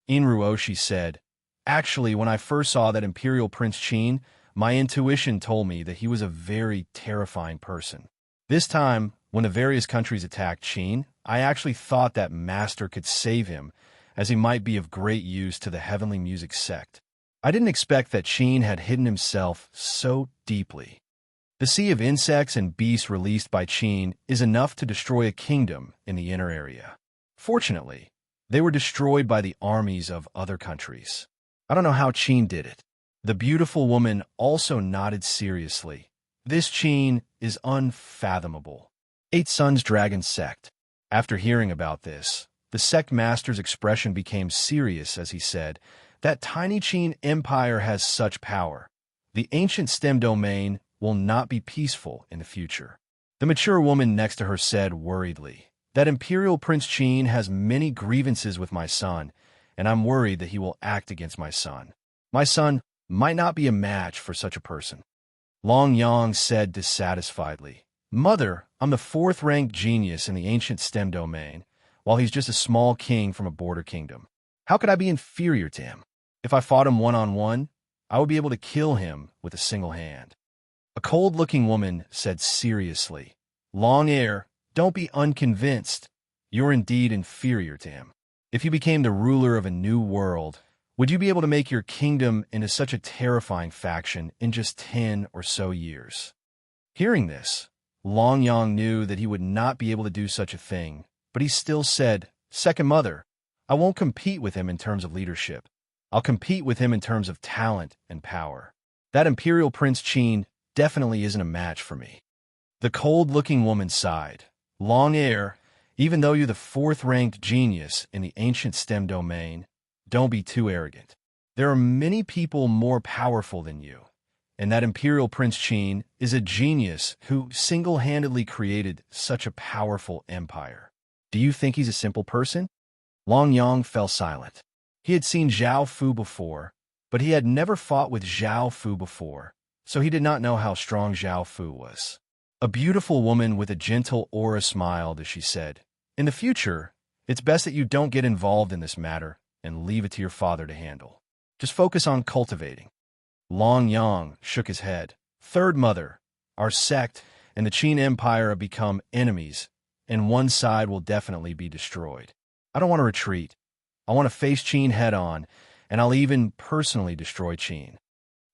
Inruoshi said, "Actually, when I first saw that Imperial Prince Qin, my intuition told me that he was a very terrifying person. This time, when the various countries attacked Qin, I actually thought that Master could save him, as he might be of great use to the heavenly music sect. I didn't expect that Qin had hidden himself so deeply. The sea of insects and beasts released by Qin is enough to destroy a kingdom in the inner area. Fortunately, they were destroyed by the armies of other countries. I don't know how Qin did it." The beautiful woman also nodded seriously. "This Qin is unfathomable." Eight Sons Dragon Sect. After hearing about this, the sect master's expression became serious as he said, "That tiny Qin empire has such power. The ancient stem domain will not be peaceful in the future." The mature woman next to her said worriedly, "That Imperial Prince Qin has many grievances with my son, and I'm worried that he will act against my son. My son might not be a match for such a person." Long Yang said dissatisfiedly, "Mother, I'm the fourth-ranked genius in the ancient stem domain, while he's just a small king from a border kingdom. How could I be inferior to him? If I fought him one-on-one, I would be able to kill him with a single hand." A cold-looking woman said seriously, "Long Air, don't be unconvinced. You're indeed inferior to him. If you became the ruler of a new world, would you be able to make your kingdom into such a terrifying faction in just 10 or so years?" Hearing this, Long Yang knew that he would not be able to do such a thing, but he still said, "Second Mother, I won't compete with him in terms of leadership. I'll compete with him in terms of talent and power. That Imperial Prince Qin definitely isn't a match for me." The cold-looking woman sighed. "Long Air, even though you're the fourth-ranked genius in the ancient stem domain, don't be too arrogant. There are many people more powerful than you, and that Imperial Prince Qin is a genius who single-handedly created such a powerful empire. Do you think he's a simple person?" Long Yang fell silent. He had seen Zhao Fu before, but he had never fought with Zhao Fu before, so he did not know how strong Zhao Fu was. A beautiful woman with a gentle aura smiled as she said, "In the future, it's best that you don't get involved in this matter and leave it to your father to handle. Just focus on cultivating." Long Yang shook his head. "Third Mother, our sect and the Qin Empire have become enemies, and one side will definitely be destroyed. I don't want to retreat. I want to face Qin head-on, and I'll even personally destroy Qin."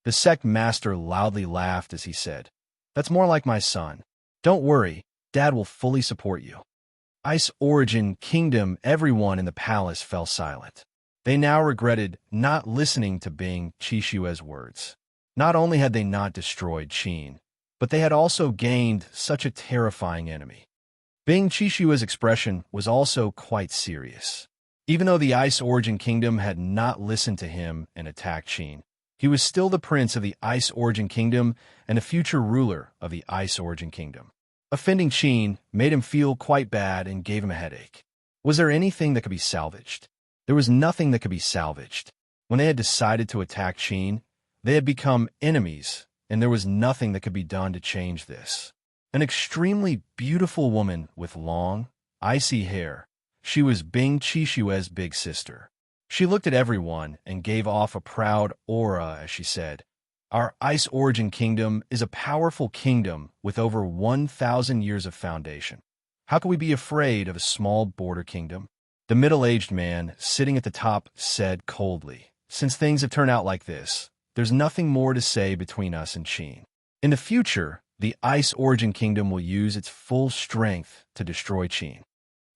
The sect master loudly laughed as he said, "That's more like my son. Don't worry, Dad will fully support you." Ice Origin Kingdom. Everyone in the palace fell silent. They now regretted not listening to Bing Qishue's words. Not only had they not destroyed Qin, but they had also gained such a terrifying enemy. Bing Qishue's expression was also quite serious. Even though the Ice Origin Kingdom had not listened to him and attacked Qin, he was still the prince of the Ice Origin Kingdom and the future ruler of the Ice Origin Kingdom. Offending Qin made him feel quite bad and gave him a headache. Was there anything that could be salvaged? There was nothing that could be salvaged. When they had decided to attack Qin, they had become enemies, and there was nothing that could be done to change this. An extremely beautiful woman with long, icy hair. She was Bing Qishue's big sister. She looked at everyone and gave off a proud aura as she said, "Our Ice Origin Kingdom is a powerful kingdom with over 1,000 years of foundation. How could we be afraid of a small border kingdom?" The middle-aged man sitting at the top said coldly, "Since things have turned out like this, there's nothing more to say between us and Qin. In the future, the Ice Origin Kingdom will use its full strength to destroy Qin."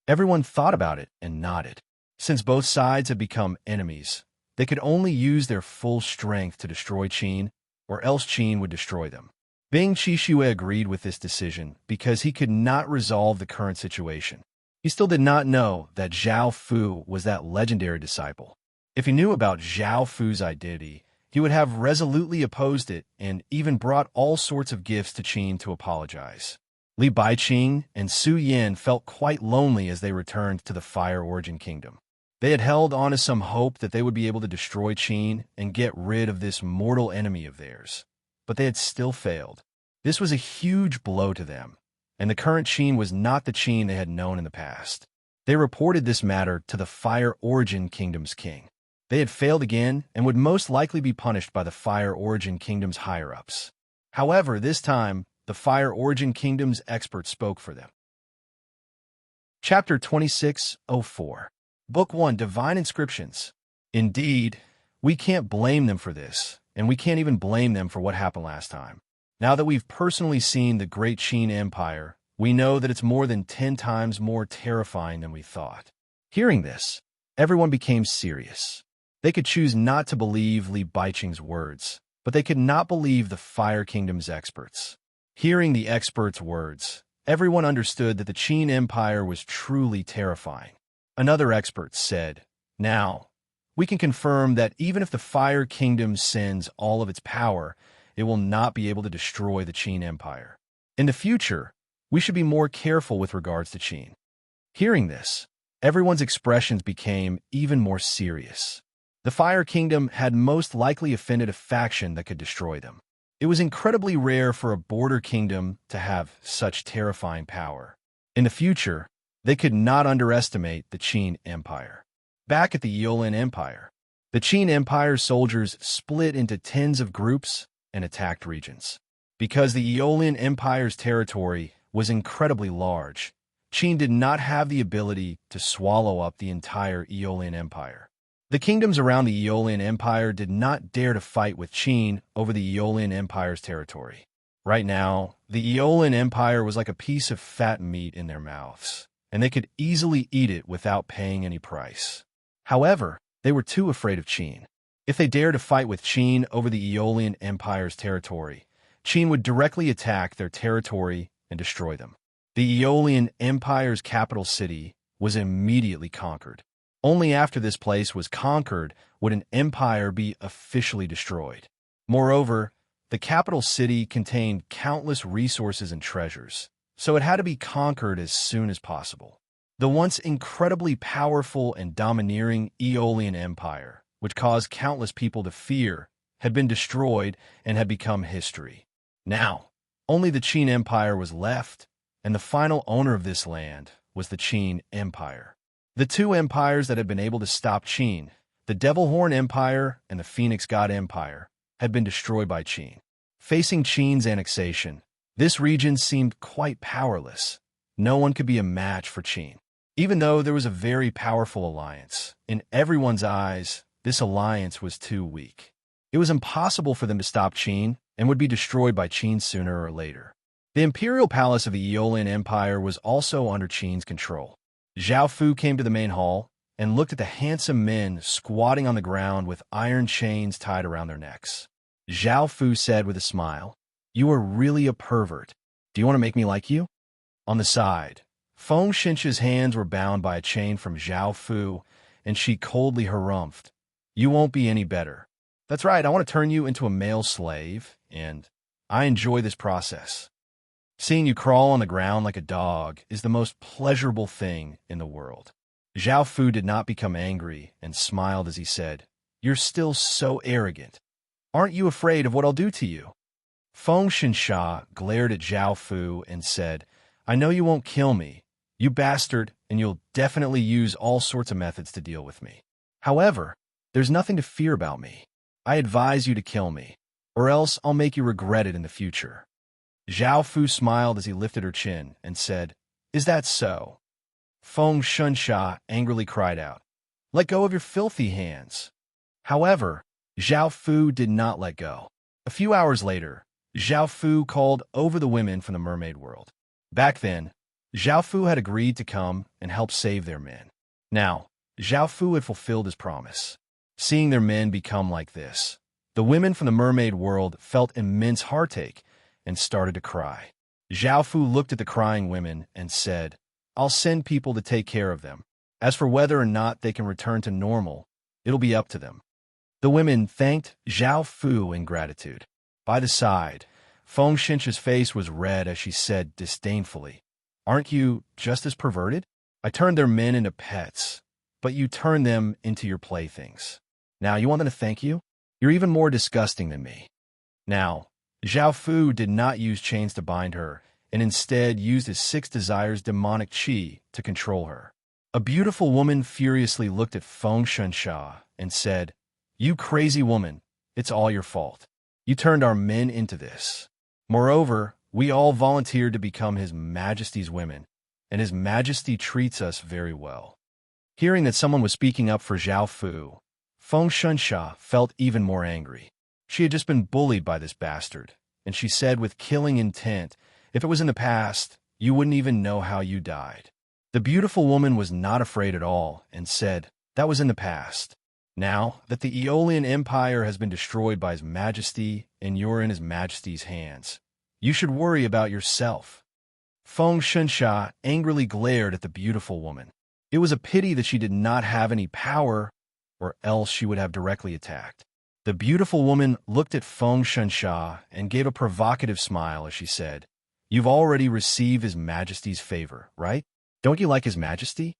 Everyone thought about it and nodded. Since both sides had become enemies, they could only use their full strength to destroy Qin, or else Qin would destroy them. Bing Qishue agreed with this decision because he could not resolve the current situation. He still did not know that Zhao Fu was that legendary disciple. If he knew about Zhao Fu's identity, he would have resolutely opposed it and even brought all sorts of gifts to Qin to apologize. Li Baiqing and Su Yin felt quite lonely as they returned to the Fire Origin Kingdom. They had held on to some hope that they would be able to destroy Qin and get rid of this mortal enemy of theirs, but they had still failed. This was a huge blow to them, and the current Qin was not the Qin they had known in the past. They reported this matter to the Fire Origin Kingdom's king. They had failed again and would most likely be punished by the Fire Origin Kingdom's higher-ups. However, this time, the Fire Origin Kingdom's experts spoke for them. Chapter 26:04. Book 1, Divine Inscriptions. Indeed, we can't blame them for this, and we can't even blame them for what happened last time. Now that we've personally seen the Great Qin Empire, we know that it's more than 10 times more terrifying than we thought. Hearing this, everyone became serious. They could choose not to believe Li Baiqing's words, but they could not believe the Fire Kingdom's experts. Hearing the experts' words, everyone understood that the Qin Empire was truly terrifying. Another expert said, "Now, we can confirm that even if the Fire Kingdom sends all of its power, it will not be able to destroy the Qin Empire. In the future, we should be more careful with regards to Qin." Hearing this, everyone's expressions became even more serious. The Fire Kingdom had most likely offended a faction that could destroy them. It was incredibly rare for a border kingdom to have such terrifying power. In the future, they could not underestimate the Qin Empire. Back at the Eolian Empire, the Qin Empire's soldiers split into tens of groups and attacked regions. Because the Eolian Empire's territory was incredibly large, Qin did not have the ability to swallow up the entire Eolian Empire. The kingdoms around the Eolian Empire did not dare to fight with Qin over the Eolian Empire's territory. Right now, the Eolian Empire was like a piece of fat meat in their mouths, and they could easily eat it without paying any price. However, they were too afraid of Qin. If they dared to fight with Qin over the Eolian Empire's territory, Qin would directly attack their territory and destroy them. The Eolian Empire's capital city was immediately conquered. Only after this place was conquered would an empire be officially destroyed. Moreover, the capital city contained countless resources and treasures, so it had to be conquered as soon as possible. The once incredibly powerful and domineering Eolian Empire, which caused countless people to fear, had been destroyed and had become history. Now, only the Qin Empire was left, and the final owner of this land was the Qin Empire. The two empires that had been able to stop Qin, the Devil Horn Empire and the Phoenix God Empire, had been destroyed by Qin. Facing Qin's annexation, this region seemed quite powerless. No one could be a match for Qin. Even though there was a very powerful alliance, in everyone's eyes, this alliance was too weak. It was impossible for them to stop Qin and would be destroyed by Qin sooner or later. The imperial palace of the Eolian Empire was also under Qin's control. Zhao Fu came to the main hall and looked at the handsome men squatting on the ground with iron chains tied around their necks. Zhao Fu said with a smile, "You are really a pervert. Do you want to make me like you?" On the side, Feng Xinche's hands were bound by a chain from Zhao Fu, and she coldly harumphed, "You won't be any better. That's right, I want to turn you into a male slave, and I enjoy this process. Seeing you crawl on the ground like a dog is the most pleasurable thing in the world." Zhao Fu did not become angry and smiled as he said, "You're still so arrogant. Aren't you afraid of what I'll do to you?" Feng Xinsha glared at Zhao Fu and said, "I know you won't kill me, you bastard, and you'll definitely use all sorts of methods to deal with me. However, there's nothing to fear about me. I advise you to kill me, or else I'll make you regret it in the future." Zhao Fu smiled as he lifted her chin and said, "Is that so?" Feng Xinsha angrily cried out, "Let go of your filthy hands." However, Zhao Fu did not let go. A few hours later, Zhao Fu called over the women from the mermaid world. Back then, Zhao Fu had agreed to come and help save their men. Now, Zhao Fu had fulfilled his promise. Seeing their men become like this, the women from the mermaid world felt immense heartache and started to cry. Zhao Fu looked at the crying women and said, "I'll send people to take care of them. As for whether or not they can return to normal, it'll be up to them." The women thanked Zhao Fu in gratitude. By the side, Feng Xinche's face was red as she said disdainfully, "Aren't you just as perverted? I turned their men into pets, but you turned them into your playthings. Now you want them to thank you? You're even more disgusting than me." Now, Zhao Fu did not use chains to bind her, and instead used his 6 desires demonic qi to control her. A beautiful woman furiously looked at Feng Shunsha and said, "You crazy woman, it's all your fault. You turned our men into this. Moreover, we all volunteered to become His Majesty's women, and His Majesty treats us very well." Hearing that someone was speaking up for Zhao Fu, Feng Shunsha felt even more angry. She had just been bullied by this bastard, and she said with killing intent, "If it was in the past, you wouldn't even know how you died." The beautiful woman was not afraid at all and said, "That was in the past. Now that the Aeolian Empire has been destroyed by His Majesty and you're in His Majesty's hands, you should worry about yourself." Feng Shunsha angrily glared at the beautiful woman. It was a pity that she did not have any power, or else she would have directly attacked. The beautiful woman looked at Feng Shunsha and gave a provocative smile as she said, "You've already received His Majesty's favor, right? Don't you like His Majesty?"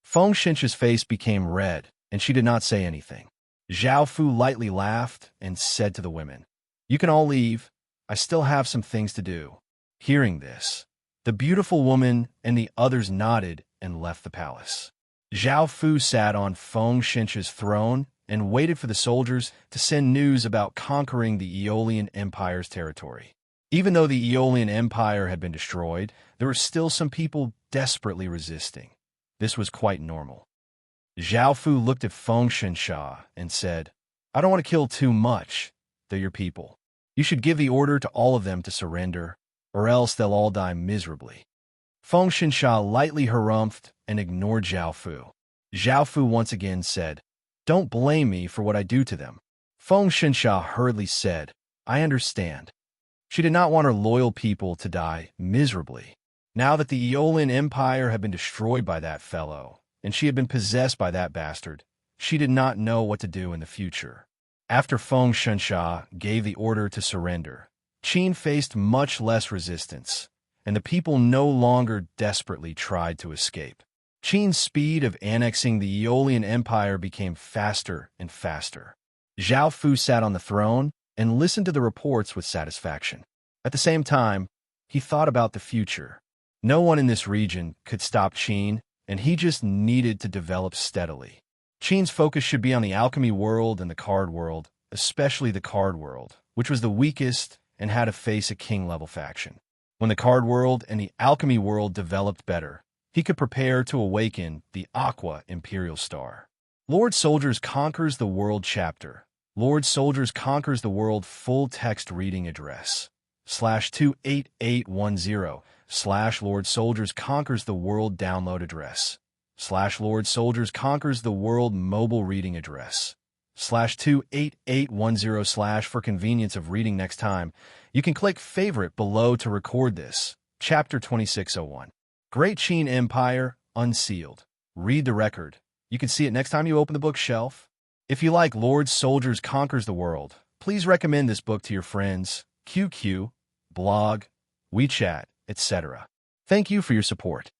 Feng Shunsha's face became red, and she did not say anything. Zhao Fu lightly laughed and said to the women, "You can all leave. I still have some things to do." Hearing this, the beautiful woman and the others nodded and left the palace. Zhao Fu sat on Feng Shunsha's throne and waited for the soldiers to send news about conquering the Aeolian Empire's territory. Even though the Aeolian Empire had been destroyed, there were still some people desperately resisting. This was quite normal. Zhao Fu looked at Feng Shunsha and said, "I don't want to kill too much. They're your people. You should give the order to all of them to surrender, or else they'll all die miserably." Feng Shunsha lightly harumphed and ignored Zhao Fu. Zhao Fu once again said, "Don't blame me for what I do to them." Feng Shunsha hurriedly said, "I understand." She did not want her loyal people to die miserably. Now that the Aeolian Empire had been destroyed by that fellow, and she had been possessed by that bastard, she did not know what to do in the future. After Feng Shunsha gave the order to surrender, Qin faced much less resistance, and the people no longer desperately tried to escape. Qin's speed of annexing the Aeolian Empire became faster and faster. Zhao Fu sat on the throne and listened to the reports with satisfaction. At the same time, he thought about the future. No one in this region could stop Qin, and he just needed to develop steadily. Qin's focus should be on the alchemy world and the card world, especially the card world, which was the weakest and had to face a king-level faction. When the card world and the alchemy world developed better, he could prepare to awaken the Aqua Imperial Star. Lord Soldiers Conquers the World Chapter. Lord Soldiers Conquers the World Full Text Reading Address. /28810 / Lord Soldiers Conquers the World Download Address. / Lord Soldiers Conquers the World Mobile Reading Address. /28810 For convenience of reading next time, you can click Favorite below to record this. Chapter 2601. Great Qin Empire, Unsealed. Read the record. You can see it next time you open the bookshelf. If you like Lord Soldiers Conquers the World, please recommend this book to your friends, QQ, blog, WeChat, etc. Thank you for your support.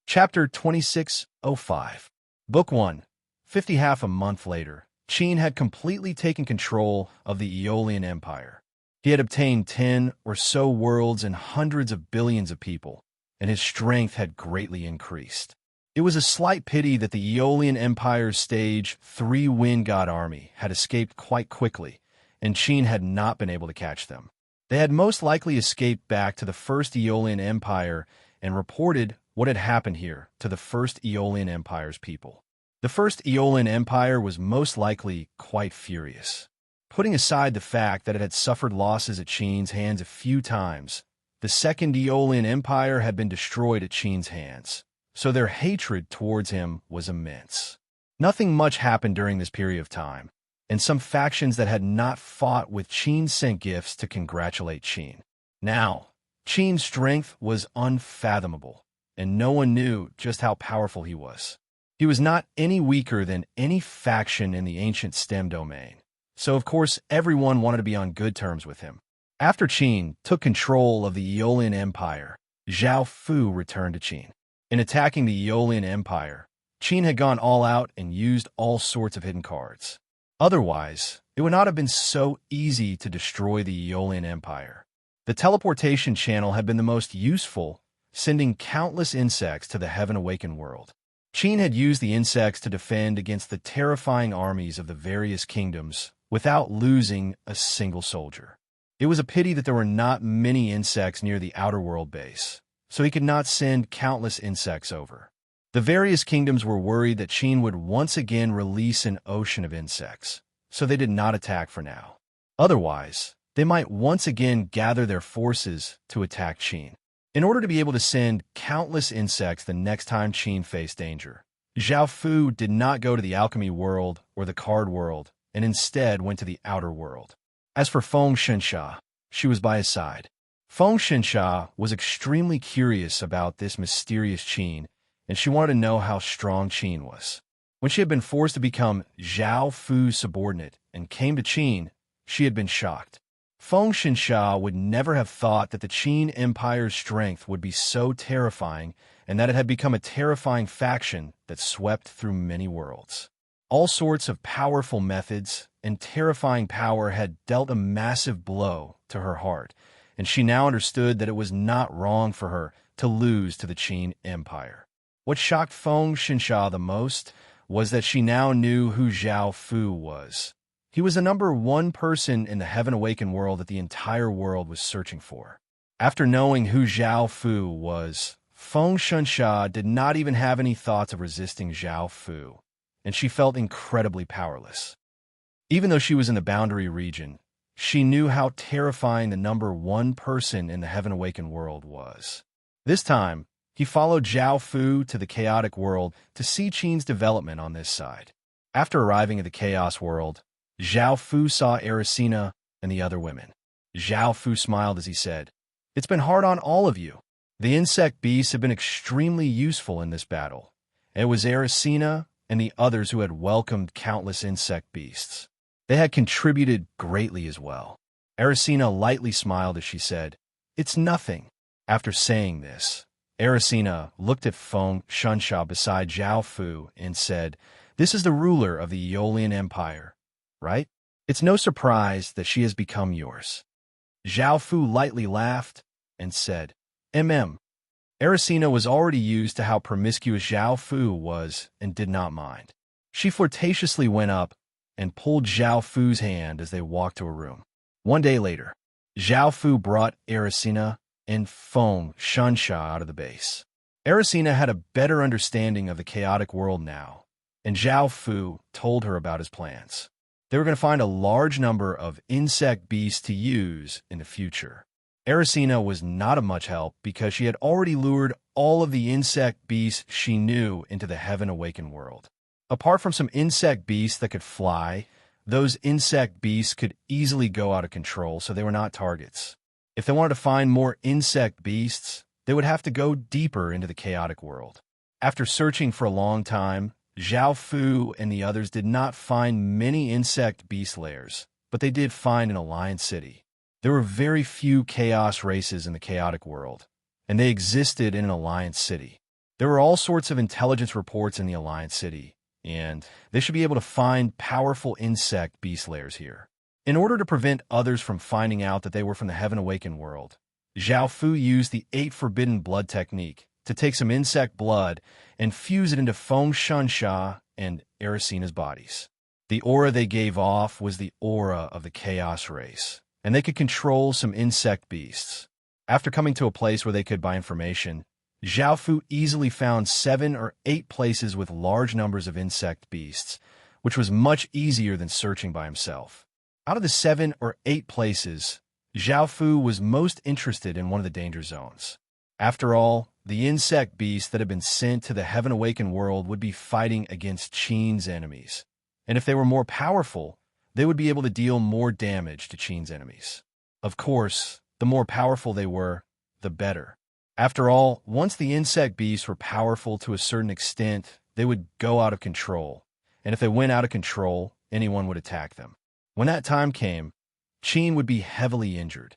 Chapter 2605. Book 1. 50 half a month later, Qin had completely taken control of the Aeolian Empire. He had obtained 10 or so worlds and hundreds of billions of people, and his strength had greatly increased. It was a slight pity that the Aeolian Empire's Stage 3 Wind God army had escaped quite quickly, and Qin had not been able to catch them. They had most likely escaped back to the First Aeolian Empire and reported what had happened here to the First Aeolian Empire's people. The First Aeolian Empire was most likely quite furious. Putting aside the fact that it had suffered losses at Qin's hands a few times, the Second Aeolian Empire had been destroyed at Qin's hands, so their hatred towards him was immense. Nothing much happened during this period of time, and some factions that had not fought with Qin sent gifts to congratulate Qin. Now, Qin's strength was unfathomable, and no one knew just how powerful he was. He was not any weaker than any faction in the ancient STEM domain, so of course everyone wanted to be on good terms with him. After Qin took control of the Aeolian Empire, Zhao Fu returned to Qin. In attacking the Aeolian Empire, Qin had gone all out and used all sorts of hidden cards. Otherwise, it would not have been so easy to destroy the Aeolian Empire. The teleportation channel had been the most useful, sending countless insects to the heaven-awakened world. Qin had used the insects to defend against the terrifying armies of the various kingdoms without losing a single soldier. It was a pity that there were not many insects near the outer world base, so he could not send countless insects over. The various kingdoms were worried that Qin would once again release an ocean of insects, so they did not attack for now. Otherwise, they might once again gather their forces to attack Qin. In order to be able to send countless insects the next time Qin faced danger, Zhao Fu did not go to the alchemy world or the card world, and instead went to the outer world. As for Feng Xinsha, she was by his side. Feng Xinsha was extremely curious about this mysterious Qin, and she wanted to know how strong Qin was. When she had been forced to become Zhao Fu's subordinate and came to Qin, she had been shocked. Feng Xinsha would never have thought that the Qin Empire's strength would be so terrifying and that it had become a terrifying faction that swept through many worlds. All sorts of powerful methods and terrifying power had dealt a massive blow to her heart, and she now understood that it was not wrong for her to lose to the Qin Empire. What shocked Feng Xinsha the most was that she now knew who Zhao Fu was. He was the number one person in the heaven-awakened world that the entire world was searching for. After knowing who Zhao Fu was, Feng Xinsha did not even have any thoughts of resisting Zhao Fu, and she felt incredibly powerless. Even though she was in the boundary region, she knew how terrifying the number one person in the heaven-awakened world was. This time, he followed Zhao Fu to the chaotic world to see Qin's development on this side. After arriving at the chaos world, Zhao Fu saw Erisina and the other women. Zhao Fu smiled as he said, "It's been hard on all of you. The insect beasts have been extremely useful in this battle. It was Erisina and the others who had welcomed countless insect beasts. They had contributed greatly as well." Erisina lightly smiled as she said, "It's nothing." After saying this, Erisina looked at Feng Xinsha beside Zhao Fu and said, "This is the ruler of the Aeolian Empire, right? It's no surprise that she has become yours." Zhao Fu lightly laughed and said, Erisina was already used to how promiscuous Zhao Fu was and did not mind. She flirtatiously went up and pulled Zhao Fu's hand as they walked to a room. One day later, Zhao Fu brought Erisina and Feng Xinsha out of the base. Erisina had a better understanding of the chaotic world now, and Zhao Fu told her about his plans. They were going to find a large number of insect beasts to use in the future. Erisina was not of much help because she had already lured all of the insect beasts she knew into the heaven-awakened world. Apart from some insect beasts that could fly, those insect beasts could easily go out of control, so they were not targets. If they wanted to find more insect beasts, they would have to go deeper into the chaotic world. After searching for a long time, Zhao Fu and the others did not find many insect beast lairs, but they did find an alliance city. There were very few chaos races in the chaotic world, and they existed in an alliance city. There were all sorts of intelligence reports in the alliance city, and they should be able to find powerful insect beast lairs here. In order to prevent others from finding out that they were from the heaven-awakened world, Zhao Fu used the 8 forbidden blood technique to take some insect blood and fuse it into Feng Xinsha and Erisina's bodies. The aura they gave off was the aura of the chaos race, and they could control some insect beasts. After coming to a place where they could buy information, Zhao Fu easily found 7 or 8 places with large numbers of insect beasts, which was much easier than searching by himself. Out of the 7 or 8 places, Zhao Fu was most interested in one of the danger zones. After all, the insect beasts that had been sent to the heaven-awakened world would be fighting against Qin's enemies, and if they were more powerful, they would be able to deal more damage to Qin's enemies. Of course, the more powerful they were, the better. After all, once the insect beasts were powerful to a certain extent, they would go out of control, and if they went out of control, anyone would attack them. When that time came, Qin would be heavily injured.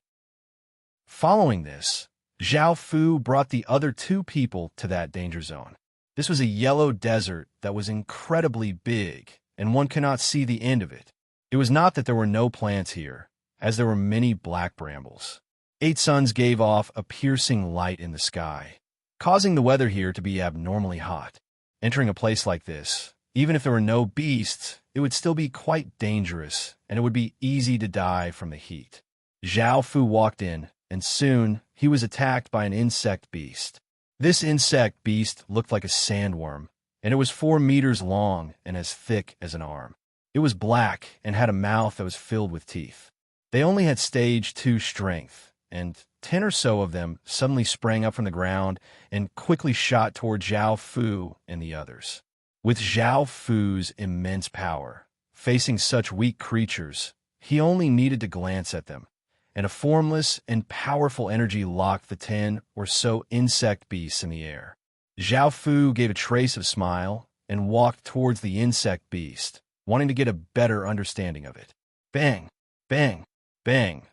Following this, Zhao Fu brought the other 2 people to that danger zone. This was a yellow desert that was incredibly big, and one cannot see the end of it. It was not that there were no plants here, as there were many black brambles. 8 suns gave off a piercing light in the sky, causing the weather here to be abnormally hot. Entering a place like this, even if there were no beasts, it would still be quite dangerous, and it would be easy to die from the heat. Zhao Fu walked in, and soon he was attacked by an insect beast. This insect beast looked like a sandworm, and it was 4 meters long and as thick as an arm. It was black and had a mouth that was filled with teeth. They only had stage 2 strength, and 10 or so of them suddenly sprang up from the ground and quickly shot toward Zhao Fu and the others. With Zhao Fu's immense power, facing such weak creatures, he only needed to glance at them, and a formless and powerful energy locked the 10 or so insect beasts in the air. Zhao Fu gave a trace of smile and walked towards the insect beast, wanting to get a better understanding of it. Bang! Bang! Bang!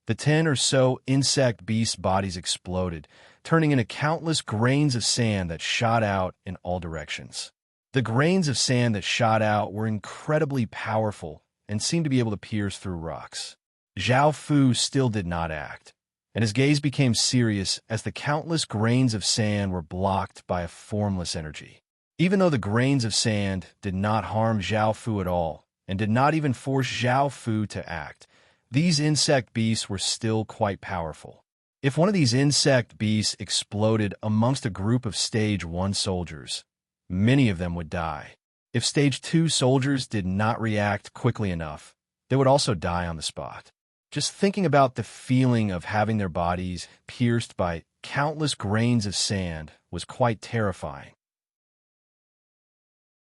The 10 or so insect beast bodies exploded, turning into countless grains of sand that shot out in all directions. The grains of sand that shot out were incredibly powerful and seemed to be able to pierce through rocks. Zhao Fu still did not act, and his gaze became serious as the countless grains of sand were blocked by a formless energy. Even though the grains of sand did not harm Zhao Fu at all, and did not even force Zhao Fu to act, these insect beasts were still quite powerful. If one of these insect beasts exploded amongst a group of Stage 1 soldiers, many of them would die. If Stage 2 soldiers did not react quickly enough, they would also die on the spot. Just thinking about the feeling of having their bodies pierced by countless grains of sand was quite terrifying.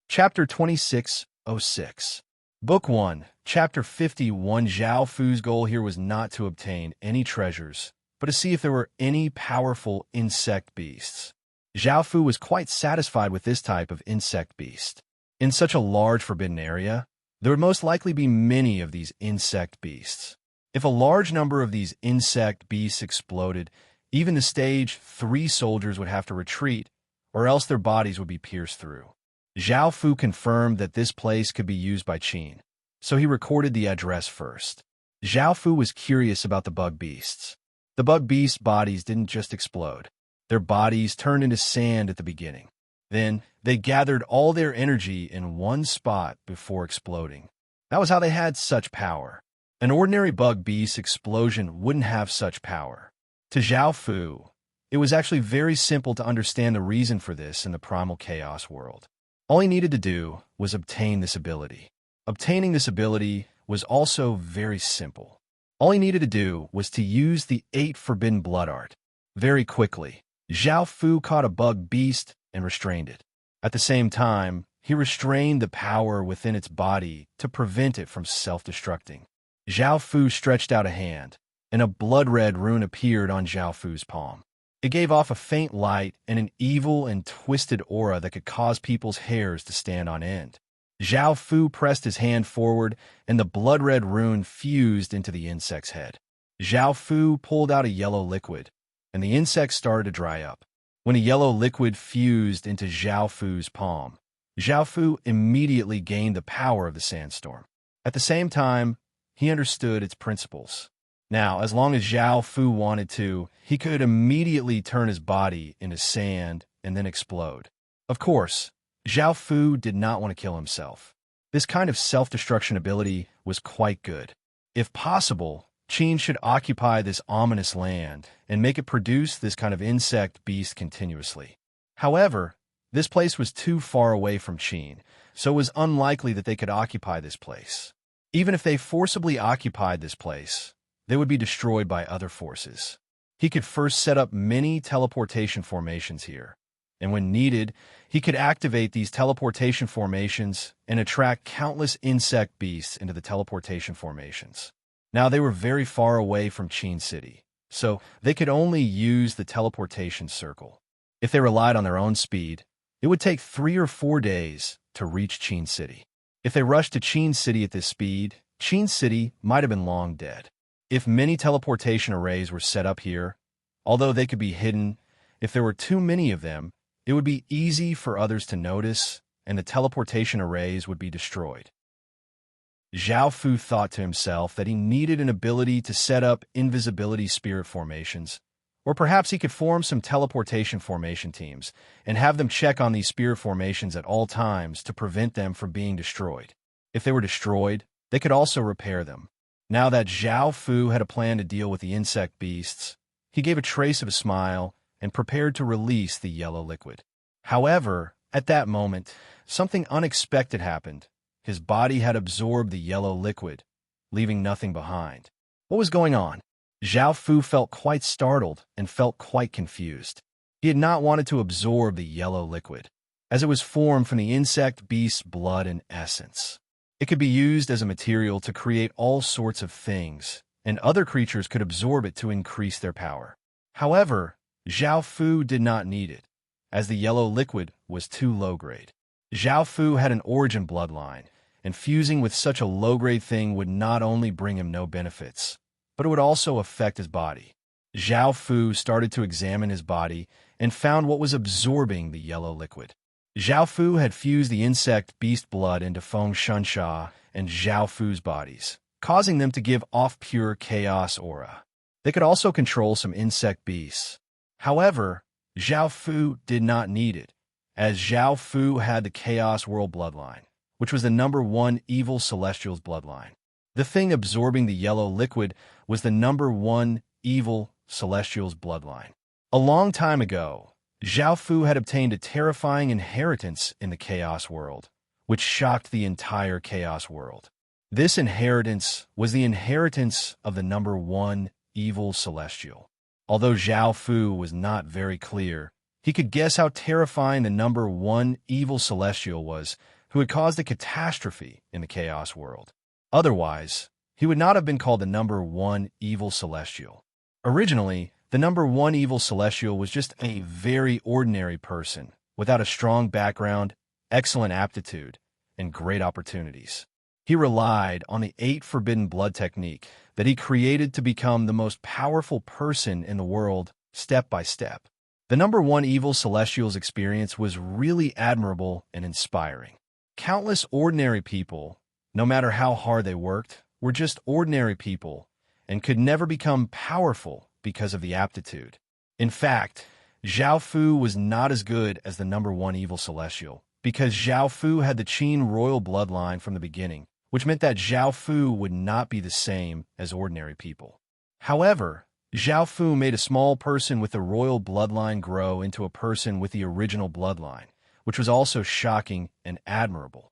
Chapter 2606. Book 1, Chapter 51. Zhao Fu's goal here was not to obtain any treasures, but to see if there were any powerful insect beasts. Zhao Fu was quite satisfied with this type of insect beast. In such a large forbidden area, there would most likely be many of these insect beasts. If a large number of these insect beasts exploded, even the Stage 3 soldiers would have to retreat, or else their bodies would be pierced through. Zhao Fu confirmed that this place could be used by Qin, so he recorded the address first. Zhao Fu was curious about the bug beasts. The bug beast bodies didn't just explode. Their bodies turned into sand at the beginning. Then, they gathered all their energy in one spot before exploding. That was how they had such power. An ordinary bug beast explosion wouldn't have such power. To Zhao Fu, it was actually very simple to understand the reason for this in the primal chaos world. All he needed to do was obtain this ability. Obtaining this ability was also very simple. All he needed to do was to use the 8 forbidden blood art. Very quickly, Zhao Fu caught a bug beast and restrained it. At the same time, he restrained the power within its body to prevent it from self-destructing. Zhao Fu stretched out a hand, and a blood-red rune appeared on Zhao Fu's palm. It gave off a faint light and an evil and twisted aura that could cause people's hairs to stand on end. Zhao Fu pressed his hand forward, and the blood-red rune fused into the insect's head. Zhao Fu pulled out a yellow liquid, and the insect started to dry up. When a yellow liquid fused into Zhao Fu's palm, Zhao Fu immediately gained the power of the sandstorm. At the same time, he understood its principles. Now, as long as Zhao Fu wanted to, he could immediately turn his body into sand and then explode. Of course, Zhao Fu did not want to kill himself. This kind of self-destruction ability was quite good. If possible, Qin should occupy this ominous land and make it produce this kind of insect beast continuously. However, this place was too far away from Qin, so it was unlikely that they could occupy this place. Even if they forcibly occupied this place, they would be destroyed by other forces. He could first set up many teleportation formations here, and when needed, he could activate these teleportation formations and attract countless insect beasts into the teleportation formations. Now, they were very far away from Qin City, so they could only use the teleportation circle. If they relied on their own speed, it would take 3 or 4 days to reach Qin City. If they rushed to Qin City at this speed, Qin City might have been long dead. If many teleportation arrays were set up here, although they could be hidden, if there were too many of them, it would be easy for others to notice, and the teleportation arrays would be destroyed. Zhao Fu thought to himself that he needed an ability to set up invisibility spirit formations, Or perhaps he could form some teleportation formation teams and have them check on these spirit formations at all times to prevent them from being destroyed. If they were destroyed, they could also repair them. Now that Zhao Fu had a plan to deal with the insect beasts, he gave a trace of a smile and prepared to release the yellow liquid. However, at that moment, something unexpected happened. His body had absorbed the yellow liquid, leaving nothing behind. What was going on? Zhao Fu felt quite startled and felt quite confused. He had not wanted to absorb the yellow liquid, as it was formed from the insect beast's blood and essence. It could be used as a material to create all sorts of things, and other creatures could absorb it to increase their power. However, Zhao Fu did not need it, as the yellow liquid was too low-grade. Zhao Fu had an origin bloodline, and fusing with such a low-grade thing would not only bring him no benefits, but it would also affect his body. Zhao Fu started to examine his body and found what was absorbing the yellow liquid. Zhao Fu had fused the insect beast blood into Feng Shunsha and Zhao Fu's bodies, causing them to give off pure chaos aura. They could also control some insect beasts. However, Zhao Fu did not need it, as Zhao Fu had the Chaos World bloodline, which was the #1 evil celestial's bloodline. The thing absorbing the yellow liquid was the #1 evil celestial's bloodline. A long time ago, Zhao Fu had obtained a terrifying inheritance in the Chaos World, which shocked the entire Chaos World. This inheritance was the inheritance of the #1 evil celestial. Although Zhao Fu was not very clear, he could guess how terrifying the #1 evil celestial was, who had caused a catastrophe in the Chaos World. Otherwise, he would not have been called the #1 evil celestial. Originally, the #1 evil celestial was just a very ordinary person, without a strong background, excellent aptitude, and great opportunities. He relied on the 8 forbidden blood technique that he created to become the most powerful person in the world, step by step. The #1 evil celestial's experience was really admirable and inspiring. Countless ordinary people, no matter how hard they worked, were just ordinary people and could never become powerful because of the aptitude. In fact, Zhao Fu was not as good as the #1 evil celestial, because Zhao Fu had the Qin royal bloodline from the beginning, which meant that Zhao Fu would not be the same as ordinary people. However, Zhao Fu made a small person with the royal bloodline grow into a person with the original bloodline, which was also shocking and admirable.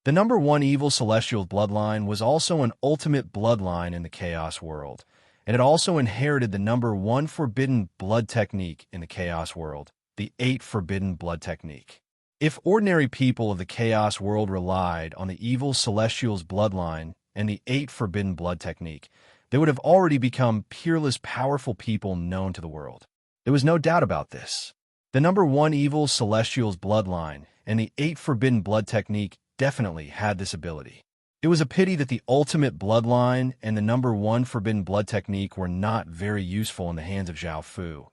The #1 evil celestial bloodline was also an ultimate bloodline in the Chaos World, and it also inherited the #1 forbidden blood technique in the Chaos World, the 8 forbidden blood technique. If ordinary people of the Chaos World relied on the evil celestial's bloodline and the 8 forbidden blood technique, they would have already become peerless, powerful people known to the world. There was no doubt about this. The #1 evil celestial's bloodline and the 8 forbidden blood technique definitely had this ability. It was a pity that the ultimate bloodline and the #1 forbidden blood technique were not very useful in the hands of Zhao Fu,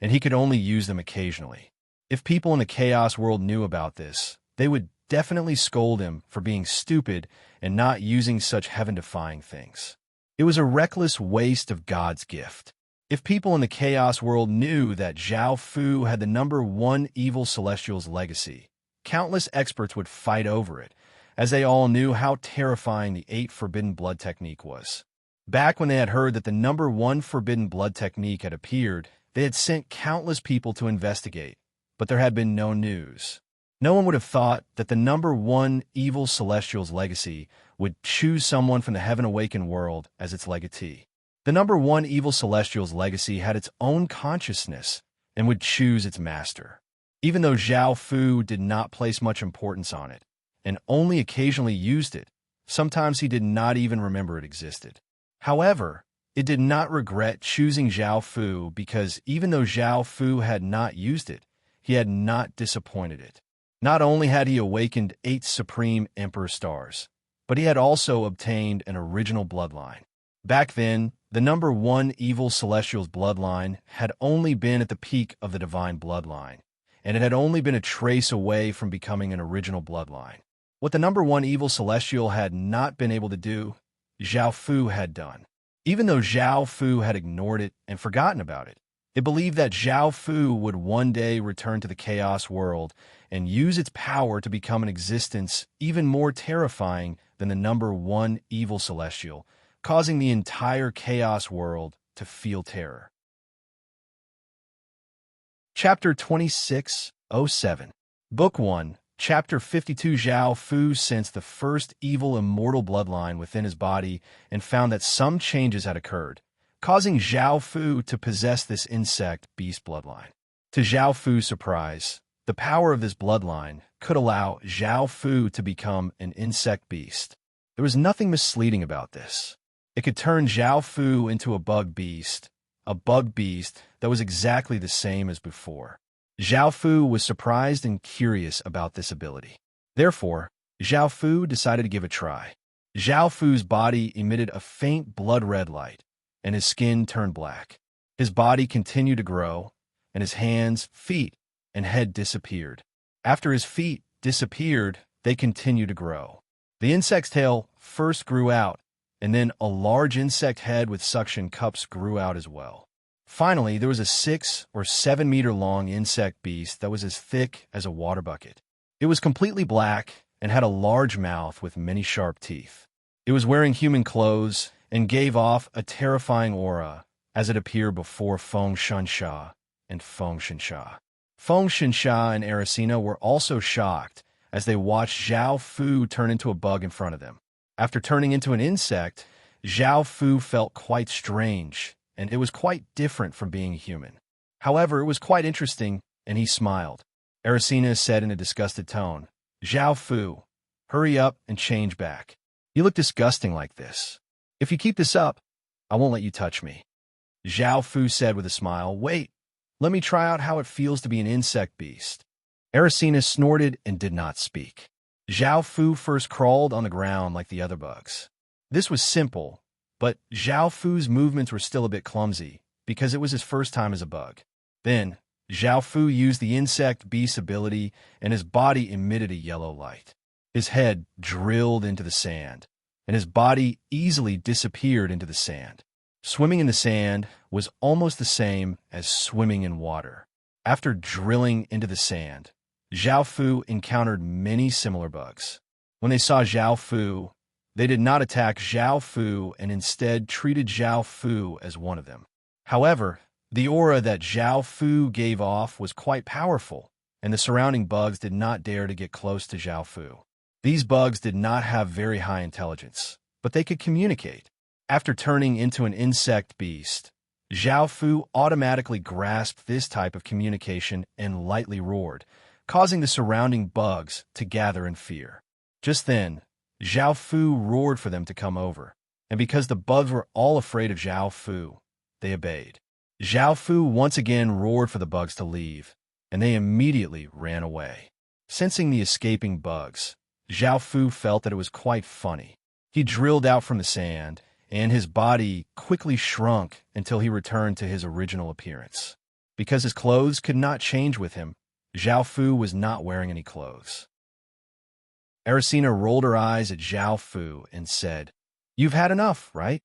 and he could only use them occasionally. If people in the Chaos World knew about this, they would definitely scold him for being stupid and not using such heaven-defying things. It was a reckless waste of God's gift. If people in the Chaos World knew that Zhao Fu had the #1 evil celestial's legacy, countless experts would fight over it, as they all knew how terrifying the 8 forbidden blood technique was. Back when they had heard that the #1 forbidden blood technique had appeared, they had sent countless people to investigate, but there had been no news. No one would have thought that the #1 evil celestial's legacy would choose someone from the heaven-awakened world as its legatee. The #1 evil celestial's legacy had its own consciousness and would choose its master. Even though Zhao Fu did not place much importance on it, and only occasionally used it, sometimes he did not even remember it existed. However, it did not regret choosing Zhao Fu because even though Zhao Fu had not used it, he had not disappointed it. Not only had he awakened 8 supreme emperor stars, but he had also obtained an original bloodline. Back then, the #1 evil celestial's bloodline had only been at the peak of the divine bloodline, and it had only been a trace away from becoming an original bloodline. What the #1 evil celestial had not been able to do, Zhao Fu had done. Even though Zhao Fu had ignored it and forgotten about it, it believed that Zhao Fu would one day return to the chaos world and use its power to become an existence even more terrifying than the number one evil celestial, causing the entire chaos world to feel terror. Chapter 2607. Book 1, Chapter 52. Zhao Fu sensed the first evil immortal bloodline within his body and found that some changes had occurred, causing Zhao Fu to possess this insect beast bloodline. To Zhao Fu's surprise, the power of this bloodline could allow Zhao Fu to become an insect beast. There was nothing misleading about this. It could turn Zhao Fu into a bug beast that was exactly the same as before. Zhao Fu was surprised and curious about this ability. Therefore, Zhao Fu decided to give it a try. Zhao Fu's body emitted a faint blood-red light, and his skin turned black. His body continued to grow, and his hands, feet, and head disappeared. After his feet disappeared, they continued to grow. The insect's tail first grew out, and then a large insect head with suction cups grew out as well. Finally, there was a 6 or 7 meter long insect beast that was as thick as a water bucket. It was completely black and had a large mouth with many sharp teeth. It was wearing human clothes and gave off a terrifying aura as it appeared before Feng Shunsha and Feng Shinsha. Feng Shinsha and Aracena were also shocked as they watched Zhao Fu turn into a bug in front of them. After turning into an insect, Zhao Fu felt quite strange, and it was quite different from being a human. However, it was quite interesting, and he smiled. Aracena said in a disgusted tone, "Zhao Fu, hurry up and change back. You look disgusting like this. If you keep this up, I won't let you touch me." Zhao Fu said with a smile, "Wait, let me try out how it feels to be an insect beast." Aracena snorted and did not speak. Zhao Fu first crawled on the ground like the other bugs. This was simple, but Zhao Fu's movements were still a bit clumsy because it was his first time as a bug. Then, Zhao Fu used the insect beast ability and his body emitted a yellow light. His head drilled into the sand, and his body easily disappeared into the sand. Swimming in the sand was almost the same as swimming in water. After drilling into the sand, Zhao Fu encountered many similar bugs. When they saw Zhao Fu, they did not attack Zhao Fu and instead treated Zhao Fu as one of them. However, the aura that Zhao Fu gave off was quite powerful, and the surrounding bugs did not dare to get close to Zhao Fu. These bugs did not have very high intelligence, but they could communicate. After turning into an insect beast, Zhao Fu automatically grasped this type of communication and lightly roared, causing the surrounding bugs to gather in fear. Just then, Zhao Fu roared for them to come over, and because the bugs were all afraid of Zhao Fu, they obeyed. Zhao Fu once again roared for the bugs to leave, and they immediately ran away. Sensing the escaping bugs, Zhao Fu felt that it was quite funny. He drilled out from the sand, and his body quickly shrunk until he returned to his original appearance. Because his clothes could not change with him, Zhao Fu was not wearing any clothes. Aracena rolled her eyes at Zhao Fu and said, "You've had enough, right?"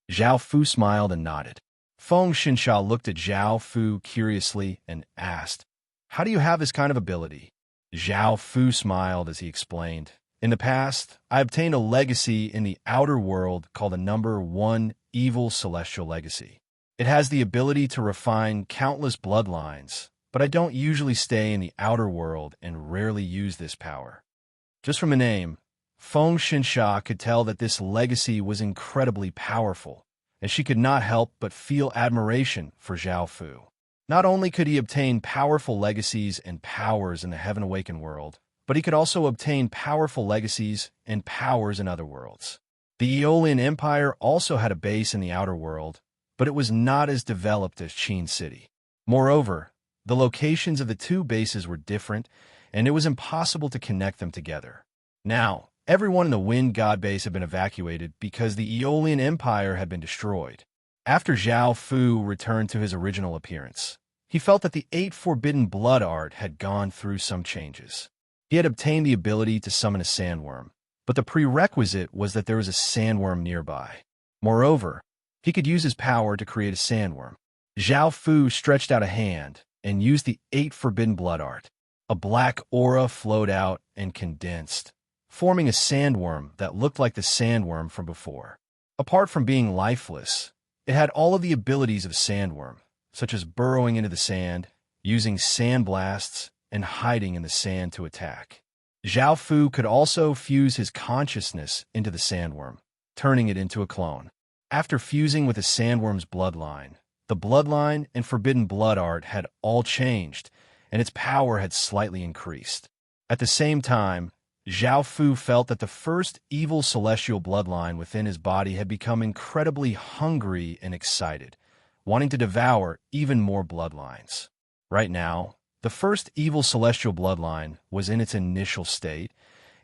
Zhao Fu smiled and nodded. Feng Shinsha looked at Zhao Fu curiously and asked, "How do you have this kind of ability?" Zhao Fu smiled as he explained, "In the past, I obtained a legacy in the outer world called the number 1 evil celestial legacy. It has the ability to refine countless bloodlines, but I don't usually stay in the outer world and rarely use this power." Just from the name, Feng Shinsha could tell that this legacy was incredibly powerful, and she could not help but feel admiration for Zhao Fu. Not only could he obtain powerful legacies and powers in the Heaven Awakened world, but he could also obtain powerful legacies and powers in other worlds. The Aeolian Empire also had a base in the outer world, but it was not as developed as Qin City. Moreover, the locations of the two bases were different, and it was impossible to connect them together. Now, everyone in the Wind God base had been evacuated because the Aeolian Empire had been destroyed. After Zhao Fu returned to his original appearance, he felt that the 8 forbidden blood art had gone through some changes. He had obtained the ability to summon a sandworm, but the prerequisite was that there was a sandworm nearby. Moreover, He could use his power to create a sandworm. Zhao Fu stretched out a hand and used the 8 forbidden blood art. A black aura flowed out and condensed, forming a sandworm that looked like the sandworm from before. Apart from being lifeless, it had all of the abilities of a sandworm, such as burrowing into the sand, using sandblasts, and hiding in the sand to attack. Zhao Fu could also fuse his consciousness into the sandworm, turning it into a clone. After fusing with the sandworm's bloodline, the bloodline and forbidden blood art had all changed, and its power had slightly increased. At the same time, Zhao Fu felt that the first evil celestial bloodline within his body had become incredibly hungry and excited, wanting to devour even more bloodlines. Right now, the first evil celestial bloodline was in its initial state,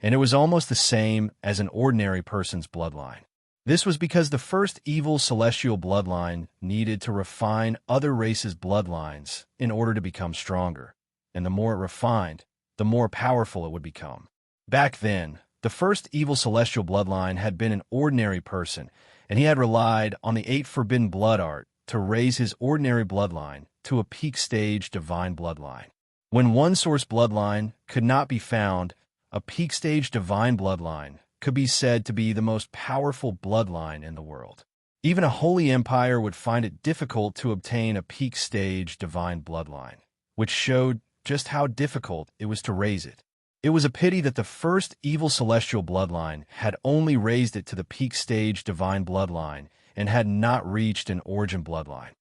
and it was almost the same as an ordinary person's bloodline. This was because the first evil celestial bloodline needed to refine other races' bloodlines in order to become stronger, and the more it refined, the more powerful it would become. Back then, the first evil celestial bloodline had been an ordinary person, and he had relied on the 8 forbidden blood art to raise his ordinary bloodline to a peak stage divine bloodline. When one source bloodline could not be found, a peak stage divine bloodline could be said to be the most powerful bloodline in the world. Even a holy empire would find it difficult to obtain a peak stage divine bloodline, which showed just how difficult it was to raise it. It was a pity that the first evil celestial bloodline had only raised it to the peak stage divine bloodline and had not reached an origin bloodline.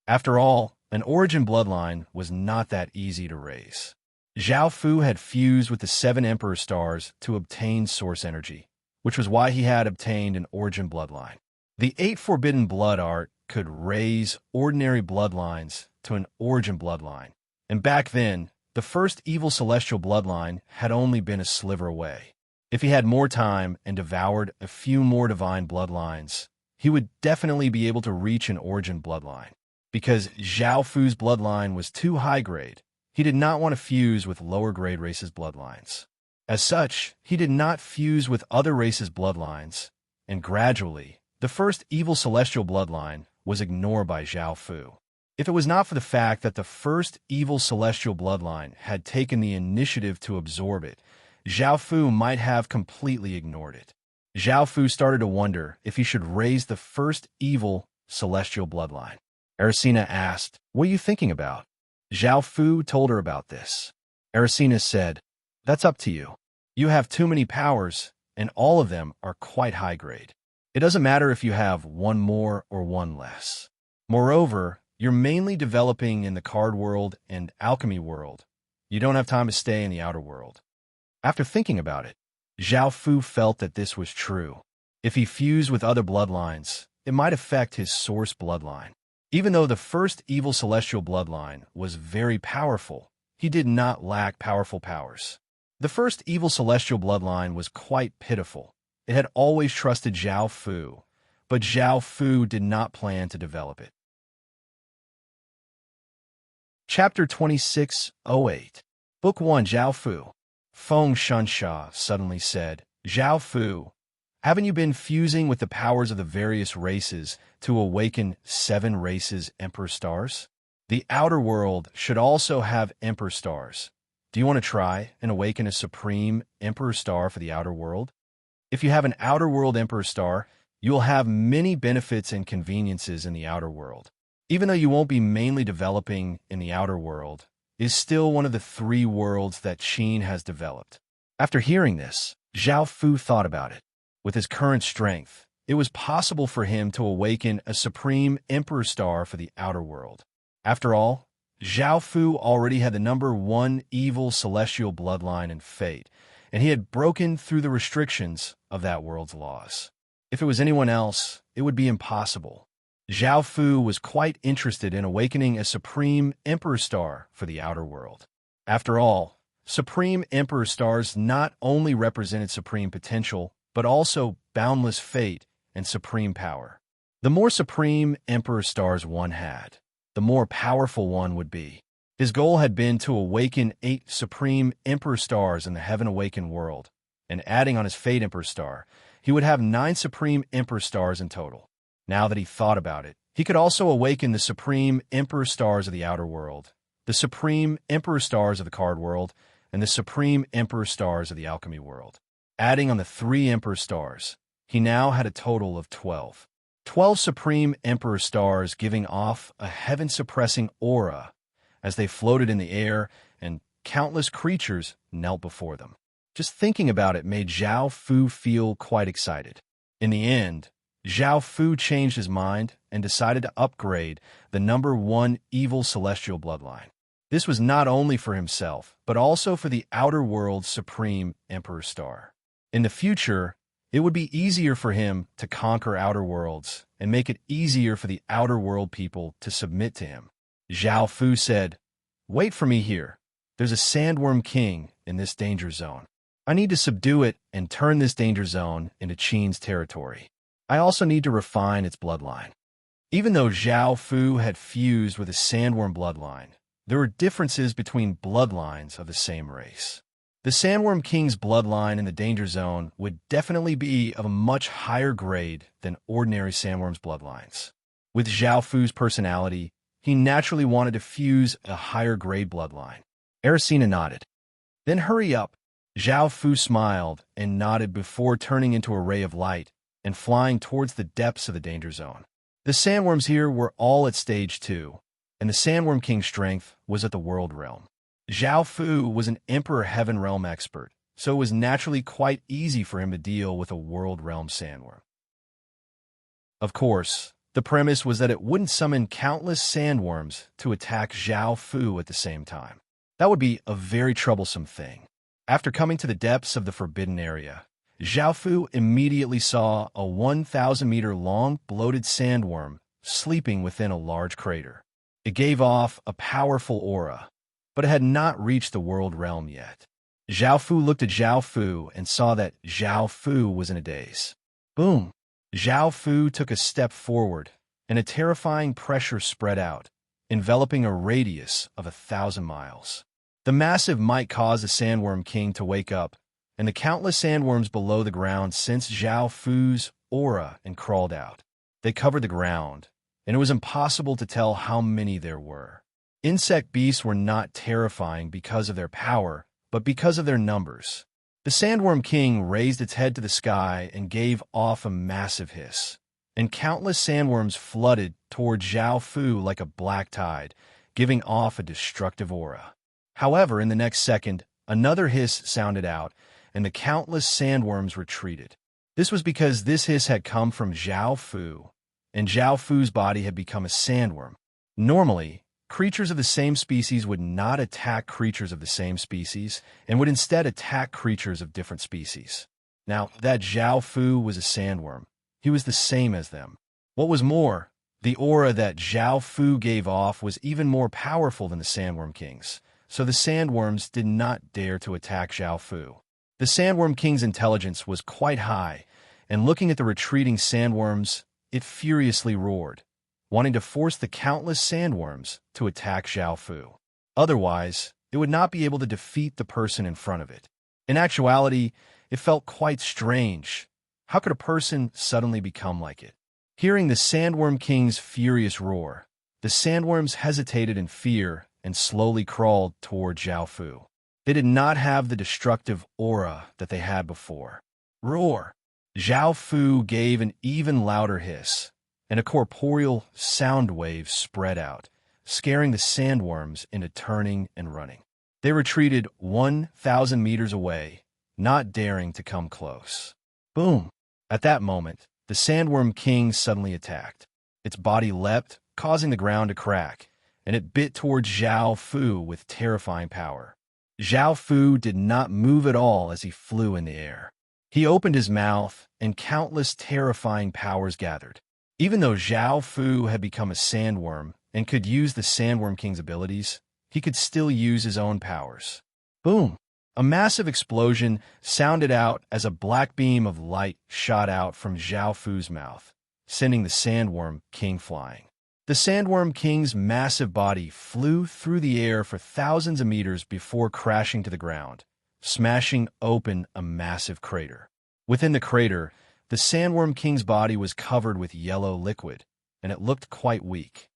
After all, an origin bloodline was not that easy to raise. Zhao Fu had fused with the 7 Emperor Stars to obtain source energy, which was why he had obtained an origin bloodline. The 8 forbidden blood art could raise ordinary bloodlines to an origin bloodline, and back then, the first evil celestial bloodline had only been a sliver away. If he had more time and devoured a few more divine bloodlines, he would definitely be able to reach an origin bloodline. Because Zhao Fu's bloodline was too high grade, he did not want to fuse with lower grade races' bloodlines. As such, he did not fuse with other races' bloodlines, and gradually, the first evil celestial bloodline was ignored by Zhao Fu. If it was not for the fact that the first evil celestial bloodline had taken the initiative to absorb it, Zhao Fu might have completely ignored it. Zhao Fu started to wonder if he should raise the first evil celestial bloodline. Ericina asked, "What are you thinking about?" Zhao Fu told her about this. Ericina said, "That's up to you. You have too many powers, and all of them are quite high grade. It doesn't matter if you have one more or one less. Moreover, you're mainly developing in the card world and alchemy world. You don't have time to stay in the outer world." After thinking about it, Zhao Fu felt that this was true. If he fused with other bloodlines, it might affect his source bloodline. Even though the first evil celestial bloodline was very powerful, he did not lack powerful powers. The first evil celestial bloodline was quite pitiful. It had always trusted Zhao Fu, but Zhao Fu did not plan to develop it. Chapter 26:08 Book 1 Zhao Fu. Feng Shunsha suddenly said, "Zhao Fu, haven't you been fusing with the powers of the various races to awaken 7 races' Emperor Stars? The outer world should also have Emperor Stars. Do you want to try and awaken a supreme Emperor Star for the outer world? If you have an outer world Emperor Star, you will have many benefits and conveniences in the outer world. Even though you won't be mainly developing in the outer world, it is still one of the 3 worlds that Qin has developed." After hearing this, Zhao Fu thought about it. With his current strength, it was possible for him to awaken a supreme Emperor Star for the outer world. After all, Zhao Fu already had the number 1 evil celestial bloodline in fate, and he had broken through the restrictions of that world's laws. If it was anyone else, it would be impossible. Zhao Fu was quite interested in awakening a supreme Emperor Star for the outer world. After all, supreme Emperor Stars not only represented supreme potential, but also boundless fate and supreme power. The more supreme Emperor Stars one had, the more powerful one would be. His goal had been to awaken 8 supreme Emperor Stars in the Heaven Awakened world, and adding on his Fate Emperor Star, he would have 9 supreme Emperor Stars in total. Now that he thought about it, he could also awaken the supreme emperor stars of the outer world, the supreme emperor stars of the card world, and the supreme emperor stars of the alchemy world. Adding on the 3 emperor stars, he now had a total of 12. 12 supreme emperor stars giving off a heaven-suppressing aura as they floated in the air, and countless creatures knelt before them. Just thinking about it made Zhao Fu feel quite excited. In the end, Zhao Fu changed his mind and decided to upgrade the number 1 evil celestial bloodline. This was not only for himself, but also for the outer world's supreme emperor star. In the future, it would be easier for him to conquer outer worlds and make it easier for the outer world people to submit to him. Zhao Fu said, "Wait for me here. There's a sandworm king in this danger zone. I need to subdue it and turn this danger zone into Qin's territory. I also need to refine its bloodline." Even though Zhao Fu had fused with a sandworm bloodline, there were differences between bloodlines of the same race. The Sandworm King's bloodline in the danger zone would definitely be of a much higher grade than ordinary sandworms' bloodlines. With Zhao Fu's personality, he naturally wanted to fuse a higher grade bloodline. Aracena nodded. "Then hurry up." Zhao Fu smiled and nodded before turning into a ray of light and flying towards the depths of the danger zone. The sandworms here were all at stage 2, and the Sandworm King's strength was at the world realm. Zhao Fu was an Emperor Heaven Realm expert, so it was naturally quite easy for him to deal with a world realm sandworm. Of course, the premise was that it wouldn't summon countless sandworms to attack Zhao Fu at the same time. That would be a very troublesome thing. After coming to the depths of the forbidden area, Zhao Fu immediately saw a 1,000-meter-long bloated sandworm sleeping within a large crater. It gave off a powerful aura, but it had not reached the world realm yet. Zhao Fu looked at Zhao Fu and saw that Zhao Fu was in a daze. Boom! Zhao Fu took a step forward, and a terrifying pressure spread out, enveloping a radius of 1,000 miles. The massive might cause the Sandworm King to wake up, and the countless sandworms below the ground sensed Zhao Fu's aura and crawled out. They covered the ground, and it was impossible to tell how many there were. Insect beasts were not terrifying because of their power, but because of their numbers. The Sandworm King raised its head to the sky and gave off a massive hiss, and countless sandworms flooded toward Zhao Fu like a black tide, giving off a destructive aura. However, in the next second, another hiss sounded out, and the countless sandworms retreated. This was because this hiss had come from Zhao Fu, and Zhao Fu's body had become a sandworm. Normally, creatures of the same species would not attack creatures of the same species, and would instead attack creatures of different species. Now, that Zhao Fu was a sandworm. He was the same as them. What was more, the aura that Zhao Fu gave off was even more powerful than the Sandworm King's, so the sandworms did not dare to attack Zhao Fu. The Sandworm King's intelligence was quite high, and looking at the retreating sandworms, it furiously roared, wanting to force the countless sandworms to attack Zhao Fu. Otherwise, it would not be able to defeat the person in front of it. In actuality, it felt quite strange. How could a person suddenly become like it? Hearing the Sandworm King's furious roar, the sandworms hesitated in fear and slowly crawled toward Zhao Fu. They did not have the destructive aura that they had before. Roar! Zhao Fu gave an even louder hiss, and a corporeal sound wave spread out, scaring the sandworms into turning and running. They retreated 1,000 meters away, not daring to come close. Boom! At that moment, the Sandworm King suddenly attacked. Its body leapt, causing the ground to crack, and it bit towards Zhao Fu with terrifying power. Zhao Fu did not move at all as he flew in the air. He opened his mouth, and countless terrifying powers gathered. Even though Zhao Fu had become a sandworm and could use the Sandworm King's abilities, he could still use his own powers. Boom! A massive explosion sounded out as a black beam of light shot out from Zhao Fu's mouth, sending the Sandworm King flying. The Sandworm King's massive body flew through the air for thousands of meters before crashing to the ground, smashing open a massive crater. Within the crater, the Sandworm King's body was covered with yellow liquid, and it looked quite weak.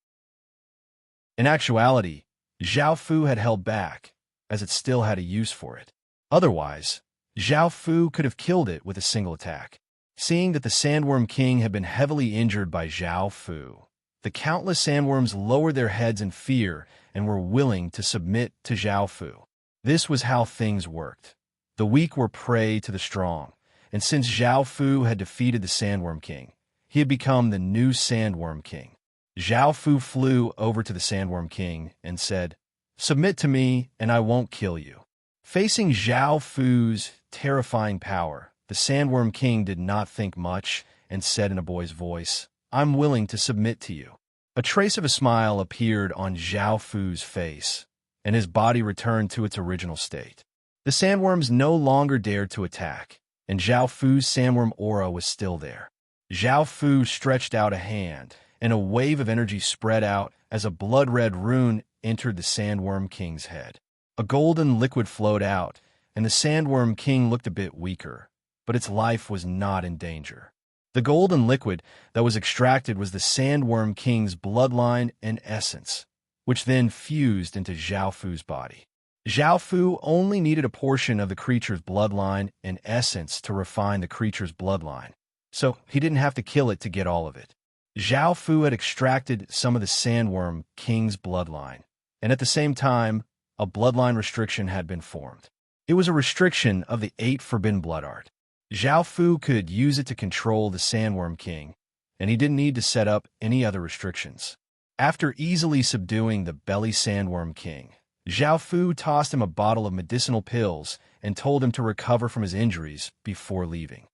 In actuality, Zhao Fu had held back, as it still had a use for it. Otherwise, Zhao Fu could have killed it with a single attack. Seeing that the Sandworm King had been heavily injured by Zhao Fu, the countless sandworms lowered their heads in fear and were willing to submit to Zhao Fu. This was how things worked. The weak were prey to the strong, and since Zhao Fu had defeated the Sandworm King, he had become the new Sandworm King. Zhao Fu flew over to the Sandworm King and said, "Submit to me, and I won't kill you." Facing Zhao Fu's terrifying power, the Sandworm King did not think much and said in a boy's voice, "I'm willing to submit to you." A trace of a smile appeared on Zhao Fu's face, and his body returned to its original state. The sandworms no longer dared to attack, and Zhao Fu's sandworm aura was still there. Zhao Fu stretched out a hand, and a wave of energy spread out as a blood-red rune entered the Sandworm King's head. A golden liquid flowed out, and the Sandworm King looked a bit weaker, but its life was not in danger. The golden liquid that was extracted was the Sandworm King's bloodline and essence, which then fused into Zhao Fu's body. Zhao Fu only needed a portion of the creature's bloodline and essence to refine the creature's bloodline, so he didn't have to kill it to get all of it. Zhao Fu had extracted some of the Sandworm King's bloodline, and at the same time, a bloodline restriction had been formed. It was a restriction of the 8 forbidden blood art. Zhao Fu could use it to control the Sandworm King, and he didn't need to set up any other restrictions. After easily subduing the Belly Sandworm King, Zhao Fu tossed him a bottle of medicinal pills and told him to recover from his injuries before leaving.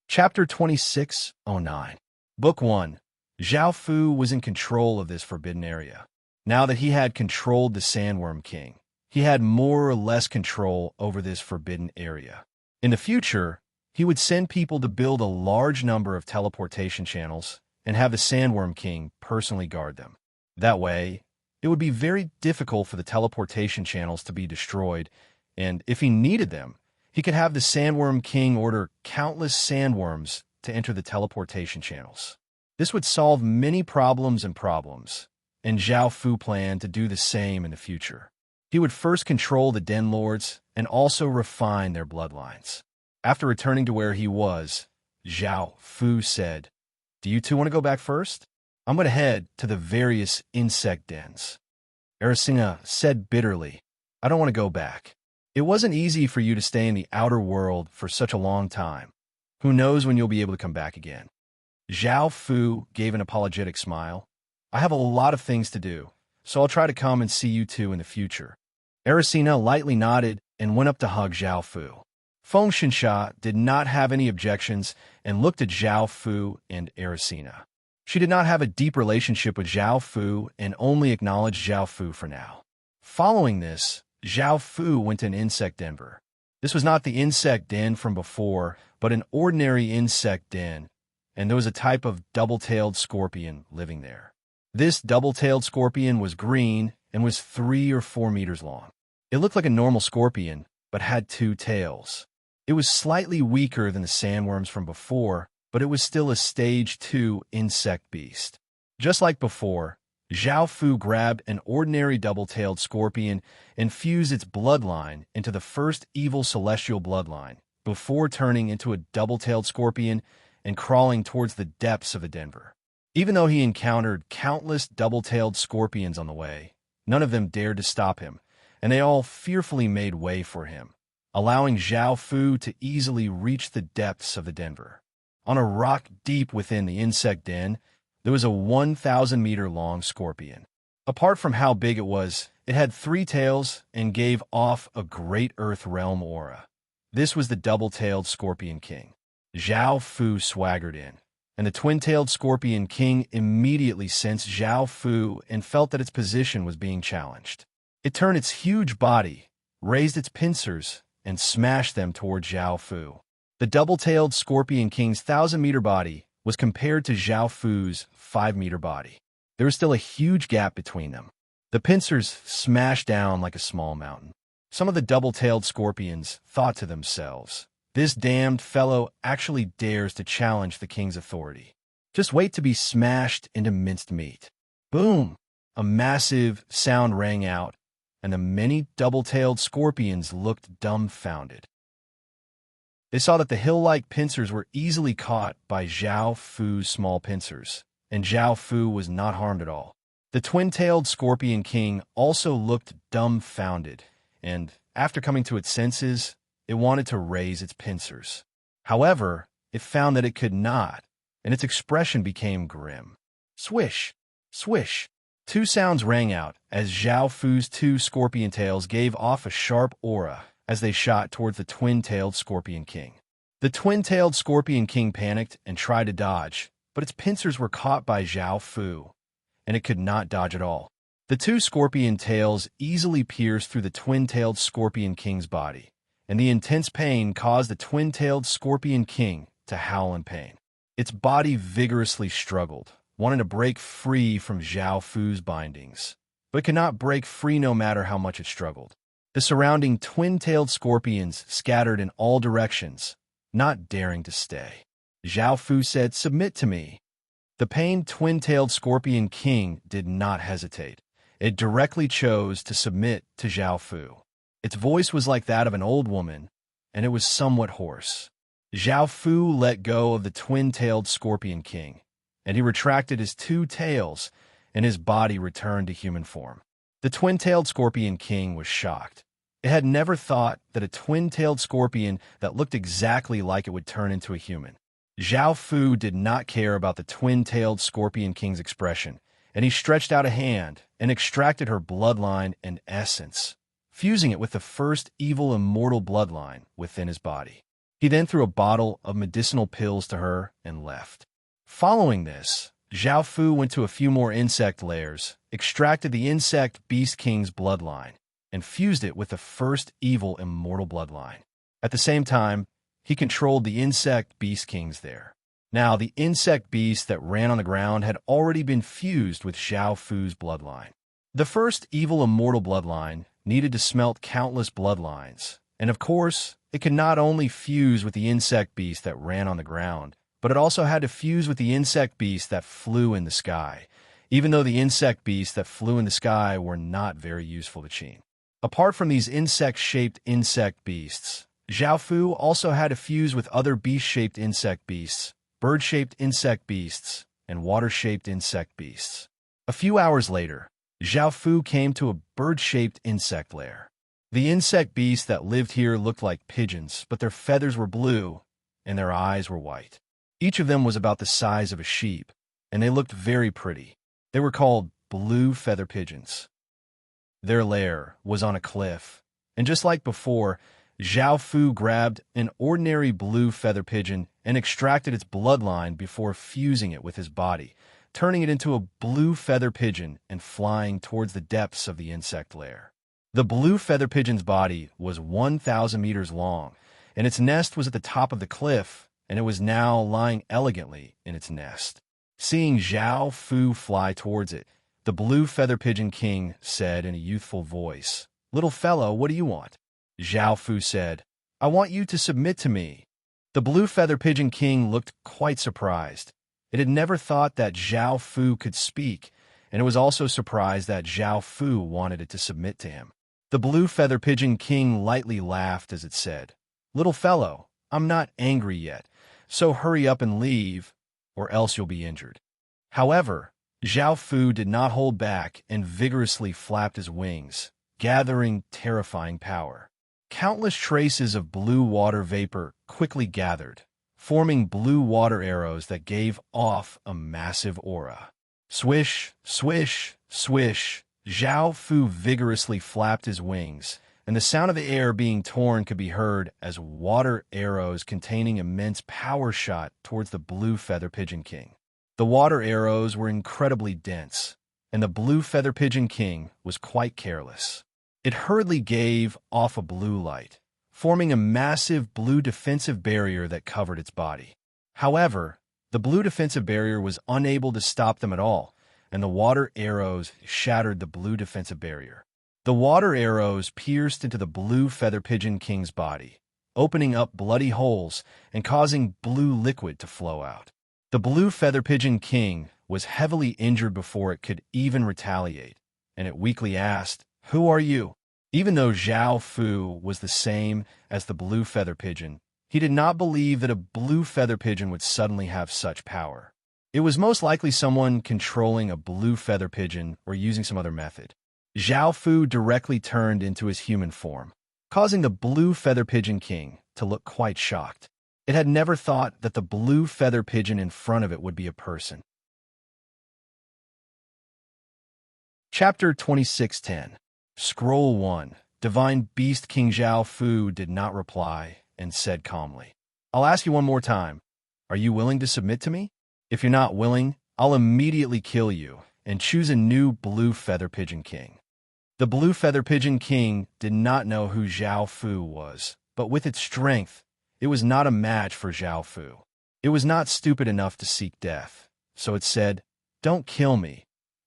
Chapter 2609. Book 1. Zhao Fu was in control of this forbidden area. Now that he had controlled the Sandworm King, he had more or less control over this forbidden area. In the future, he would send people to build a large number of teleportation channels and have the Sandworm King personally guard them. That way, it would be very difficult for the teleportation channels to be destroyed, and if he needed them, he could have the Sandworm King order countless sandworms to enter the teleportation channels. This would solve many problems, and Zhao Fu planned to do the same in the future. He would first control the Den Lords and also refine their bloodlines. After returning to where he was, Zhao Fu said, "Do you two want to go back first? I'm going to head to the various insect dens." Erisina said bitterly, "I don't want to go back. It wasn't easy for you to stay in the outer world for such a long time. Who knows when you'll be able to come back again?" Zhao Fu gave an apologetic smile. "I have a lot of things to do, so I'll try to come and see you two in the future." Erisina lightly nodded and went up to hug Zhao Fu. Feng Xinsha did not have any objections and looked at Zhao Fu and Erisina. She did not have a deep relationship with Zhao Fu and only acknowledged Zhao Fu for now. Following this, Zhao Fu went to an insect den. This was not the insect den from before, but an ordinary insect den, and there was a type of double-tailed scorpion living there. This double-tailed scorpion was green and was 3 or 4 meters long. It looked like a normal scorpion, but had 2 tails. It was slightly weaker than the sandworms from before, but it was still a stage 2 insect beast. Just like before, Zhao Fu grabbed an ordinary double-tailed scorpion and fused its bloodline into the first evil celestial bloodline, before turning into a double-tailed scorpion and crawling towards the depths of the Denver. Even though he encountered countless double-tailed scorpions on the way, none of them dared to stop him, and they all fearfully made way for him, allowing Zhao Fu to easily reach the depths of the Denver. On a rock deep within the insect den, there was a 1,000-meter-long scorpion. Apart from how big it had 3 tails and gave off a great Earth Realm aura. This was the double-tailed Scorpion King. Zhao Fu swaggered in, and the twin-tailed Scorpion King immediately sensed Zhao Fu and felt that its position was being challenged. It turned its huge body, raised its pincers, and smashed them toward Zhao Fu. The double-tailed Scorpion King's 1,000-meter body was compared to Zhao Fu's 5-meter body. There was still a huge gap between them. The pincers smashed down like a small mountain. Some of the double-tailed scorpions thought to themselves, This damned fellow actually dares to challenge the king's authority. Just wait to be smashed into minced meat. Boom! A massive sound rang out, and the many double-tailed scorpions looked dumbfounded. They saw that the hill-like pincers were easily caught by Zhao Fu's small pincers, and Zhao Fu was not harmed at all. The twin-tailed scorpion king also looked dumbfounded, and, after coming to its senses, it wanted to raise its pincers. However, it found that it could not, and its expression became grim. Swish! Swish! Two sounds rang out as Zhao Fu's two scorpion tails gave off a sharp aura as they shot towards the twin-tailed scorpion king. The twin-tailed scorpion king panicked and tried to dodge, but its pincers were caught by Zhao Fu, and it could not dodge at all. The two scorpion tails easily pierced through the twin-tailed scorpion king's body, and the intense pain caused the twin-tailed scorpion king to howl in pain. Its body vigorously struggled, wanting to break free from Zhao Fu's bindings, but could not break free no matter how much it struggled. The surrounding twin-tailed scorpions scattered in all directions, not daring to stay. Zhao Fu said, "Submit to me." The pained twin-tailed scorpion king did not hesitate. It directly chose to submit to Zhao Fu. Its voice was like that of an old woman, and it was somewhat hoarse. Zhao Fu let go of the twin-tailed scorpion king, and he retracted his two tails, and his body returned to human form. The twin-tailed scorpion king was shocked. It had never thought that a twin-tailed scorpion that looked exactly like it would turn into a human. Zhao Fu did not care about the twin-tailed scorpion king's expression, and he stretched out a hand and extracted her bloodline and essence, fusing it with the first evil immortal bloodline within his body. He then threw a bottle of medicinal pills to her and left. Following this, Zhao Fu went to a few more insect layers, extracted the insect beast king's bloodline, and fused it with the first evil immortal bloodline. At the same time, he controlled the insect beast kings there. Now, the insect beast that ran on the ground had already been fused with Zhao Fu's bloodline. The first evil immortal bloodline needed to smelt countless bloodlines, and of course, it could not only fuse with the insect beast that ran on the ground, but it also had to fuse with the insect beasts that flew in the sky, even though the insect beasts that flew in the sky were not very useful to Qin. Apart from these insect-shaped insect beasts, Zhao Fu also had to fuse with other beast-shaped insect beasts, bird-shaped insect beasts, and water-shaped insect beasts. A few hours later, Zhao Fu came to a bird-shaped insect lair. The insect beasts that lived here looked like pigeons, but their feathers were blue, and their eyes were white. Each of them was about the size of a sheep, and they looked very pretty. They were called blue feather pigeons. Their lair was on a cliff, and just like before, Zhao Fu grabbed an ordinary blue feather pigeon and extracted its bloodline before fusing it with his body, turning it into a blue feather pigeon and flying towards the depths of the insect lair. The blue feather pigeon's body was 1,000 meters long, and its nest was at the top of the cliff, and it was now lying elegantly in its nest. Seeing Zhao Fu fly towards it, the blue feather pigeon king said in a youthful voice, "Little fellow, what do you want?" Zhao Fu said, "I want you to submit to me." The blue feather pigeon king looked quite surprised. It had never thought that Zhao Fu could speak, and it was also surprised that Zhao Fu wanted it to submit to him. The blue feather pigeon king lightly laughed as it said, "Little fellow, I'm not angry yet, so hurry up and leave, or else you'll be injured." However, Zhao Fu did not hold back and vigorously flapped his wings, gathering terrifying power. Countless traces of blue water vapor quickly gathered, forming blue water arrows that gave off a massive aura. Swish, swish, swish, Zhao Fu vigorously flapped his wings, and the sound of the air being torn could be heard as water arrows containing immense power shot towards the blue feather pigeon king. The water arrows were incredibly dense, and the blue feather pigeon king was quite careless. It hurriedly gave off a blue light, forming a massive blue defensive barrier that covered its body. However, the blue defensive barrier was unable to stop them at all, and the water arrows shattered the blue defensive barrier. The water arrows pierced into the blue feather pigeon king's body, opening up bloody holes and causing blue liquid to flow out. The blue feather pigeon king was heavily injured before it could even retaliate, and it weakly asked, "Who are you?" Even though Zhao Fu was the same as the blue feather pigeon, he did not believe that a blue feather pigeon would suddenly have such power. It was most likely someone controlling a blue feather pigeon or using some other method. Zhao Fu directly turned into his human form, causing the blue feather pigeon king to look quite shocked. It had never thought that the blue feather pigeon in front of it would be a person. Chapter 26:10. Scroll 1. Divine Beast King Zhao Fu did not reply and said calmly, "I'll ask you one more time. Are you willing to submit to me? If you're not willing, I'll immediately kill you and choose a new blue feather pigeon king." The blue feather pigeon king did not know who Zhao Fu was, but with its strength, it was not a match for Zhao Fu. It was not stupid enough to seek death, so it said, "Don't kill me.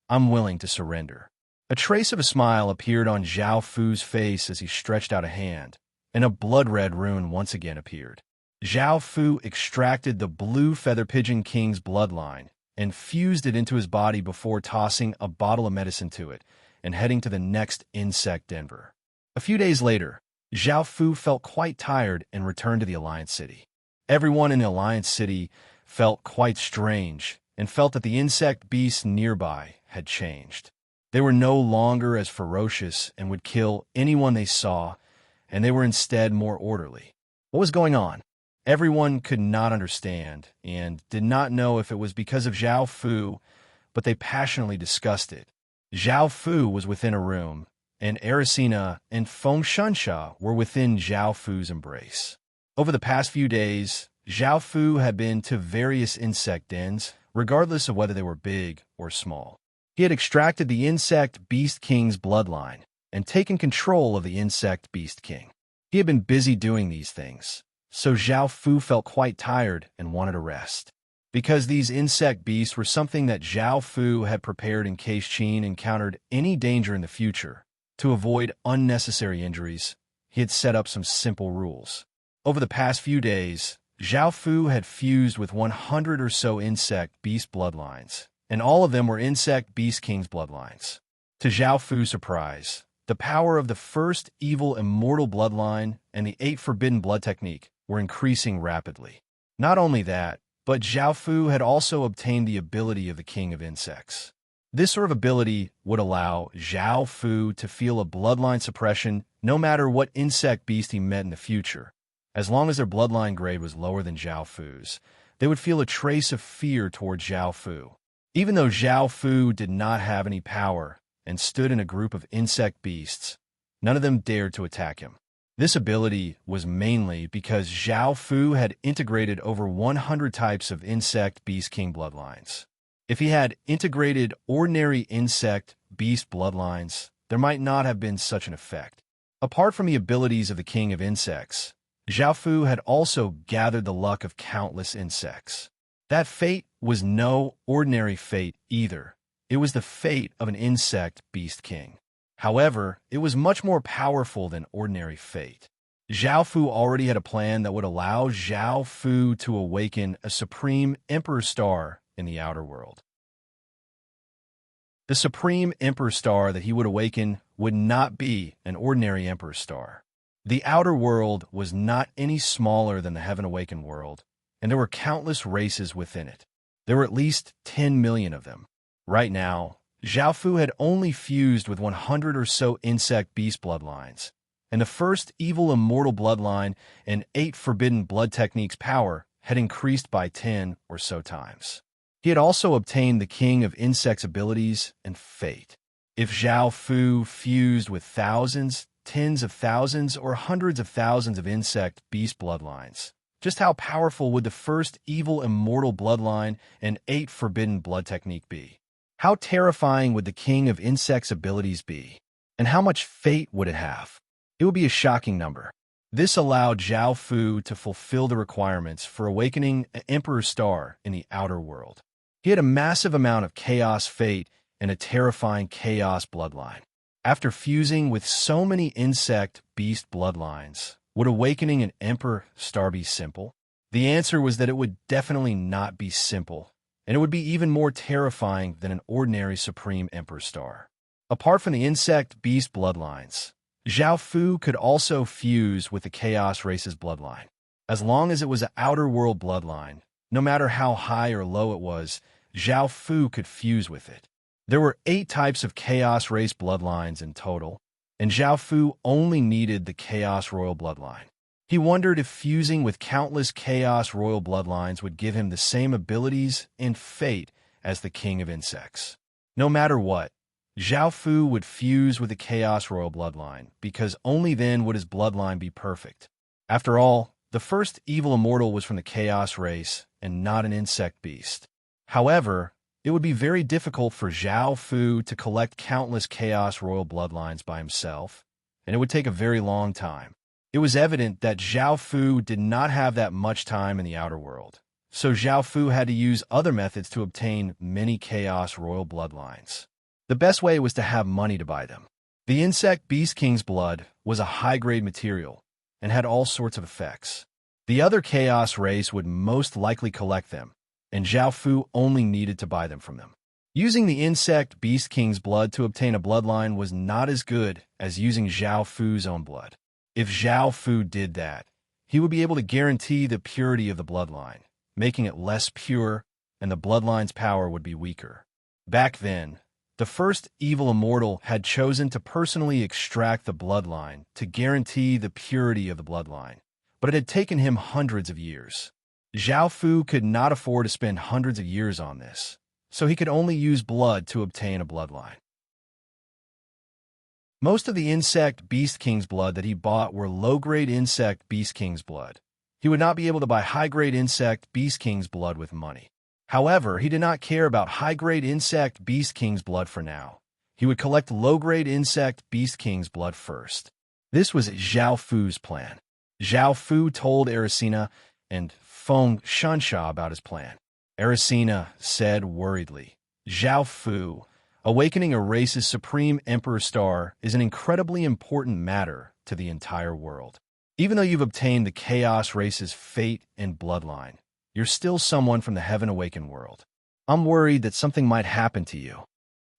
I'm willing to surrender." A trace of a smile appeared on Zhao Fu's face as he stretched out a hand, and a blood-red rune once again appeared. Zhao Fu extracted the blue feather pigeon king's bloodline and fused it into his body before tossing a bottle of medicine to it and heading to the next insect denver. A few days later, Zhao Fu felt quite tired and returned to the Alliance City. Everyone in the Alliance City felt quite strange and felt that the insect beasts nearby had changed. They were no longer as ferocious and would kill anyone they saw, and they were instead more orderly. What was going on? Everyone could not understand and did not know if it was because of Zhao Fu, but they passionately discussed it. Zhao Fu was within a room, and Ericina and Feng Shunsha were within Zhao Fu's embrace. Over the past few days, Zhao Fu had been to various insect dens, regardless of whether they were big or small. He had extracted the insect beast king's bloodline and taken control of the insect beast king. He had been busy doing these things, so Zhao Fu felt quite tired and wanted a rest. Because these insect beasts were something that Zhao Fu had prepared in case Qin encountered any danger in the future, to avoid unnecessary injuries, he had set up some simple rules. Over the past few days, Zhao Fu had fused with 100 or so insect beast bloodlines, and all of them were insect beast king's bloodlines. To Zhao Fu's surprise, the power of the first evil immortal bloodline and the 8 forbidden blood technique were increasing rapidly. Not only that, but Zhao Fu had also obtained the ability of the king of insects. This sort of ability would allow Zhao Fu to feel a bloodline suppression no matter what insect beast he met in the future. As long as their bloodline grade was lower than Zhao Fu's, they would feel a trace of fear toward Zhao Fu. Even though Zhao Fu did not have any power and stood in a group of insect beasts, none of them dared to attack him. This ability was mainly because Zhao Fu had integrated over 100 types of insect beast king bloodlines. If he had integrated ordinary insect beast bloodlines, there might not have been such an effect. Apart from the abilities of the king of insects, Zhao Fu had also gathered the luck of countless insects. That fate was no ordinary fate either. It was the fate of an insect beast king. However, it was much more powerful than ordinary fate. Zhao Fu already had a plan that would allow Zhao Fu to awaken a supreme emperor star in the outer world. The supreme emperor star that he would awaken would not be an ordinary emperor star. The outer world was not any smaller than the heaven-awakened world, and there were countless races within it. There were at least 10 million of them. Right now, Zhao Fu had only fused with 100 or so insect beast bloodlines, and the first evil immortal bloodline and 8 forbidden blood techniques' power had increased by 10 or so times. He had also obtained the king of insects' abilities and fate. If Zhao Fu fused with thousands, tens of thousands, or hundreds of thousands of insect beast bloodlines, just how powerful would the first evil immortal bloodline and 8 forbidden blood technique be? How terrifying would the king of insects' abilities be? And how much fate would it have? It would be a shocking number. This allowed Zhao Fu to fulfill the requirements for awakening an emperor star in the outer world. He had a massive amount of chaos fate and a terrifying chaos bloodline. After fusing with so many insect beast bloodlines, Would awakening an Emperor star be simple? The answer was that it would definitely not be simple, and it would be even more terrifying than an ordinary Supreme Emperor star. Apart from the insect-beast bloodlines, Zhao Fu could also fuse with the Chaos race's bloodline. As long as it was an outer world bloodline, no matter how high or low it was, Zhao Fu could fuse with it. There were 8 types of Chaos race bloodlines in total, and Zhao Fu only needed the Chaos royal bloodline. He wondered if fusing with countless Chaos royal bloodlines would give him the same abilities and fate as the King of Insects. No matter what, Zhao Fu would fuse with the Chaos royal bloodline, because only then would his bloodline be perfect. After all, the first evil immortal was from the Chaos race and not an insect beast. However, it would be very difficult for Zhao Fu to collect countless Chaos royal bloodlines by himself, and it would take a very long time. It was evident that Zhao Fu did not have that much time in the outer world, so Zhao Fu had to use other methods to obtain many Chaos royal bloodlines. The best way was to have money to buy them. The insect Beast King's blood was a high-grade material and had all sorts of effects. The other Chaos race would most likely collect them, and Zhao Fu only needed to buy them from them. Using the insect Beast King's blood to obtain a bloodline was not as good as using Zhao Fu's own blood. If Zhao Fu did that, he would be able to guarantee the purity of the bloodline, making it less pure, and the bloodline's power would be weaker. Back then, the first evil immortal had chosen to personally extract the bloodline to guarantee the purity of the bloodline, but it had taken him hundreds of years. Zhao Fu could not afford to spend hundreds of years on this, so he could only use blood to obtain a bloodline. Most of the insect Beast King's blood that he bought were low-grade insect Beast King's blood. He would not be able to buy high-grade insect Beast King's blood with money. However, he did not care about high-grade insect Beast King's blood for now. He would collect low-grade insect Beast King's blood first. This was Zhao Fu's plan. Zhao Fu told Ericina and Feng Shunsha about his plan. Ericina said worriedly, "Zhao Fu, awakening a race's Supreme Emperor star is an incredibly important matter to the entire world. Even though you've obtained the Chaos race's fate and bloodline, you're still someone from the Heaven Awakened world. I'm worried that something might happen to you."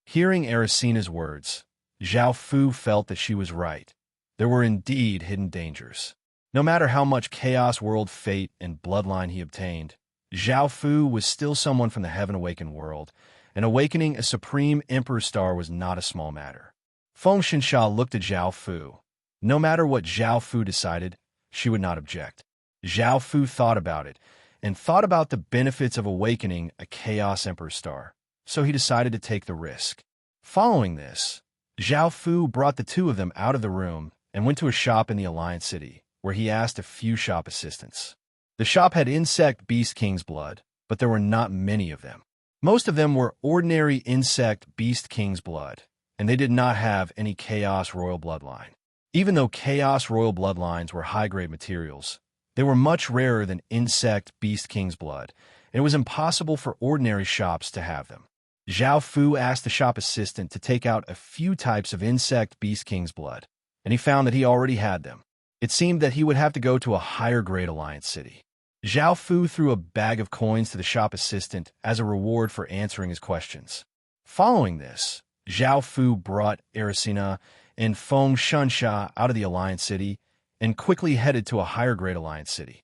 Hearing Ericina's words, Zhao Fu felt that she was right. There were indeed hidden dangers. No matter how much Chaos world fate and bloodline he obtained, Zhao Fu was still someone from the Heaven Awakened world, and awakening a Supreme Emperor star was not a small matter. Feng Xinsha looked at Zhao Fu. No matter what Zhao Fu decided, she would not object. Zhao Fu thought about it, and thought about the benefits of awakening a Chaos Emperor star, so he decided to take the risk. Following this, Zhao Fu brought the two of them out of the room and went to a shop in the Alliance City, where he asked a few shop assistants. The shop had insect Beast King's blood, but there were not many of them. Most of them were ordinary insect Beast King's blood, and they did not have any Chaos royal bloodline. Even though Chaos royal bloodlines were high-grade materials, they were much rarer than insect Beast King's blood, and it was impossible for ordinary shops to have them. Zhao Fu asked the shop assistant to take out a few types of insect Beast King's blood, and he found that he already had them. It seemed that he would have to go to a higher-grade Alliance City. Zhao Fu threw a bag of coins to the shop assistant as a reward for answering his questions. Following this, Zhao Fu brought Ericina and Feng Shunsha out of the Alliance City and quickly headed to a higher-grade Alliance City.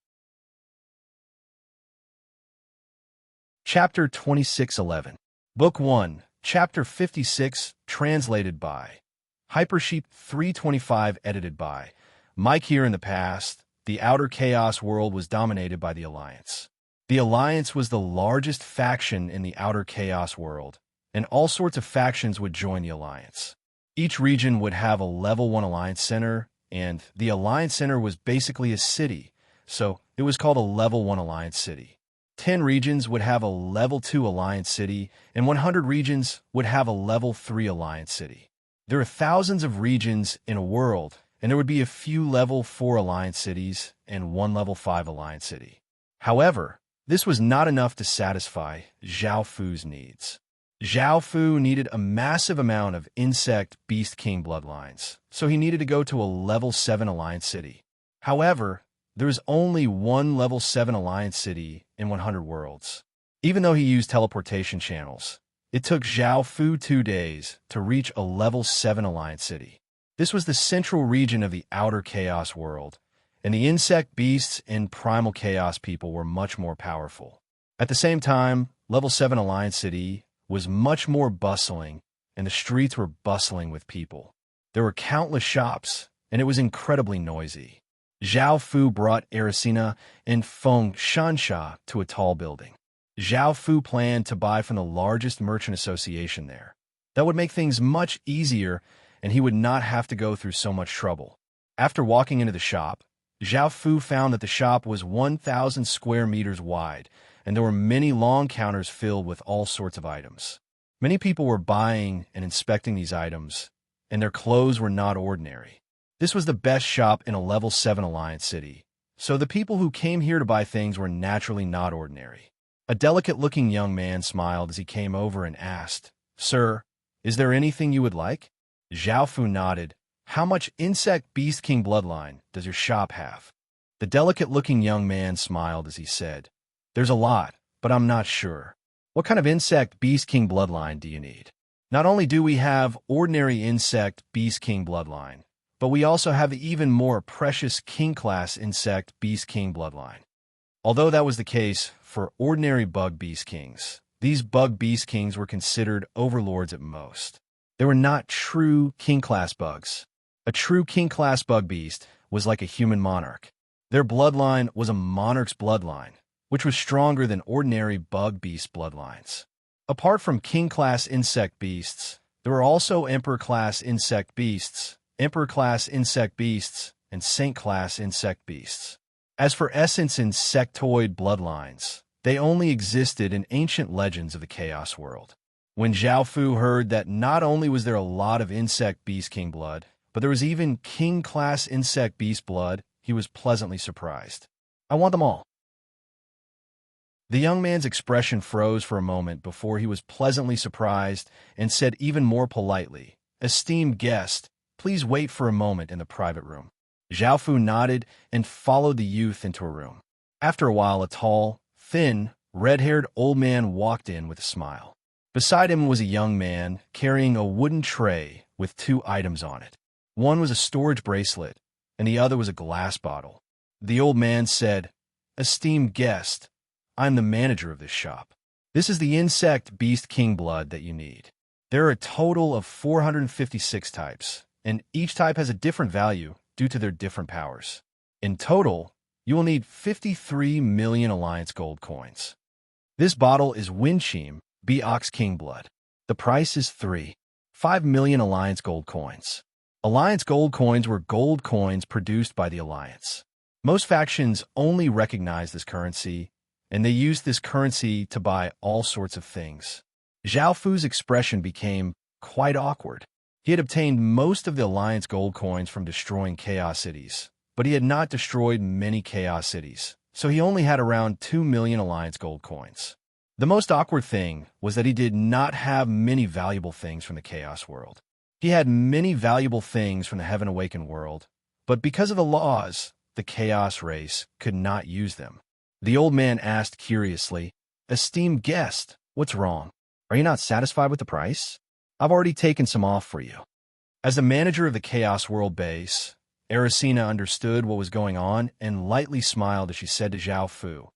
Chapter 2611. Book 1, Chapter 56, translated by Hypersheep 325, edited by Mike. Here in the past, the Outer Chaos world was dominated by the Alliance. The Alliance was the largest faction in the Outer Chaos world, and all sorts of factions would join the Alliance. Each region would have a Level 1 Alliance Center, and the Alliance Center was basically a city, so it was called a Level 1 Alliance City. 10 regions would have a Level 2 Alliance City, and 100 regions would have a Level 3 Alliance City. There are thousands of regions in a world, and there would be a few Level 4 Alliance Cities and one Level 5 Alliance City. However, this was not enough to satisfy Zhao Fu's needs. Zhao Fu needed a massive amount of insect Beast King bloodlines, so he needed to go to a Level 7 Alliance City. However, there is only one level 7 Alliance city in 100 worlds. Even though he used teleportation channels, it took Zhao Fu 2 days to reach a level 7 Alliance city. This was the central region of the outer chaos world, and the insect beasts and primal chaos people were much more powerful. At the same time, level 7 Alliance city was much more bustling, and the streets were bustling with people. There were countless shops, and it was incredibly noisy. Zhao Fu brought Ericina and Feng Shansha to a tall building. Zhao Fu planned to buy from the largest merchant association there. That would make things much easier, and he would not have to go through so much trouble. After walking into the shop, Zhao Fu found that the shop was 1,000 square meters wide, and there were many long counters filled with all sorts of items. Many people were buying and inspecting these items, and their clothes were not ordinary. This was the best shop in a level 7 Alliance city, so the people who came here to buy things were naturally not ordinary. A delicate-looking young man smiled as he came over and asked, "Sir, is there anything you would like?" Zhao Fu nodded. "How much Insect Beast King bloodline does your shop have?" The delicate-looking young man smiled as he said, "There's a lot, but I'm not sure. What kind of Insect Beast King bloodline do you need?" "Not only do we have ordinary Insect Beast King bloodline, but we also have the even more precious King-class Insect Beast King bloodline." Although that was the case for ordinary Bug Beast Kings, these Bug Beast Kings were considered overlords at most. They were not true King-class bugs. A true King-class Bug Beast was like a human monarch. Their bloodline was a monarch's bloodline, which was stronger than ordinary Bug Beast bloodlines. Apart from King-class insect beasts, there were also Emperor-class insect beasts, Emperor-class insect beasts, and Saint-class insect beasts. As for essence insectoid bloodlines, they only existed in ancient legends of the Chaos world. When Zhao Fu heard that not only was there a lot of insect beast king blood, but there was even king-class insect beast blood, he was pleasantly surprised. "I want them all." The young man's expression froze for a moment before he was pleasantly surprised and said even more politely, "Esteemed guest, please wait for a moment in the private room." Zhao Fu nodded and followed the youth into a room. After a while, a tall, thin, red-haired old man walked in with a smile. Beside him was a young man carrying a wooden tray with 2 items on it. One was a storage bracelet, and the other was a glass bottle. The old man said, "Esteemed guest, I am the manager of this shop. This is the Insect Beast King blood that you need. There are a total of 456 types, and each type has a different value due to their different powers. In total, you will need 53 million Alliance gold coins. This bottle is Windcheam Ox King blood. The price is 5 million Alliance gold coins. Alliance gold coins were gold coins produced by the Alliance. Most factions only recognize this currency, and they use this currency to buy all sorts of things. Zhao Fu's expression became quite awkward. He had obtained most of the Alliance gold coins from destroying Chaos cities, but he had not destroyed many Chaos cities, so he only had around 2 million Alliance gold coins. The most awkward thing was that he did not have many valuable things from the Chaos world. He had many valuable things from the Heaven Awakened world, but because of the laws, the Chaos race could not use them. The old man asked curiously, "Esteemed guest, what's wrong? Are you not satisfied with the price? I've already taken some off for you." As the manager of the Chaos World base, Ericina understood what was going on and lightly smiled as she said to Zhao Fu,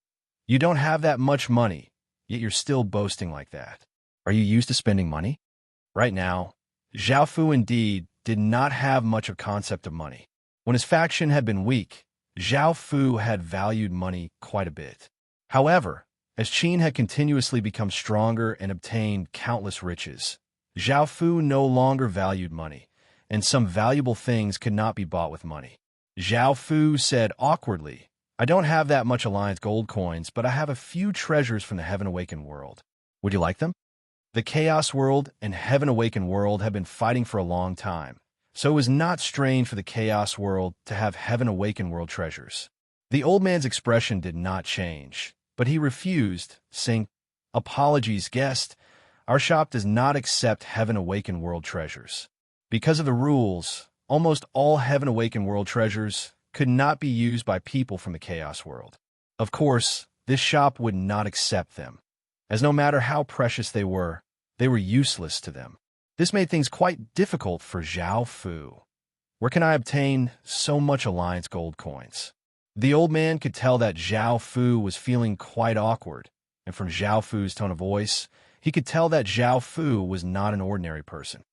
"You don't have that much money, yet you're still boasting like that. Are you used to spending money?" Right now, Zhao Fu indeed did not have much of a concept of money. When his faction had been weak, Zhao Fu had valued money quite a bit. However, as Qin had continuously become stronger and obtained countless riches, Zhao Fu no longer valued money, and some valuable things could not be bought with money. Zhao Fu said awkwardly, "I don't have that much Alliance gold coins, but I have a few treasures from the Heaven Awakened world. Would you like them?" The Chaos world and Heaven Awakened world have been fighting for a long time, so it was not strange for the Chaos world to have Heaven Awakened world treasures. The old man's expression did not change, but he refused, saying, "Apologies, guest. Our shop does not accept Heaven Awakened world treasures. Because of the rules, almost all Heaven Awakened world treasures could not be used by people from the Chaos world. Of course, this shop would not accept them, as no matter how precious they were useless to them. This made things quite difficult for Zhao Fu. Where can I obtain so much Alliance gold coins? The old man could tell that Zhao Fu was feeling quite awkward, and from Zhao Fu's tone of voice, he could tell that Zhao Fu was not an ordinary person.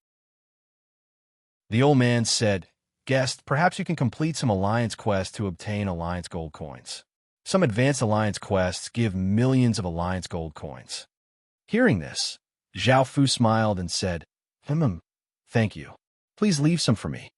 The old man said, "Guest, perhaps you can complete some Alliance quests to obtain Alliance gold coins. Some advanced Alliance quests give millions of Alliance gold coins." Hearing this, Zhao Fu smiled and said, Thank you. Please leave some for me."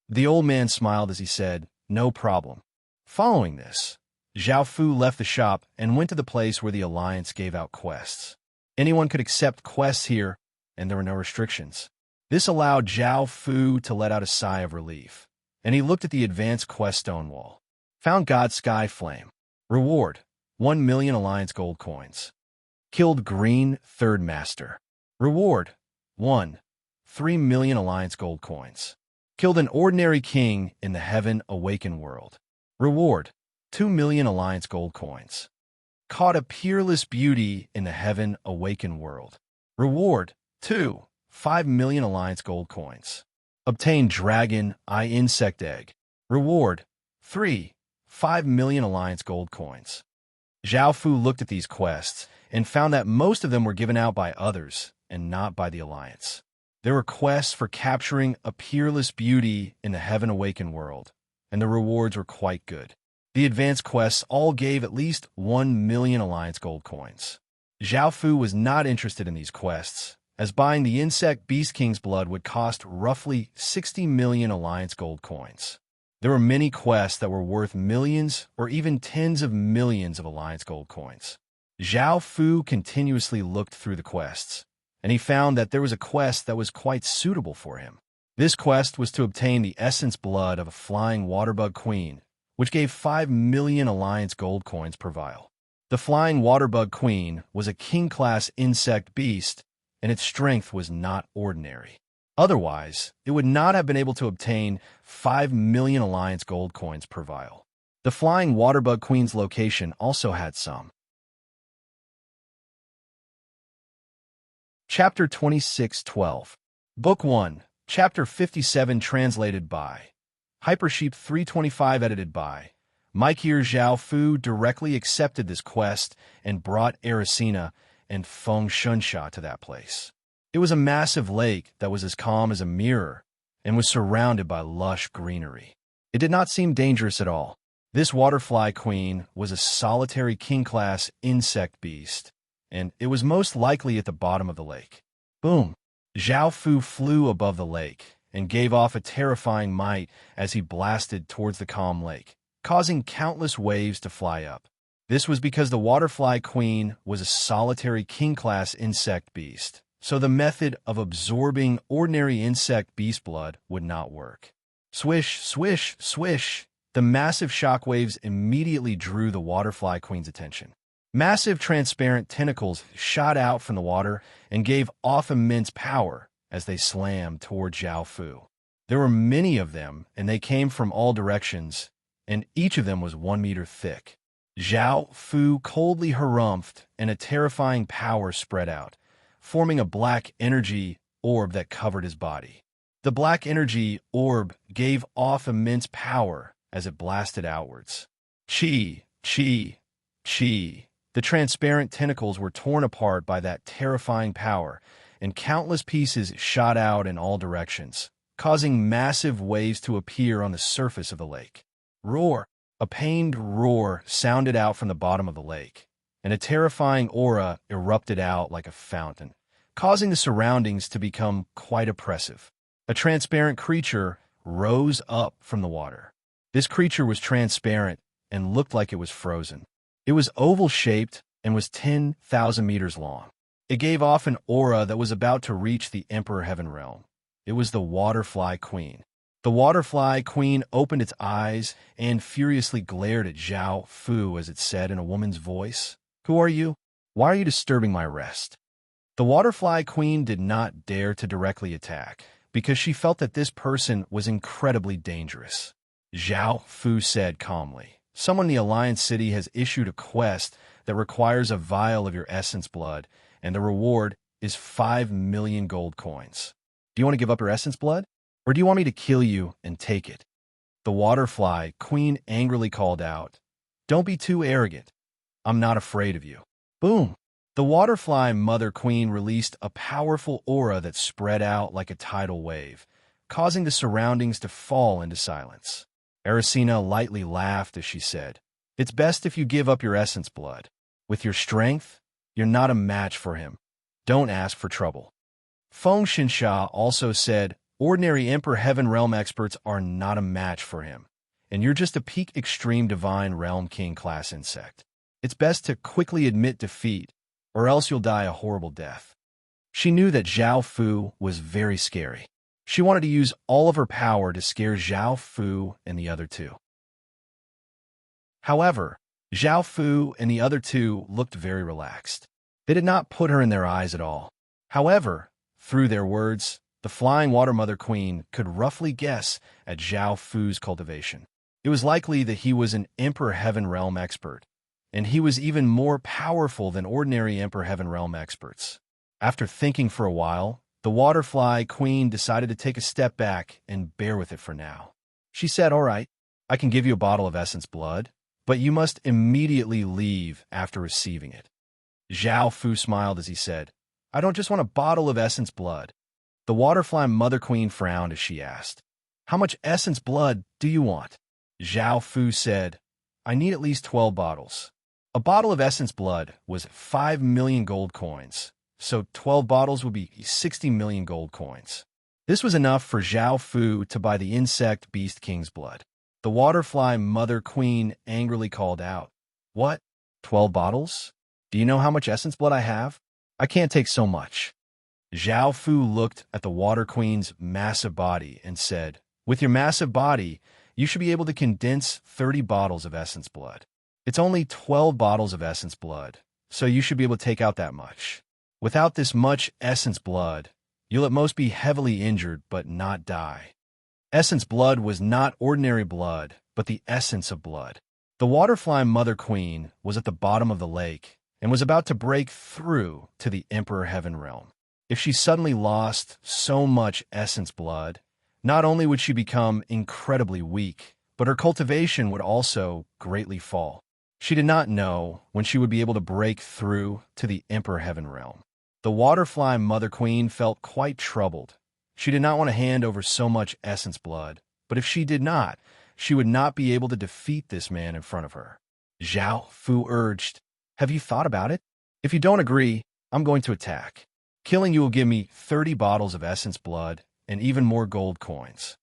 The old man smiled as he said, "No problem." Following this, Zhao Fu left the shop and went to the place where the Alliance gave out quests. Anyone could accept quests here, and there were no restrictions. This allowed Zhao Fu to let out a sigh of relief, and he looked at the advanced quest stone wall. Found God Sky Flame. Reward, 1 million Alliance gold coins. Killed Green Third Master. Reward, 3 million Alliance gold coins. Killed an ordinary king in the Heaven Awaken world. Reward, 2 million Alliance gold coins. Caught a peerless beauty in the Heaven Awaken world. Reward, 5 million Alliance gold coins. Obtained Dragon Eye Insect Egg. Reward, 5 million Alliance gold coins. Zhao Fu looked at these quests and found that most of them were given out by others and not by the Alliance. There were quests for capturing a peerless beauty in the Heaven Awaken world, and the rewards were quite good. The advanced quests all gave at least 1 million Alliance gold coins. Zhao Fu was not interested in these quests, as buying the insect Beast King's blood would cost roughly 60 million Alliance gold coins. There were many quests that were worth millions or even tens of millions of Alliance gold coins. Zhao Fu continuously looked through the quests, and he found that there was a quest that was quite suitable for him. This quest was to obtain the essence blood of a flying waterbug queen, which gave 5 million Alliance gold coins per vial. The flying waterbug queen was a king-class insect beast, and its strength was not ordinary. Otherwise, it would not have been able to obtain 5 million Alliance gold coins per vial. The flying waterbug queen's location also had some. Chapter 26:12. Book 1, Chapter 57, translated by Hypersheep 325, edited by Mike. Here Zhao Fu directly accepted this quest and brought Ericina and Feng Shunsha to that place. It was a massive lake that was as calm as a mirror and was surrounded by lush greenery. It did not seem dangerous at all. This waterfly queen was a solitary king-class insect beast, and it was most likely at the bottom of the lake. Boom! Zhao Fu flew above the lake and gave off a terrifying might as he blasted towards the calm lake, causing countless waves to fly up. This was because the waterfly queen was a solitary king-class insect beast, so the method of absorbing ordinary insect beast blood would not work. Swish, swish, swish! The massive shockwaves immediately drew the waterfly queen's attention. Massive transparent tentacles shot out from the water and gave off immense power as they slammed toward Zhao Fu. There were many of them, and they came from all directions, and each of them was 1 meter thick. Zhao Fu coldly harumphed, and a terrifying power spread out, forming a black energy orb that covered his body. The black energy orb gave off immense power as it blasted outwards. Chi, chi, chi. The transparent tentacles were torn apart by that terrifying power, and countless pieces shot out in all directions, causing massive waves to appear on the surface of the lake. Roar! A pained roar sounded out from the bottom of the lake, and a terrifying aura erupted out like a fountain, causing the surroundings to become quite oppressive. A transparent creature rose up from the water. This creature was transparent and looked like it was frozen. It was oval-shaped and was 10,000 meters long. It gave off an aura that was about to reach the Emperor Heaven Realm. It was the Waterfly Queen. The Waterfly Queen opened its eyes and furiously glared at Zhao Fu as it said in a woman's voice, "Who are you? Why are you disturbing my rest?" The Waterfly Queen did not dare to directly attack because she felt that this person was incredibly dangerous. Zhao Fu said calmly. Someone in the Alliance City has issued a quest that requires a vial of your essence blood, and the reward is 5 million gold coins. Do you want to give up your essence blood? Or do you want me to kill you and take it? The waterfly queen angrily called out. Don't be too arrogant. I'm not afraid of you. Boom! The waterfly mother queen released a powerful aura that spread out like a tidal wave, causing the surroundings to fall into silence. Erisina lightly laughed as she said, It's best if you give up your essence blood. With your strength, you're not a match for him. Don't ask for trouble. Feng Xinsha also said, Ordinary Emperor Heaven Realm experts are not a match for him, and you're just a peak extreme divine realm king class insect. It's best to quickly admit defeat, or else you'll die a horrible death. She knew that Zhao Fu was very scary. She wanted to use all of her power to scare Zhao Fu and the other two. However, Zhao Fu and the other two looked very relaxed. They did not put her in their eyes at all. However, through their words, the Flying Water Mother Queen could roughly guess at Zhao Fu's cultivation. It was likely that he was an Emperor Heaven Realm expert, and he was even more powerful than ordinary Emperor Heaven Realm experts. After thinking for a while, the Waterfly Queen decided to take a step back and bear with it for now. She said, All right, I can give you a bottle of essence blood, but you must immediately leave after receiving it. Zhao Fu smiled as he said, I don't just want a bottle of essence blood. The Waterfly Mother Queen frowned as she asked, How much essence blood do you want? Zhao Fu said, I need at least 12 bottles. A bottle of essence blood was 5 million gold coins, so 12 bottles would be 60 million gold coins. This was enough for Zhao Fu to buy the insect beast king's blood. The Waterfly Mother Queen angrily called out, What? 12 bottles? Do you know how much essence blood I have? I can't take so much. Zhao Fu looked at the Water Queen's massive body and said, With your massive body, you should be able to condense 30 bottles of essence blood. It's only 12 bottles of essence blood, so you should be able to take out that much. Without this much essence blood, you'll at most be heavily injured but not die. Essence blood was not ordinary blood, but the essence of blood. The Waterfly Mother Queen was at the bottom of the lake and was about to break through to the Emperor Heaven Realm. If she suddenly lost so much essence blood, not only would she become incredibly weak, but her cultivation would also greatly fall. She did not know when she would be able to break through to the Emperor Heaven Realm. The Waterfly Mother Queen felt quite troubled. She did not want to hand over so much essence blood, but if she did not, she would not be able to defeat this man in front of her. Zhao Fu urged, Have you thought about it? If you don't agree, I'm going to attack. Killing you will give me 30 bottles of essence blood and even more gold coins.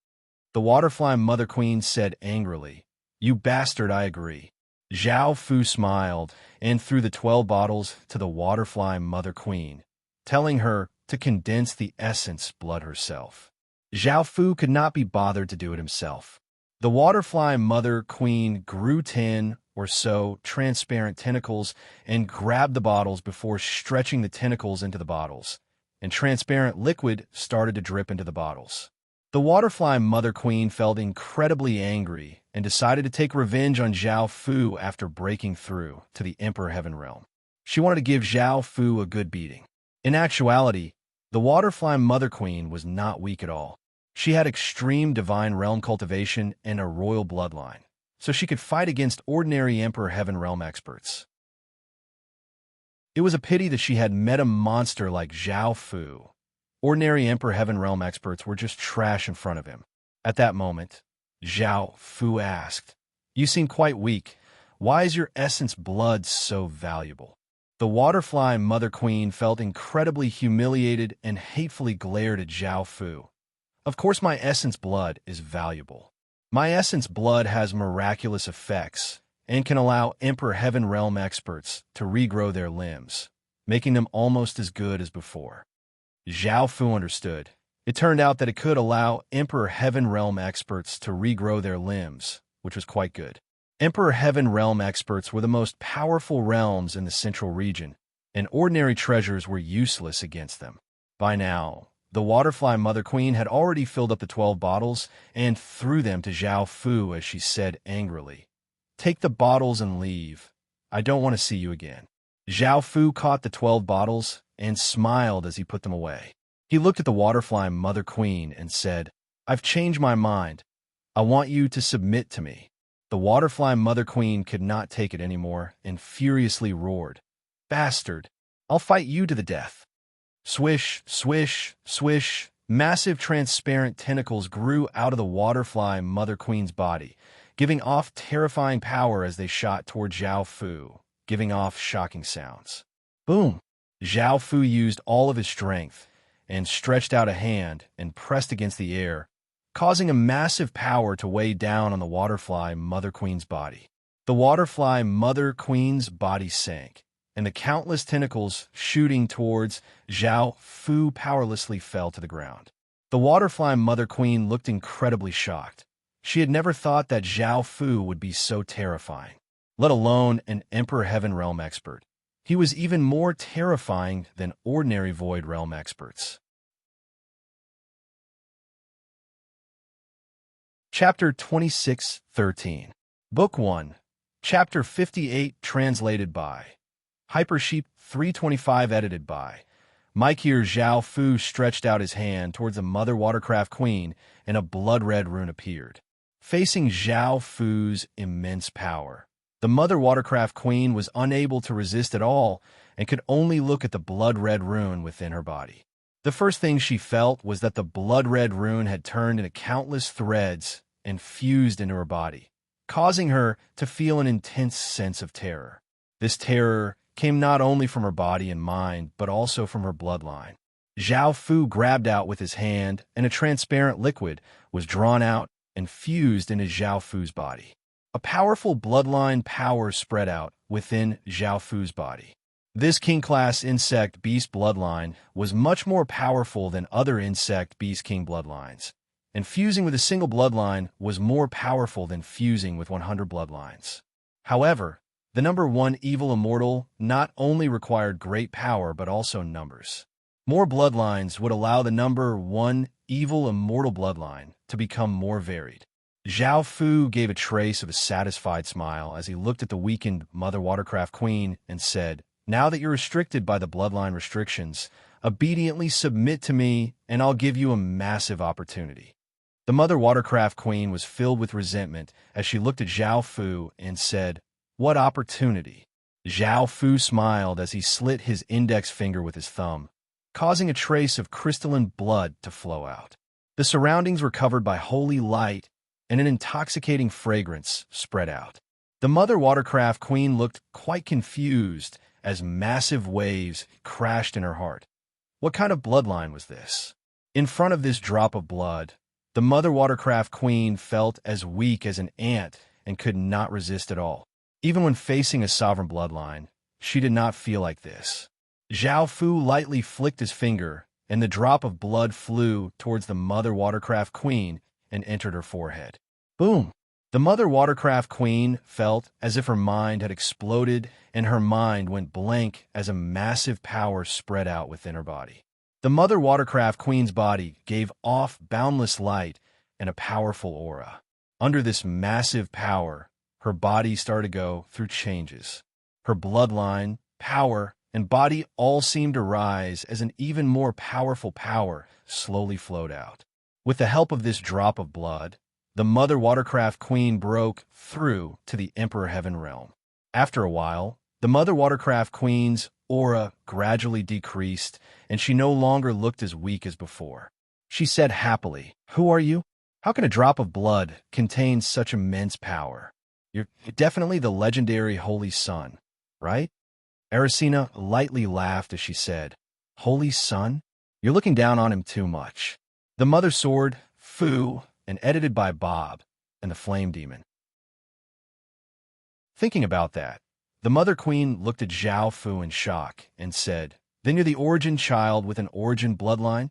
The Waterfly Mother Queen said angrily, You bastard, I agree. Zhao Fu smiled and threw the 12 bottles to the Waterfly Mother Queen, telling her to condense the essence blood herself. Zhao Fu could not be bothered to do it himself. The Waterfly Mother Queen grew 10 or so transparent tentacles and grabbed the bottles before stretching the tentacles into the bottles, and transparent liquid started to drip into the bottles. The Waterfly Mother Queen felt incredibly angry and decided to take revenge on Zhao Fu after breaking through to the Emperor Heaven Realm. She wanted to give Zhao Fu a good beating. In actuality, the Waterfly Mother Queen was not weak at all. She had extreme divine realm cultivation and a royal bloodline, so she could fight against ordinary Emperor Heaven Realm experts. It was a pity that she had met a monster like Zhao Fu. Ordinary Emperor Heaven Realm experts were just trash in front of him. At that moment, Zhao Fu asked, You seem quite weak. Why is your essence blood so valuable? The Waterfly Mother Queen felt incredibly humiliated and hatefully glared at Zhao Fu. Of course my essence blood is valuable. My essence blood has miraculous effects and can allow Emperor Heaven Realm experts to regrow their limbs, making them almost as good as before. Zhao Fu understood. It turned out that it could allow Emperor Heaven Realm experts to regrow their limbs, which was quite good. Emperor Heaven Realm experts were the most powerful realms in the central region, and ordinary treasures were useless against them. By now, The waterfly Mother Queen had already filled up the 12 bottles and threw them to Zhao Fu as she said angrily, "Take the bottles and leave. I don't want to see you again." Zhao Fu caught the 12 bottles and smiled as he put them away. He looked at the waterfly Mother Queen and said, "I've changed my mind. I want you to submit to me." The waterfly Mother Queen could not take it anymore and furiously roared, "Bastard! I'll fight you to the death." Swish, swish, swish, massive transparent tentacles grew out of the waterfly Mother Queen's body, giving off terrifying power as they shot toward Zhao Fu, giving off shocking sounds. Boom! Zhao Fu used all of his strength and stretched out a hand and pressed against the air, causing a massive power to weigh down on the waterfly Mother Queen's body. The waterfly Mother Queen's body sank, and the countless tentacles shooting towards Zhao Fu powerlessly fell to the ground. The waterfly Mother Queen looked incredibly shocked. She had never thought that Zhao Fu would be so terrifying, let alone an Emperor Heaven Realm expert. He was even more terrifying than ordinary Void Realm experts. Chapter 26:13. Book 1. Chapter 58 translated by Hypersheep 325 edited by Mike. Here Zhao Fu stretched out his hand towards the Mother Watercraft Queen and a blood-red rune appeared. Facing Zhao Fu's immense power, the Mother Watercraft Queen was unable to resist at all and could only look at the blood-red rune within her body. The first thing she felt was that the blood-red rune had turned into countless threads and fused into her body, causing her to feel an intense sense of terror. This terror came not only from her body and mind, but also from her bloodline. Zhao Fu grabbed out with his hand, and a transparent liquid was drawn out and fused into Zhao Fu's body. A powerful bloodline power spread out within Zhao Fu's body. This king-class insect beast bloodline was much more powerful than other insect beast king bloodlines, and fusing with a single bloodline was more powerful than fusing with 100 bloodlines. However, the number 1 evil immortal not only required great power but also numbers. More bloodlines would allow the number 1 evil immortal bloodline to become more varied. Zhao Fu gave a trace of a satisfied smile as he looked at the weakened Mother Watercraft Queen and said, "Now that you're restricted by the bloodline restrictions, obediently submit to me and I'll give you a massive opportunity." The Mother Watercraft Queen was filled with resentment as she looked at Zhao Fu and said, "What opportunity?" Zhao Fu smiled as he slit his index finger with his thumb, causing a trace of crystalline blood to flow out. The surroundings were covered by holy light and an intoxicating fragrance spread out. The Mother Watercraft Queen looked quite confused as massive waves crashed in her heart. What kind of bloodline was this? In front of this drop of blood, the Mother Watercraft Queen felt as weak as an ant and could not resist at all. Even when facing a sovereign bloodline, she did not feel like this. Zhao Fu lightly flicked his finger, and the drop of blood flew towards the Mother Watercraft Queen and entered her forehead. Boom! The Mother Watercraft Queen felt as if her mind had exploded and her mind went blank as a massive power spread out within her body. The Mother Watercraft Queen's body gave off boundless light and a powerful aura. Under this massive power, her body started to go through changes. Her bloodline, power, and body all seemed to rise as an even more powerful power slowly flowed out. With the help of this drop of blood, the Mother Watercraft Queen broke through to the Emperor Heaven Realm. After a while, the Mother Watercraft Queen's aura gradually decreased, and she no longer looked as weak as before. She said happily, "Who are you? How can a drop of blood contain such immense power? You're definitely the legendary Holy Sun, right?" Aracina lightly laughed as she said, "Holy Sun? You're looking down on him too much." The Mother Sword, Fu, and edited by Bob, and the Flame Demon. Thinking about that, the Mother Queen looked at Zhao Fu in shock and said, "Then you're the origin child with an origin bloodline?"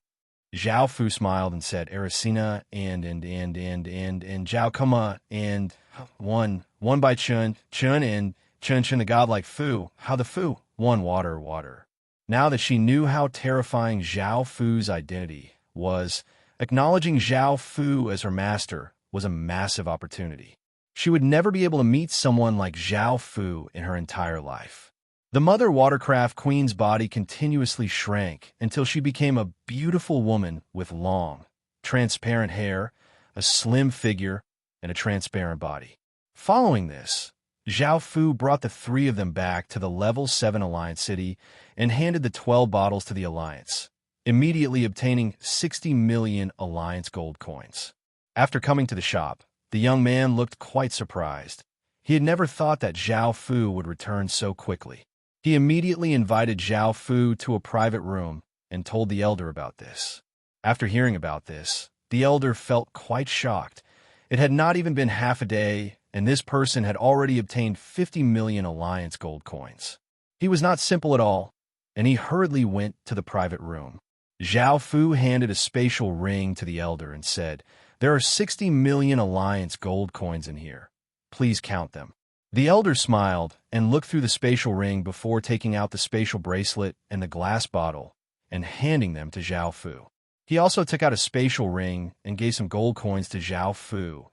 Zhao Fu smiled and said, "Aracina and Zhao Kuma and one by Chun and Chun the godlike Fu. How the Fu? One water. Now that she knew how terrifying Zhao Fu's identity was acknowledging Zhao Fu as her master was a massive opportunity. She would never be able to meet someone like Zhao Fu in her entire life. The Mother Watercraft Queen's body continuously shrank until she became a beautiful woman with long, transparent hair, a slim figure, and a transparent body. Following this, Zhao Fu brought the three of them back to the Level 7 Alliance City and handed the 12 bottles to the Alliance, immediately obtaining 60 million Alliance gold coins. After coming to the shop, the young man looked quite surprised. He had never thought that Zhao Fu would return so quickly. He immediately invited Zhao Fu to a private room and told the elder about this. After hearing about this, the elder felt quite shocked. It had not even been half a day, and this person had already obtained 50 million Alliance gold coins. He was not simple at all, and he hurriedly went to the private room. Zhao Fu handed a spatial ring to the elder and said, "There are 60 million Alliance gold coins in here. Please count them." The elder smiled and looked through the spatial ring before taking out the spatial bracelet and the glass bottle and handing them to Zhao Fu. He also took out a spatial ring and gave some gold coins to Zhao Fu,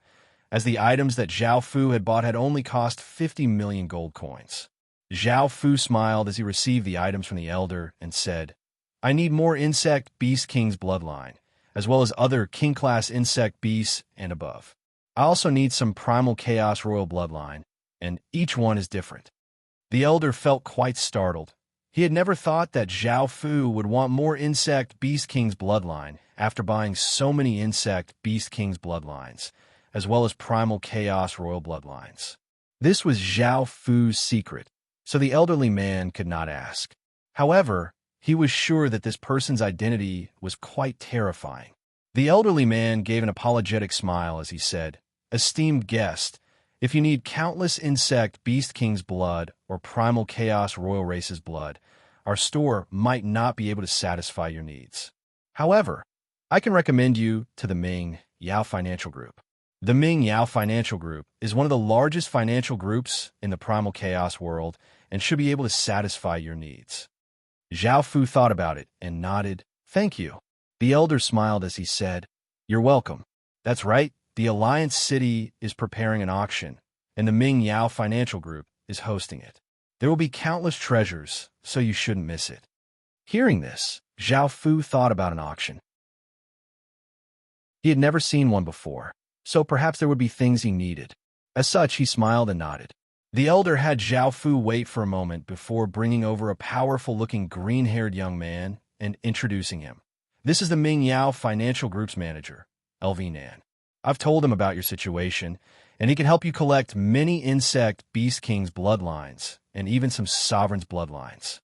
as the items that Zhao Fu had bought had only cost 50 million gold coins. Zhao Fu smiled as he received the items from the elder and said, "I need more Insect Beast King's bloodline, as well as other King-class insect beasts and above. I also need some Primal Chaos Royal bloodline, and each one is different." The elder felt quite startled. He had never thought that Zhao Fu would want more Insect Beast King's bloodline after buying so many Insect Beast King's bloodlines, as well as Primal Chaos Royal bloodlines. This was Zhao Fu's secret, so the elderly man could not ask. However, he was sure that this person's identity was quite terrifying. The elderly man gave an apologetic smile as he said, "Esteemed guest, if you need countless Insect Beast King's blood or Primal Chaos Royal Race's blood, our store might not be able to satisfy your needs. However, I can recommend you to the Ming Yao Financial Group. The Ming Yao Financial Group is one of the largest financial groups in the Primal Chaos world and should be able to satisfy your needs." Zhao Fu thought about it and nodded, "Thank you." The elder smiled as he said, "You're welcome. That's right. The Alliance City is preparing an auction, and the Ming Yao Financial Group is hosting it. There will be countless treasures, so you shouldn't miss it." Hearing this, Zhao Fu thought about an auction. He had never seen one before, so perhaps there would be things he needed. As such, he smiled and nodded. The elder had Zhao Fu wait for a moment before bringing over a powerful-looking green-haired young man and introducing him. "This is the Ming Yao Financial Group's manager, Nan. I've told him about your situation, and he can help you collect many Insect Beast King's bloodlines and even some Sovereign's bloodlines."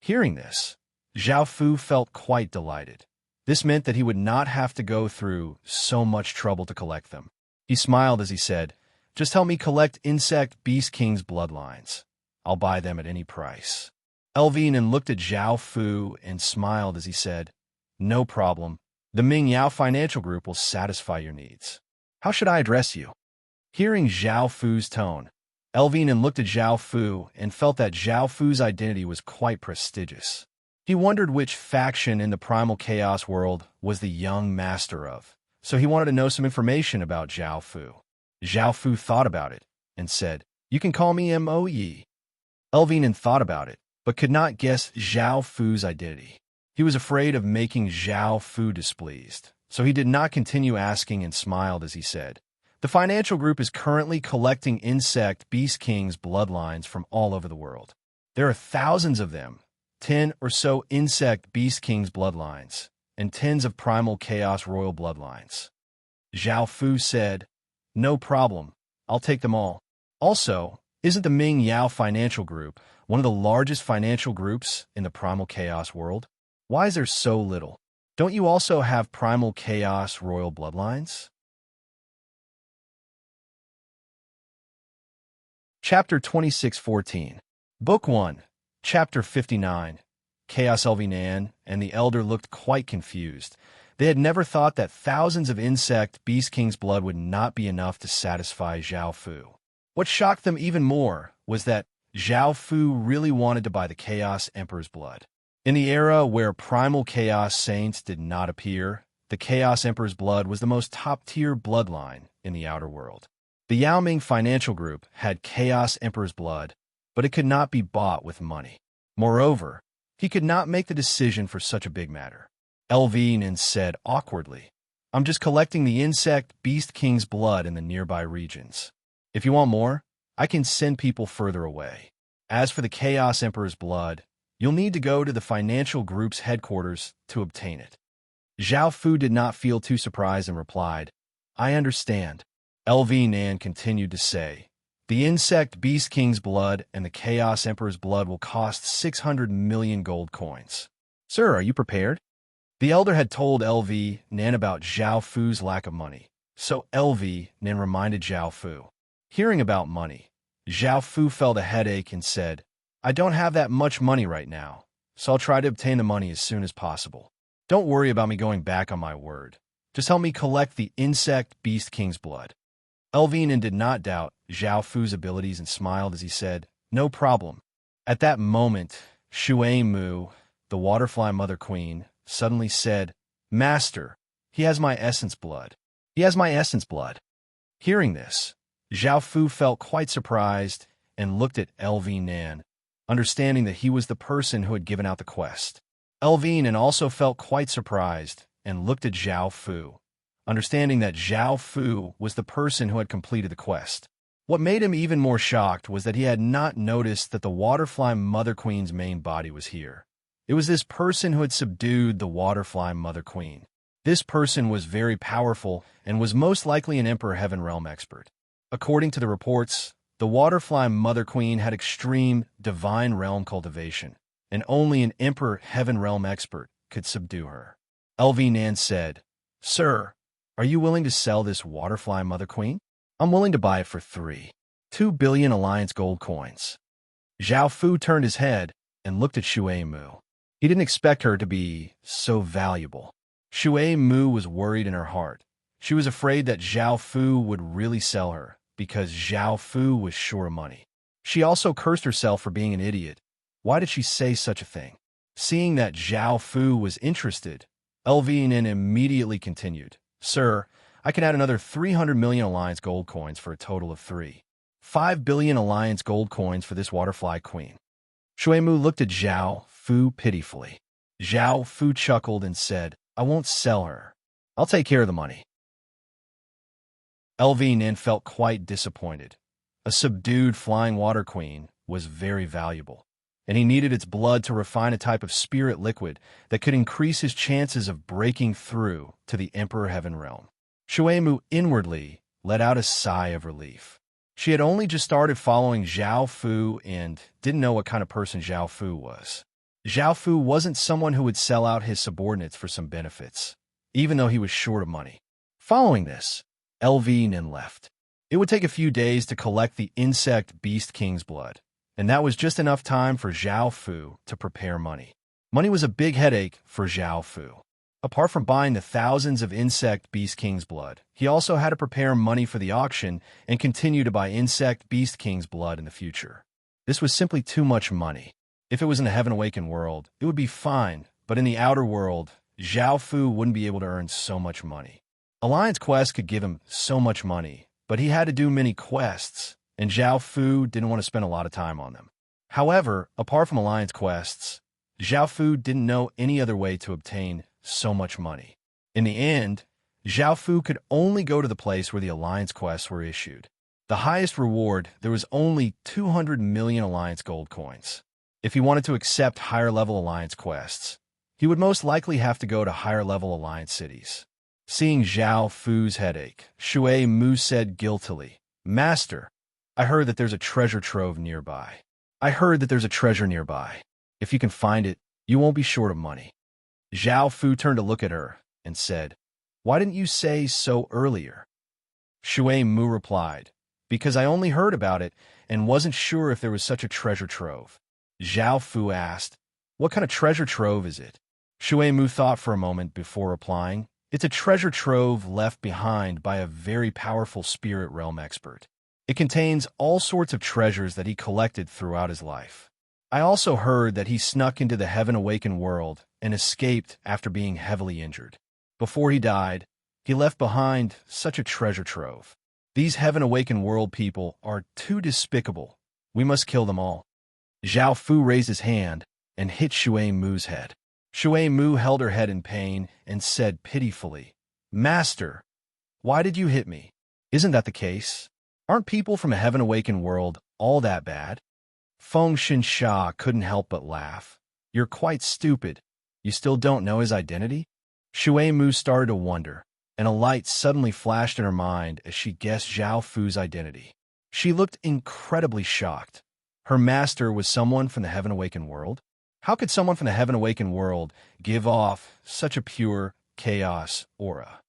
Hearing this, Zhao Fu felt quite delighted. This meant that he would not have to go through so much trouble to collect them. He smiled as he said, "Just help me collect Insect Beast King's bloodlines. I'll buy them at any price." Nan looked at Zhao Fu and smiled as he said, "No problem. The Ming Yao Financial Group will satisfy your needs. How should I address you?" Hearing Zhao Fu's tone, Nan looked at Zhao Fu and felt that Zhao Fu's identity was quite prestigious. He wondered which faction in the Primal Chaos world was the young master of, so he wanted to know some information about Zhao Fu. Zhao Fu thought about it and said, "You can call me Moe." Nan thought about it, but could not guess Zhao Fu's identity. He was afraid of making Zhao Fu displeased, so he did not continue asking and smiled as he said, "The financial group is currently collecting Insect Beast King's bloodlines from all over the world. There are thousands of them, 10 or so Insect Beast King's bloodlines, and tens of Primal Chaos Royal bloodlines." Zhao Fu said, "No problem. I'll take them all. Also, isn't the Ming Yao Financial Group one of the largest financial groups in the Primal Chaos world? Why is there so little? Don't you also have Primal Chaos Royal bloodlines?" Chapter 2614 Book 1 Chapter 59 Chaos. Nan and the elder looked quite confused. They had never thought that thousands of Insect Beast King's blood would not be enough to satisfy Zhao Fu. What shocked them even more was that Zhao Fu really wanted to buy the Chaos Emperor's blood. In the era where Primal Chaos Saints did not appear, the Chaos Emperor's blood was the most top-tier bloodline in the outer world. The Yao Ming Financial Group had Chaos Emperor's blood, but it could not be bought with money. Moreover, he could not make the decision for such a big matter. Elvin said awkwardly, "I'm just collecting the insect Beast King's blood in the nearby regions. If you want more, I can send people further away. As for the Chaos Emperor's blood, you'll need to go to the financial group's headquarters to obtain it." Zhao Fu did not feel too surprised and replied, "I understand." Elvin continued to say, "The insect Beast King's blood and the Chaos Emperor's blood will cost 600 million gold coins. Sir, are you prepared?" The elder had told Elvin about Zhao Fu's lack of money, so Elvin reminded Zhao Fu. Hearing about money, Zhao Fu felt a headache and said, "I don't have that much money right now, so I'll try to obtain the money as soon as possible. Don't worry about me going back on my word. Just help me collect the insect Beast King's blood." Elvin did not doubt Zhao Fu's abilities and smiled as he said, "No problem." At that moment, Shui Mu, the Waterfly Mother Queen, suddenly said, "Master, he has my essence blood. He has my essence blood." Hearing this, Zhao Fu felt quite surprised and looked at Elvin, understanding that he was the person who had given out the quest. Elvin also felt quite surprised and looked at Zhao Fu, understanding that Zhao Fu was the person who had completed the quest. What made him even more shocked was that he had not noticed that the Waterfly Mother Queen's main body was here. It was this person who had subdued the Waterfly Mother Queen. This person was very powerful and was most likely an Emperor Heaven Realm expert. According to the reports, the Waterfly Mother Queen had extreme Divine Realm cultivation, and only an Emperor Heaven Realm expert could subdue her. Elvin said, "Sir, are you willing to sell this Waterfly Mother Queen? I'm willing to buy it for 2 billion Alliance gold coins." Zhao Fu turned his head and looked at Shui Mu. He didn't expect her to be so valuable. Shui Mu was worried in her heart. She was afraid that Zhao Fu would really sell her, because Zhao Fu was sure of money. She also cursed herself for being an idiot. Why did she say such a thing? Seeing that Zhao Fu was interested, Elvin immediately continued, "Sir, I can add another 300 million Alliance gold coins for a total of 5 billion Alliance gold coins for this Waterfly Queen." Shui Mu looked at Zhao Fu pitifully. Zhao Fu chuckled and said, "I won't sell her. I'll take care of the money." Elvin felt quite disappointed. A subdued flying water queen was very valuable, and he needed its blood to refine a type of spirit liquid that could increase his chances of breaking through to the Emperor Heaven Realm. Shui Mu inwardly let out a sigh of relief. She had only just started following Zhao Fu and didn't know what kind of person Zhao Fu was. Zhao Fu wasn't someone who would sell out his subordinates for some benefits, even though he was short of money. Following this, Elvin left. It would take a few days to collect the insect Beast King's blood, and that was just enough time for Zhao Fu to prepare money. Money was a big headache for Zhao Fu. Apart from buying the thousands of insect Beast King's blood, he also had to prepare money for the auction and continue to buy insect Beast King's blood in the future. This was simply too much money. If it was in the Heaven Awakened world, it would be fine, but in the outer world, Zhao Fu wouldn't be able to earn so much money. Alliance quests could give him so much money, but he had to do many quests, and Zhao Fu didn't want to spend a lot of time on them. However, apart from Alliance quests, Zhao Fu didn't know any other way to obtain so much money. In the end, Zhao Fu could only go to the place where the Alliance quests were issued. The highest reward, there was only 200 million Alliance gold coins. If he wanted to accept higher-level Alliance quests, he would most likely have to go to higher-level Alliance cities. Seeing Zhao Fu's headache, Shui Mu said guiltily, "Master, I heard that there's a treasure trove nearby. If you can find it, you won't be short of money." Zhao Fu turned to look at her and said, "Why didn't you say so earlier?" Shui Mu replied, "Because I only heard about it and wasn't sure if there was such a treasure trove." Zhao Fu asked, "What kind of treasure trove is it?" Shui Mu thought for a moment before replying, "It's a treasure trove left behind by a very powerful spirit realm expert. It contains all sorts of treasures that he collected throughout his life. I also heard that he snuck into the Heaven Awakened world and escaped after being heavily injured. Before he died, he left behind such a treasure trove. These heaven-awakened world people are too despicable. We must kill them all. Zhao Fu raised his hand and hit Shui Mu's head. Shui Mu held her head in pain and said pitifully, "Master, why did you hit me? Isn't that the case? Aren't people from a heaven-awakened world all that bad?" Feng Xinsha couldn't help but laugh. "You're quite stupid. You still don't know his identity?" Shui Mu started to wonder, and a light suddenly flashed in her mind as she guessed Zhao Fu's identity. She looked incredibly shocked. Her master was someone from the heaven-awakened world? How could someone from the heaven-awakened world give off such a pure chaos aura?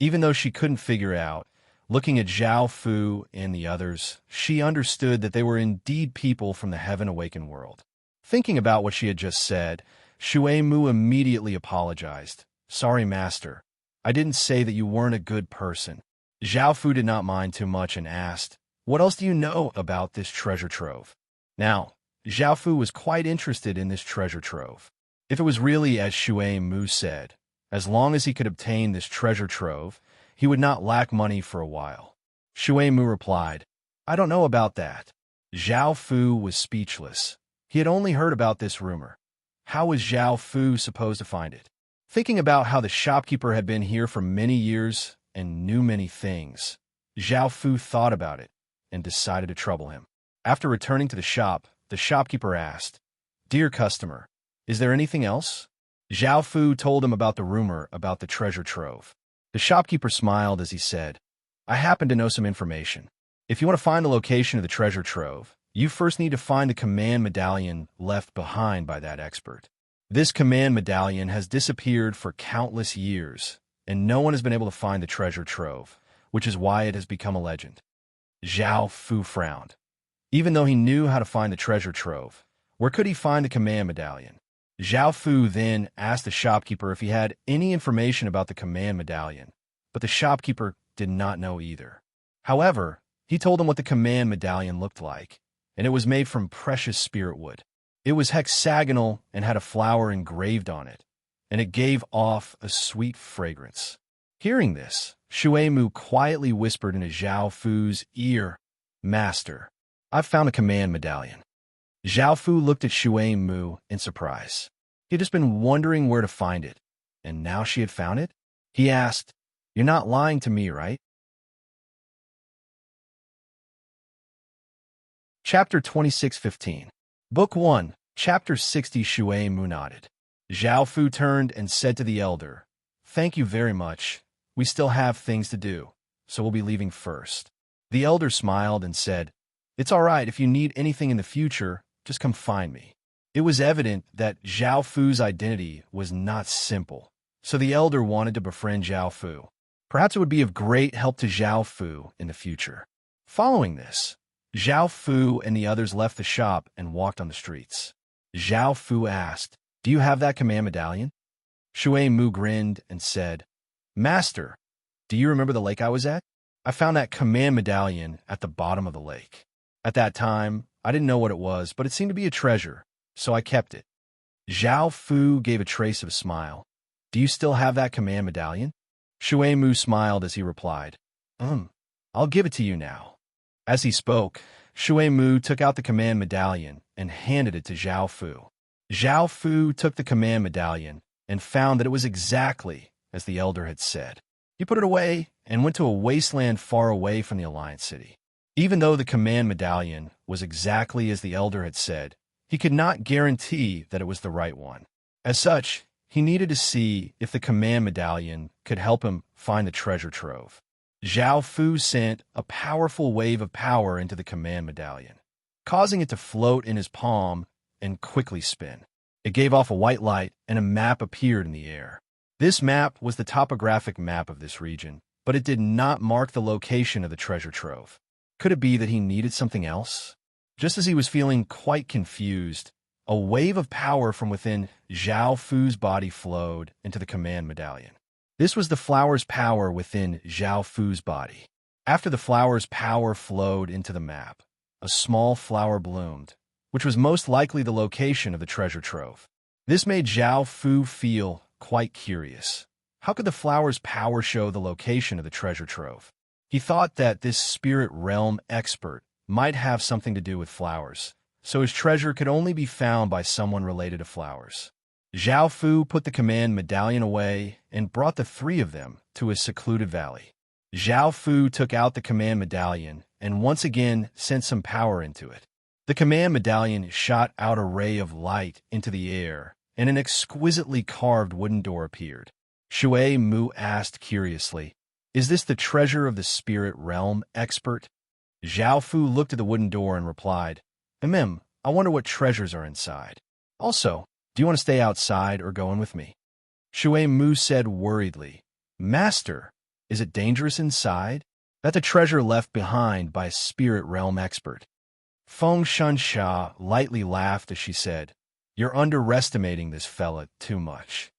Even though she couldn't figure out, looking at Zhao Fu and the others, she understood that they were indeed people from the heaven-awakened world. Thinking about what she had just said, Shui Mu immediately apologized. "Sorry, master. I didn't say that you weren't a good person." Zhao Fu did not mind too much and asked, "What else do you know about this treasure trove?" Now, Zhao Fu was quite interested in this treasure trove. If it was really as Shui Mu said, as long as he could obtain this treasure trove, he would not lack money for a while. Shui Mu replied, "I don't know about that." Zhao Fu was speechless. He had only heard about this rumor. How was Zhao Fu supposed to find it? Thinking about how the shopkeeper had been here for many years and knew many things, Zhao Fu thought about it and decided to trouble him. After returning to the shop, the shopkeeper asked, "Dear customer, is there anything else?" Zhao Fu told him about the rumor about the treasure trove. The shopkeeper smiled as he said, "I happen to know some information. If you want to find the location of the treasure trove, you first need to find the command medallion left behind by that expert. This command medallion has disappeared for countless years, and no one has been able to find the treasure trove, which is why it has become a legend." Zhao Fu frowned. Even though he knew how to find the treasure trove, where could he find the command medallion? Zhao Fu then asked the shopkeeper if he had any information about the command medallion, but the shopkeeper did not know either. However, he told him what the command medallion looked like, and it was made from precious spirit wood. It was hexagonal and had a flower engraved on it, and it gave off a sweet fragrance. Hearing this, Shui Mu quietly whispered into Zhao Fu's ear, "Master, I've found a command medallion." Zhao Fu looked at Shui Mu in surprise. He had just been wondering where to find it, and now she had found it? He asked, "You're not lying to me, right?" Chapter 26:15. Book 1, Chapter 60. Shui Mu nodded. Zhao Fu turned and said to the elder, "Thank you very much. We still have things to do, so we'll be leaving first." The elder smiled and said, "It's all right. If you need anything in the future, just come find me." It was evident that Zhao Fu's identity was not simple, so the elder wanted to befriend Zhao Fu. Perhaps it would be of great help to Zhao Fu in the future. Following this, Zhao Fu and the others left the shop and walked on the streets. Zhao Fu asked, "Do you have that command medallion?" Shui Mu grinned and said, "Master, do you remember the lake I was at? I found that command medallion at the bottom of the lake. At that time, I didn't know what it was, but it seemed to be a treasure, so I kept it." Zhao Fu gave a trace of a smile. "Do you still have that command medallion?" Shui Mu smiled as he replied, I'll give it to you now." As he spoke, Shui Mu took out the command medallion and handed it to Zhao Fu. Zhao Fu took the command medallion and found that it was exactly as the elder had said. He put it away and went to a wasteland far away from the Alliance City. Even though the command medallion was exactly as the elder had said, he could not guarantee that it was the right one. As such, he needed to see if the command medallion could help him find the treasure trove. Zhao Fu sent a powerful wave of power into the command medallion, causing it to float in his palm and quickly spin. It gave off a white light and a map appeared in the air. This map was the topographic map of this region, but it did not mark the location of the treasure trove. Could it be that he needed something else? Just as he was feeling quite confused, a wave of power from within Zhao Fu's body flowed into the command medallion. This was the flower's power within Zhao Fu's body. After the flower's power flowed into the map, a small flower bloomed, which was most likely the location of the treasure trove. This made Zhao Fu feel quite curious. How could the flower's power show the location of the treasure trove? He thought that this spirit realm expert might have something to do with flowers, so his treasure could only be found by someone related to flowers. Zhao Fu put the command medallion away and brought the three of them to his secluded valley. Zhao Fu took out the command medallion and once again sent some power into it. The command medallion shot out a ray of light into the air, and an exquisitely carved wooden door appeared. Shui Mu asked curiously, "Is this the treasure of the spirit realm expert?" Zhao Fu looked at the wooden door and replied, I wonder what treasures are inside. Also, do you want to stay outside or go in with me?" Shui Mu said worriedly, "Master, is it dangerous inside?" "That's a treasure left behind by a spirit realm expert." Feng Shunsha lightly laughed as she said, "You're underestimating this fella too much.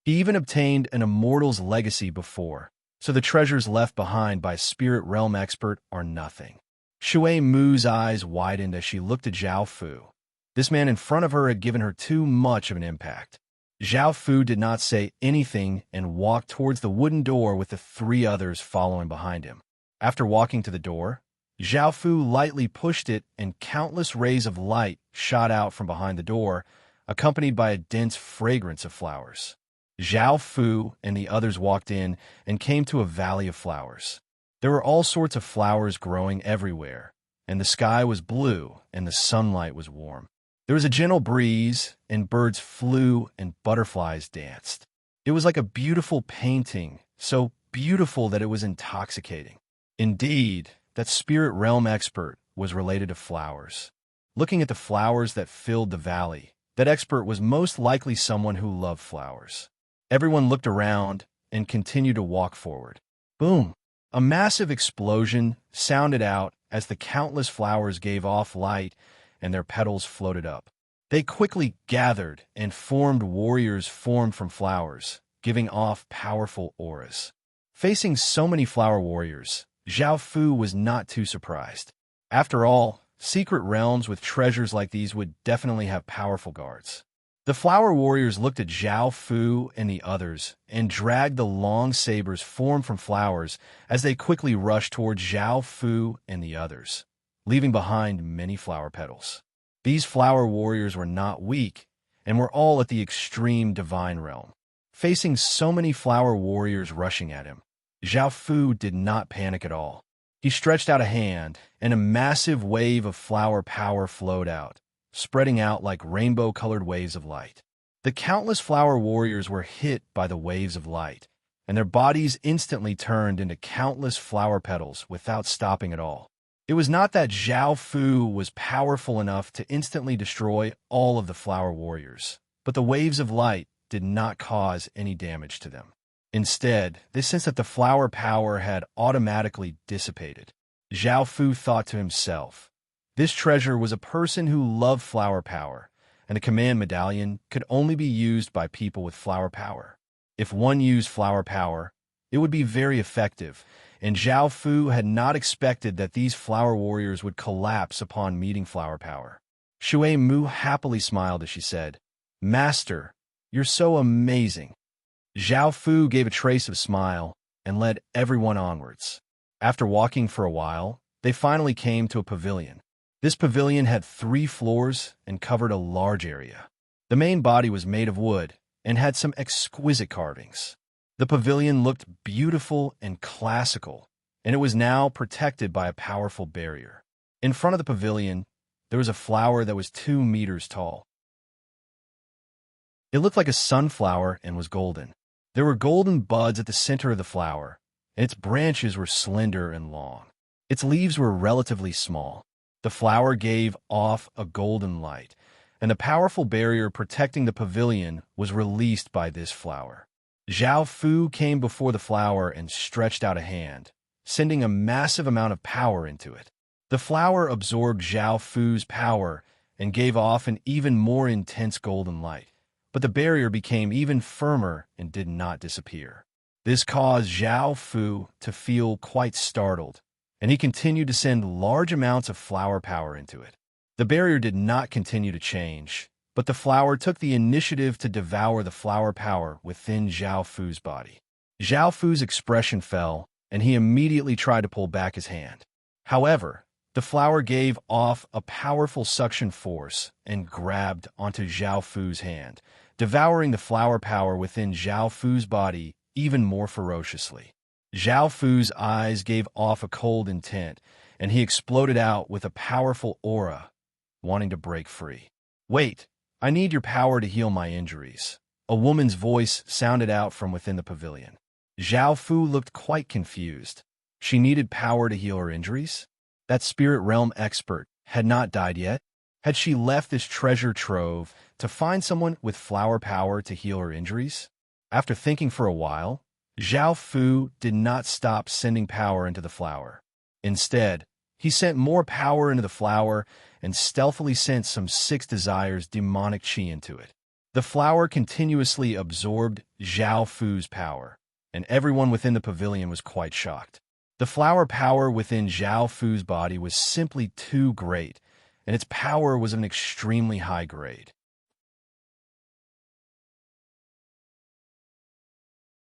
He even obtained an immortal's legacy before, so the treasures left behind by a spirit realm expert are nothing." Shui Mu's eyes widened as she looked at Zhao Fu. This man in front of her had given her too much of an impact. Zhao Fu did not say anything and walked towards the wooden door with the three others following behind him. After walking to the door, Zhao Fu lightly pushed it and countless rays of light shot out from behind the door, accompanied by a dense fragrance of flowers. Zhao Fu and the others walked in and came to a valley of flowers. There were all sorts of flowers growing everywhere, and the sky was blue and the sunlight was warm. There was a gentle breeze, and birds flew and butterflies danced. It was like a beautiful painting, so beautiful that it was intoxicating. Indeed, that spirit realm expert was related to flowers. Looking at the flowers that filled the valley, that expert was most likely someone who loved flowers. Everyone looked around and continued to walk forward. Boom! A massive explosion sounded out as the countless flowers gave off light and their petals floated up. They quickly gathered and formed warriors formed from flowers, giving off powerful auras. Facing so many flower warriors, Zhao Fu was not too surprised. After all, secret realms with treasures like these would definitely have powerful guards. The flower warriors looked at Zhao Fu and the others and dragged the long sabers formed from flowers as they quickly rushed towards Zhao Fu and the others, leaving behind many flower petals. These flower warriors were not weak and were all at the extreme divine realm. Facing so many flower warriors rushing at him, Zhao Fu did not panic at all. He stretched out a hand, and a massive wave of flower power flowed out, spreading out like rainbow-colored waves of light. The countless flower warriors were hit by the waves of light, and their bodies instantly turned into countless flower petals without stopping at all. It was not that Zhao Fu was powerful enough to instantly destroy all of the flower warriors, but the waves of light did not cause any damage to them. Instead, they sensed that the flower power had automatically dissipated. Zhao Fu thought to himself, this treasure was a person who loved flower power, and the command medallion could only be used by people with flower power. If one used flower power, it would be very effective, and Zhao Fu had not expected that these flower warriors would collapse upon meeting flower power. Shui Mu happily smiled as she said, "Master, you're so amazing." Zhao Fu gave a trace of smile and led everyone onwards. After walking for a while, they finally came to a pavilion. This pavilion had 3 floors and covered a large area. The main body was made of wood and had some exquisite carvings. The pavilion looked beautiful and classical, and it was now protected by a powerful barrier. In front of the pavilion, there was a flower that was 2 meters tall. It looked like a sunflower and was golden. There were golden buds at the center of the flower, and its branches were slender and long. Its leaves were relatively small. The flower gave off a golden light, and the powerful barrier protecting the pavilion was released by this flower. Zhao Fu came before the flower and stretched out a hand, sending a massive amount of power into it. The flower absorbed Zhao Fu's power and gave off an even more intense golden light, but the barrier became even firmer and did not disappear. This caused Zhao Fu to feel quite startled, and he continued to send large amounts of flower power into it. The barrier did not continue to change, but the flower took the initiative to devour the flower power within Zhao Fu's body. Zhao Fu's expression fell, and he immediately tried to pull back his hand. However, the flower gave off a powerful suction force and grabbed onto Zhao Fu's hand, devouring the flower power within Zhao Fu's body even more ferociously. Zhao Fu's eyes gave off a cold intent, and he exploded out with a powerful aura, wanting to break free. "Wait, I need your power to heal my injuries." A woman's voice sounded out from within the pavilion. Zhao Fu looked quite confused. She needed power to heal her injuries? That spirit realm expert had not died yet? Had she left this treasure trove to find someone with flower power to heal her injuries? After thinking for a while, Zhao Fu did not stop sending power into the flower. Instead, he sent more power into the flower and stealthily sent some 6 desires demonic chi into it. The flower continuously absorbed Zhao Fu's power, and everyone within the pavilion was quite shocked. The flower power within Zhao Fu's body was simply too great, and its power was of an extremely high grade.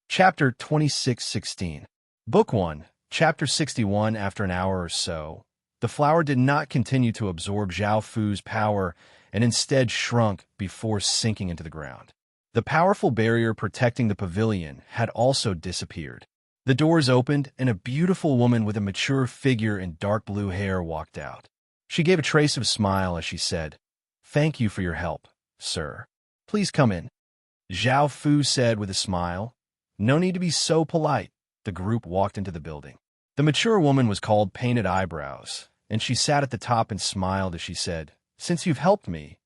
Chapter 26:16. Book 1, Chapter 61. After an hour or so, the flower did not continue to absorb Zhao Fu's power and instead shrunk before sinking into the ground. The powerful barrier protecting the pavilion had also disappeared. The doors opened, and a beautiful woman with a mature figure and dark blue hair walked out. She gave a trace of a smile as she said, "Thank you for your help, sir. Please come in." Zhao Fu said with a smile, "No need to be so polite." The group walked into the building. The mature woman was called Painted Eyebrows, and she sat at the top and smiled as she said, "Since you've helped me,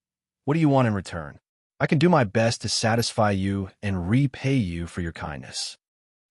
what do you want in return? I can do my best to satisfy you and repay you for your kindness."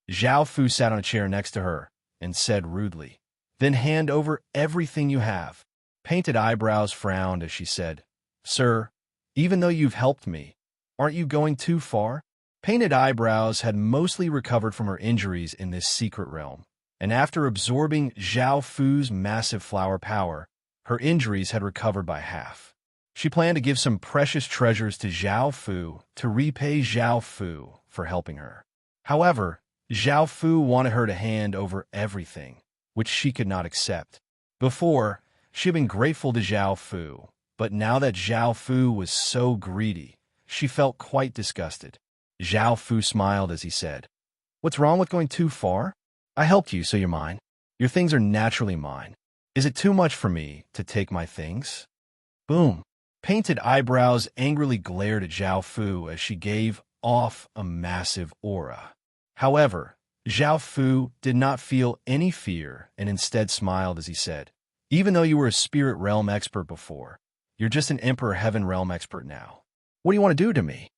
Zhao Fu sat on a chair next to her and said rudely, "Then hand over everything you have." Painted Eyebrows frowned as she said, "Sir, even though you've helped me, aren't you going too far?" Painted Eyebrows had mostly recovered from her injuries in this secret realm, and after absorbing Zhao Fu's massive flower power, her injuries had recovered by half. She planned to give some precious treasures to Zhao Fu to repay Zhao Fu for helping her. However, Zhao Fu wanted her to hand over everything, which she could not accept. Before, she had been grateful to Zhao Fu, but now that Zhao Fu was so greedy, she felt quite disgusted. Zhao Fu smiled as he said, "What's wrong with going too far? I helped you, so you're mine. Your things are naturally mine. Is it too much for me to take my things?" Boom. Painted Eyebrows angrily glared at Zhao Fu as she gave off a massive aura. However, Zhao Fu did not feel any fear and instead smiled as he said, "Even though you were a spirit realm expert before, you're just an Emperor Heaven realm expert now. What do you want to do to me?"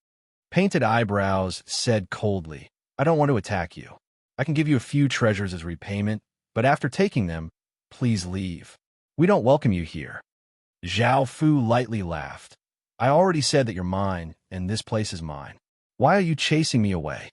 Painted Eyebrows said coldly, "I don't want to attack you. I can give you a few treasures as repayment, but after taking them, please leave. We don't welcome you here." Zhao Fu lightly laughed. "I already said that you're mine, and this place is mine. Why are you chasing me away?"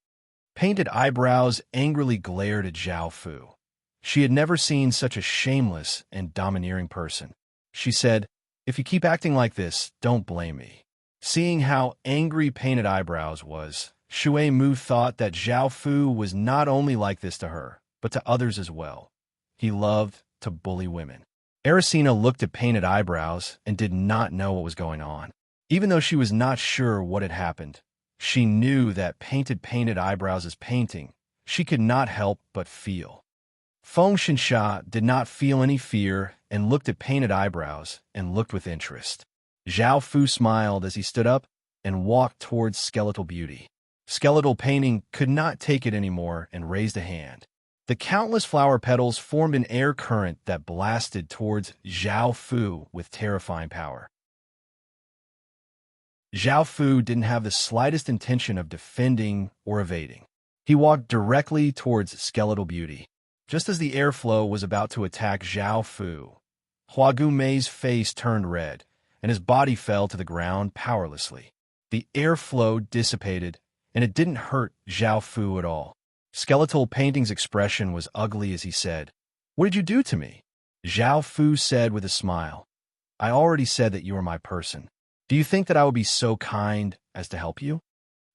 Painted Eyebrows angrily glared at Zhao Fu. She had never seen such a shameless and domineering person. She said, "If you keep acting like this, don't blame me." Seeing how angry Painted Eyebrows was, Shui Mu thought that Zhao Fu was not only like this to her, but to others as well. He loved to bully women. Ericina looked at Painted Eyebrows and did not know what was going on. Even though she was not sure what had happened, she knew that Painted Eyebrows' painting she could not help but feel. Feng Xinsha did not feel any fear and looked at Painted Eyebrows and looked with interest. Zhao Fu smiled as he stood up and walked towards Skeletal Beauty. Skeletal Painting could not take it anymore and raised a hand. The countless flower petals formed an air current that blasted towards Zhao Fu with terrifying power. Zhao Fu didn't have the slightest intention of defending or evading. He walked directly towards Skeletal Beauty. Just as the airflow was about to attack Zhao Fu, Huagu Mei's face turned red, and his body fell to the ground powerlessly. The airflow dissipated, and it didn't hurt Zhao Fu at all. Skeletal Painting's expression was ugly as he said, "What did you do to me?" Zhao Fu said with a smile, "I already said that you were my person. Do you think that I would be so kind as to help you?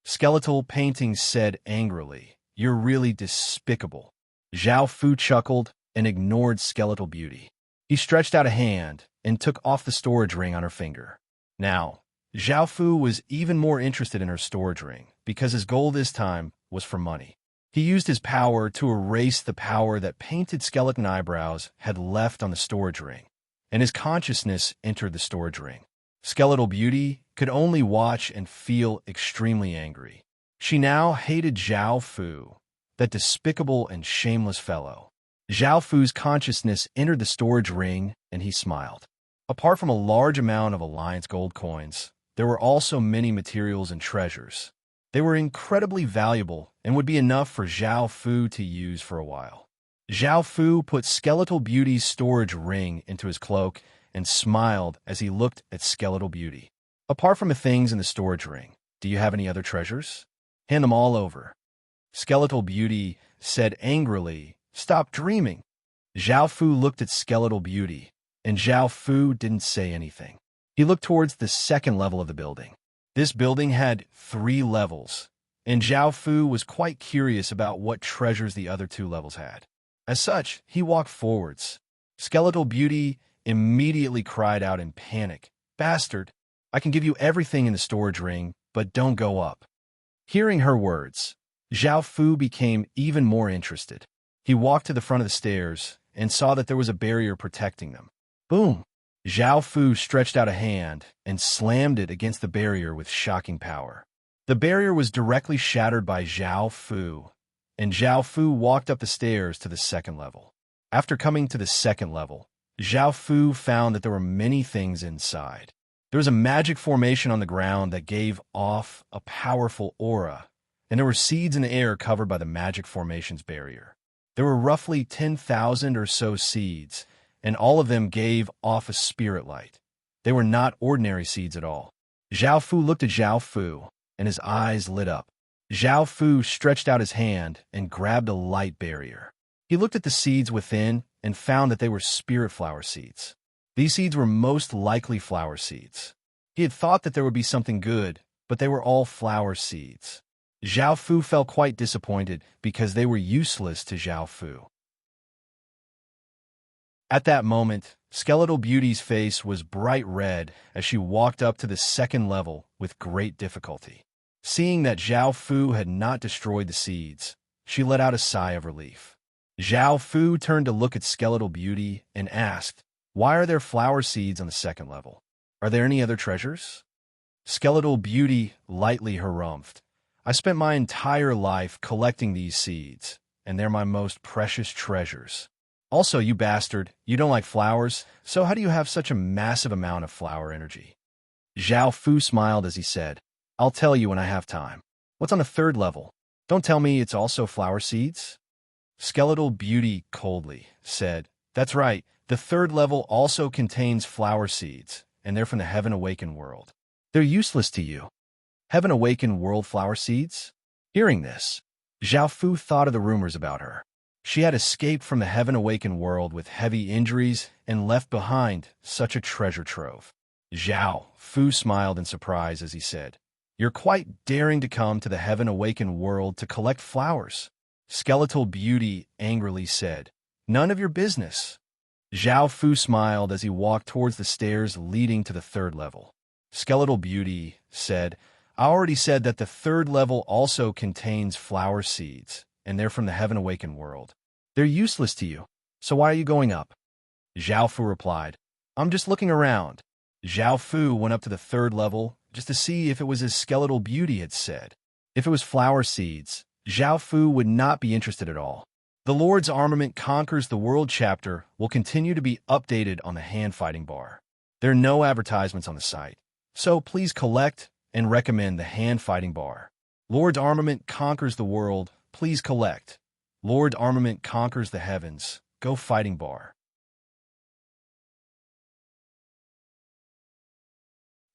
Skeletal Painting said angrily, "You're really despicable." Zhao Fu chuckled and ignored Skeletal Beauty. He stretched out a hand and took off the storage ring on her finger. Now, Zhao Fu was even more interested in her storage ring because his goal this time was for money. He used his power to erase the power that painted skeleton eyebrows had left on the storage ring, and his consciousness entered the storage ring. Skeletal Beauty could only watch and feel extremely angry. She now hated Zhao Fu, that despicable and shameless fellow. Zhao Fu's consciousness entered the storage ring, and he smiled. Apart from a large amount of Alliance gold coins, there were also many materials and treasures. They were incredibly valuable and would be enough for Zhao Fu to use for a while. Zhao Fu put Skeletal Beauty's storage ring into his cloak and smiled as he looked at Skeletal Beauty. Apart from the things in the storage ring, do you have any other treasures? Hand them all over. Skeletal Beauty said angrily, "Stop dreaming." Zhao Fu looked at Skeletal Beauty, and Zhao Fu didn't say anything. He looked towards the second level of the building. This building had 3 levels, and Zhao Fu was quite curious about what treasures the other 2 levels had. As such, he walked forwards. Skeletal Beauty immediately cried out in panic, "Bastard! I can give you everything in the storage ring, but don't go up." Hearing her words, Zhao Fu became even more interested. He walked to the front of the stairs and saw that there was a barrier protecting them. Boom! Zhao Fu stretched out a hand and slammed it against the barrier with shocking power. The barrier was directly shattered by Zhao Fu, and Zhao Fu walked up the stairs to the second level. After coming to the second level, Zhao Fu found that there were many things inside. There was a magic formation on the ground that gave off a powerful aura, and there were seeds in the air covered by the magic formation's barrier. There were roughly 10,000 or so seeds, and all of them gave off a spirit light. They were not ordinary seeds at all. Zhao Fu looked at Zhao Fu, and his eyes lit up. Zhao Fu stretched out his hand and grabbed a light barrier. He looked at the seeds within and found that they were spirit flower seeds. These seeds were most likely flower seeds. He had thought that there would be something good, but they were all flower seeds. Zhao Fu felt quite disappointed because they were useless to Zhao Fu. At that moment, Skeletal Beauty's face was bright red as she walked up to the second level with great difficulty. Seeing that Zhao Fu had not destroyed the seeds, she let out a sigh of relief. Zhao Fu turned to look at Skeletal Beauty and asked, "Why are there flower seeds on the second level? Are there any other treasures?" Skeletal Beauty lightly harumphed, "I spent my entire life collecting these seeds, and they're my most precious treasures. Also, you bastard, you don't like flowers, so how do you have such a massive amount of flower energy?" Zhao Fu smiled as he said, "I'll tell you when I have time. What's on the third level? Don't tell me it's also flower seeds?" Skeletal Beauty coldly said, "That's right, the third level also contains flower seeds, and they're from the Heaven Awakened world. They're useless to you." Heaven Awakened world flower seeds? Hearing this, Zhao Fu thought of the rumors about her. She had escaped from the Heaven Awakened world with heavy injuries and left behind such a treasure trove. Zhao Fu smiled in surprise as he said, "You're quite daring to come to the Heaven Awakened world to collect flowers." Skeletal Beauty angrily said, "None of your business." Zhao Fu smiled as he walked towards the stairs leading to the third level. Skeletal Beauty said, "I already said that the third level also contains flower seeds, and they're from the Heaven Awakened world. They're useless to you, so why are you going up?" Zhao Fu replied, "I'm just looking around." Zhao Fu went up to the third level just to see if it was as Skeletal Beauty had said. If it was flower seeds, Zhao Fu would not be interested at all. The Lord's Armament Conquers the World chapter will continue to be updated on the hand fighting bar. There are no advertisements on the site, so please collect and recommend the hand fighting bar. Lord's Armament Conquers the World, please collect. Lord Armament Conquers the Heavens, go fighting bar.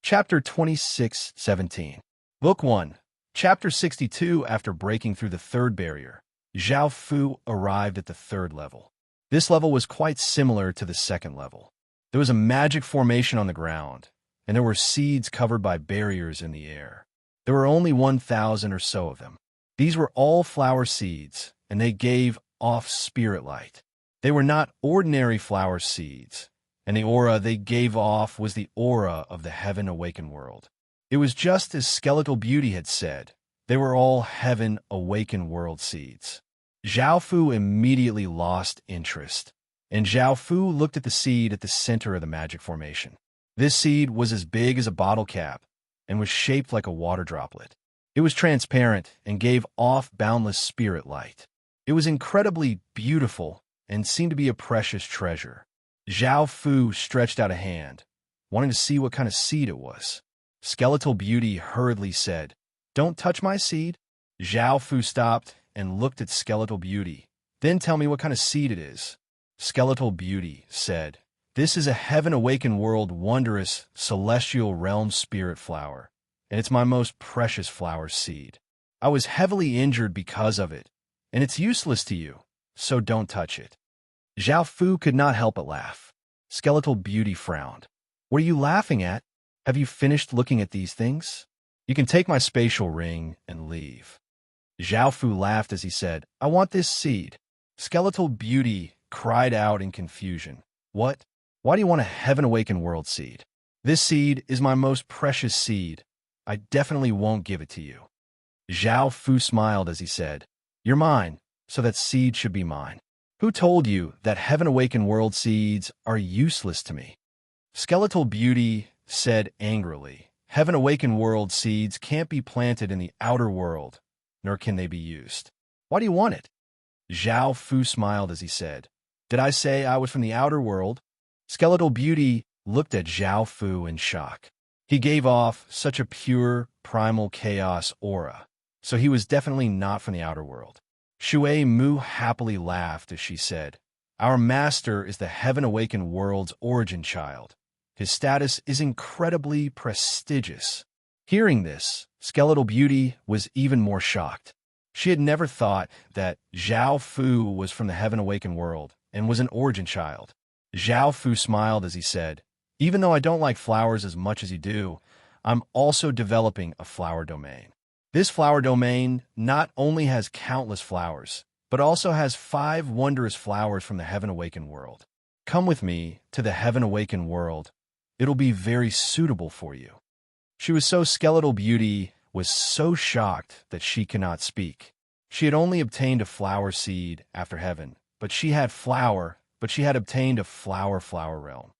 Chapter 26:17. Book 1. Chapter 62. After breaking through the third barrier, Zhao Fu arrived at the third level. This level was quite similar to the second level. There was a magic formation on the ground, and there were seeds covered by barriers in the air. There were only 1,000 or so of them. These were all flower seeds, and they gave off spirit light. They were not ordinary flower seeds, and the aura they gave off was the aura of the heaven-awakened world. It was just as Skeletal Beauty had said. They were all heaven-awakened world seeds. Zhao Fu immediately lost interest, and Zhao Fu looked at the seed at the center of the magic formation. This seed was as big as a bottle cap and was shaped like a water droplet. It was transparent and gave off boundless spirit light. It was incredibly beautiful and seemed to be a precious treasure. Zhao Fu stretched out a hand, wanting to see what kind of seed it was. Skeletal Beauty hurriedly said, "Don't touch my seed." Zhao Fu stopped and looked at Skeletal Beauty. "Then tell me what kind of seed it is." Skeletal Beauty said, "This is a heaven-awakened world wondrous celestial realm spirit flower, and it's my most precious flower seed. I was heavily injured because of it, and it's useless to you, so don't touch it." Zhao Fu could not help but laugh. Skeletal Beauty frowned. "What are you laughing at? Have you finished looking at these things? You can take my spatial ring and leave." Zhao Fu laughed as he said, "I want this seed." Skeletal Beauty cried out in confusion. "What? Why do you want a heaven-awakened world seed? This seed is my most precious seed. I definitely won't give it to you." Zhao Fu smiled as he said, "You're mine, so that seed should be mine. Who told you that heaven-awakened world seeds are useless to me?" Skeletal Beauty said angrily, "Heaven-awakened world seeds can't be planted in the outer world, nor can they be used. Why do you want it?" Zhao Fu smiled as he said, "Did I say I was from the outer world?" Skeletal Beauty looked at Zhao Fu in shock. He gave off such a pure, primal chaos aura, so he was definitely not from the outer world. Shui Mu happily laughed as she said, "Our master is the heaven-awakened world's origin child. His status is incredibly prestigious." Hearing this, Skeletal Beauty was even more shocked. She had never thought that Zhao Fu was from the heaven-awakened world and was an origin child. Zhao Fu smiled as he said, "Even though I don't like flowers as much as you do, I'm also developing a flower domain. This flower domain not only has countless flowers, but also has 5 wondrous flowers from the heaven-awakened world. Come with me to the heaven-awakened world. It'll be very suitable for you." She was so Skeletal Beauty was so shocked that she could not speak. She had only obtained a flower seed after heaven, but she had obtained a flower realm.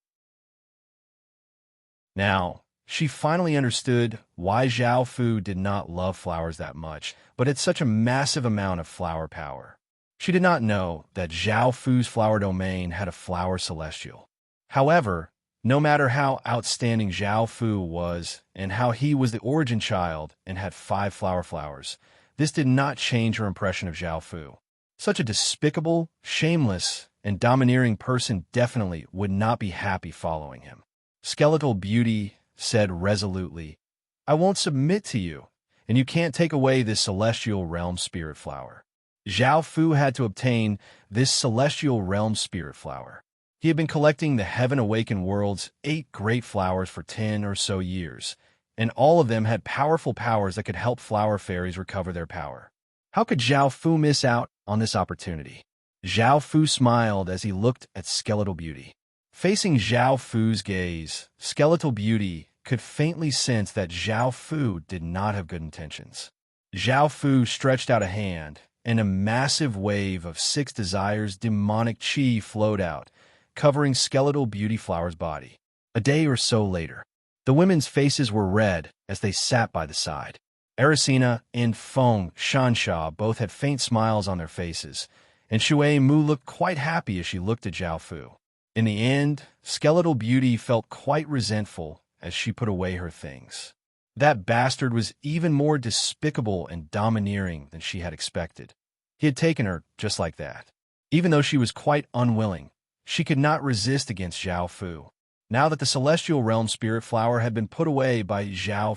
Now, she finally understood why Zhao Fu did not love flowers that much, but had such a massive amount of flower power. She did not know that Zhao Fu's flower domain had a flower celestial. However, no matter how outstanding Zhao Fu was and how he was the origin child and had 5 flowers, this did not change her impression of Zhao Fu. Such a despicable, shameless, and domineering person definitely would not be happy following him. Skeletal Beauty said resolutely, "I won't submit to you, and you can't take away this celestial realm spirit flower." Zhao Fu had to obtain this celestial realm spirit flower. He had been collecting the heaven-awakened world's 8 great flowers for 10 or so years, and all of them had powerful powers that could help flower fairies recover their power. How could Zhao Fu miss out on this opportunity? Zhao Fu smiled as he looked at Skeletal Beauty. Facing Zhao Fu's gaze, Skeletal Beauty could faintly sense that Zhao Fu did not have good intentions. Zhao Fu stretched out a hand, and a massive wave of 6 desires demonic chi flowed out, covering Skeletal Beauty Flower's body. A day or so later, the women's faces were red as they sat by the side. Erisina and Feng Shansha both had faint smiles on their faces, and Shui Mu looked quite happy as she looked at Zhao Fu. In the end, Skeletal Beauty felt quite resentful as she put away her things. That bastard was even more despicable and domineering than she had expected. He had taken her just like that. Even though she was quite unwilling, she could not resist against Zhao Fu. Now that the Celestial Realm Spirit Flower had been put away by Zhao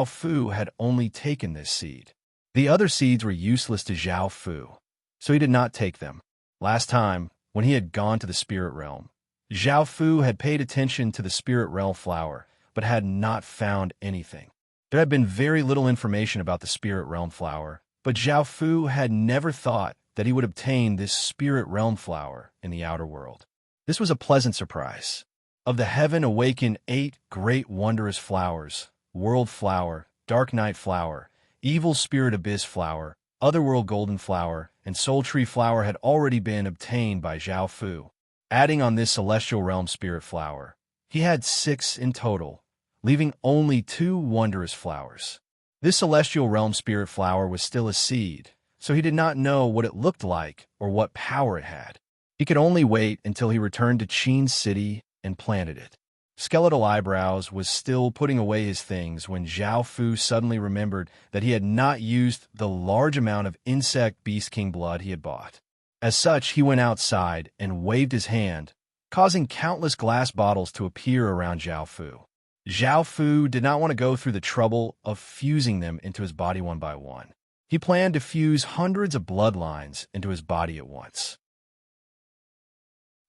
Fu had only taken this seed. The other seeds were useless to Zhao Fu, so he did not take them. Last time, when he had gone to the spirit realm, Zhao Fu had paid attention to the spirit realm flower, but had not found anything. There had been very little information about the spirit realm flower, but Zhao Fu had never thought that he would obtain this spirit realm flower in the outer world. This was a pleasant surprise. Of the heaven awakened 8 great wondrous flowers, world flower, dark night flower, evil spirit abyss flower, otherworld golden flower, and soul tree flower had already been obtained by Zhao Fu. Adding on this celestial realm spirit flower, he had 6 in total, leaving only 2 wondrous flowers. This celestial realm spirit flower was still a seed, so he did not know what it looked like or what power it had. He could only wait until he returned to Qin City and planted it. Skeletal Eyebrows was still putting away his things when Zhao Fu suddenly remembered that he had not used the large amount of insect beast king blood he had bought. As such, he went outside and waved his hand, causing countless glass bottles to appear around Zhao Fu. Zhao Fu did not want to go through the trouble of fusing them into his body one by one. He planned to fuse hundreds of bloodlines into his body at once.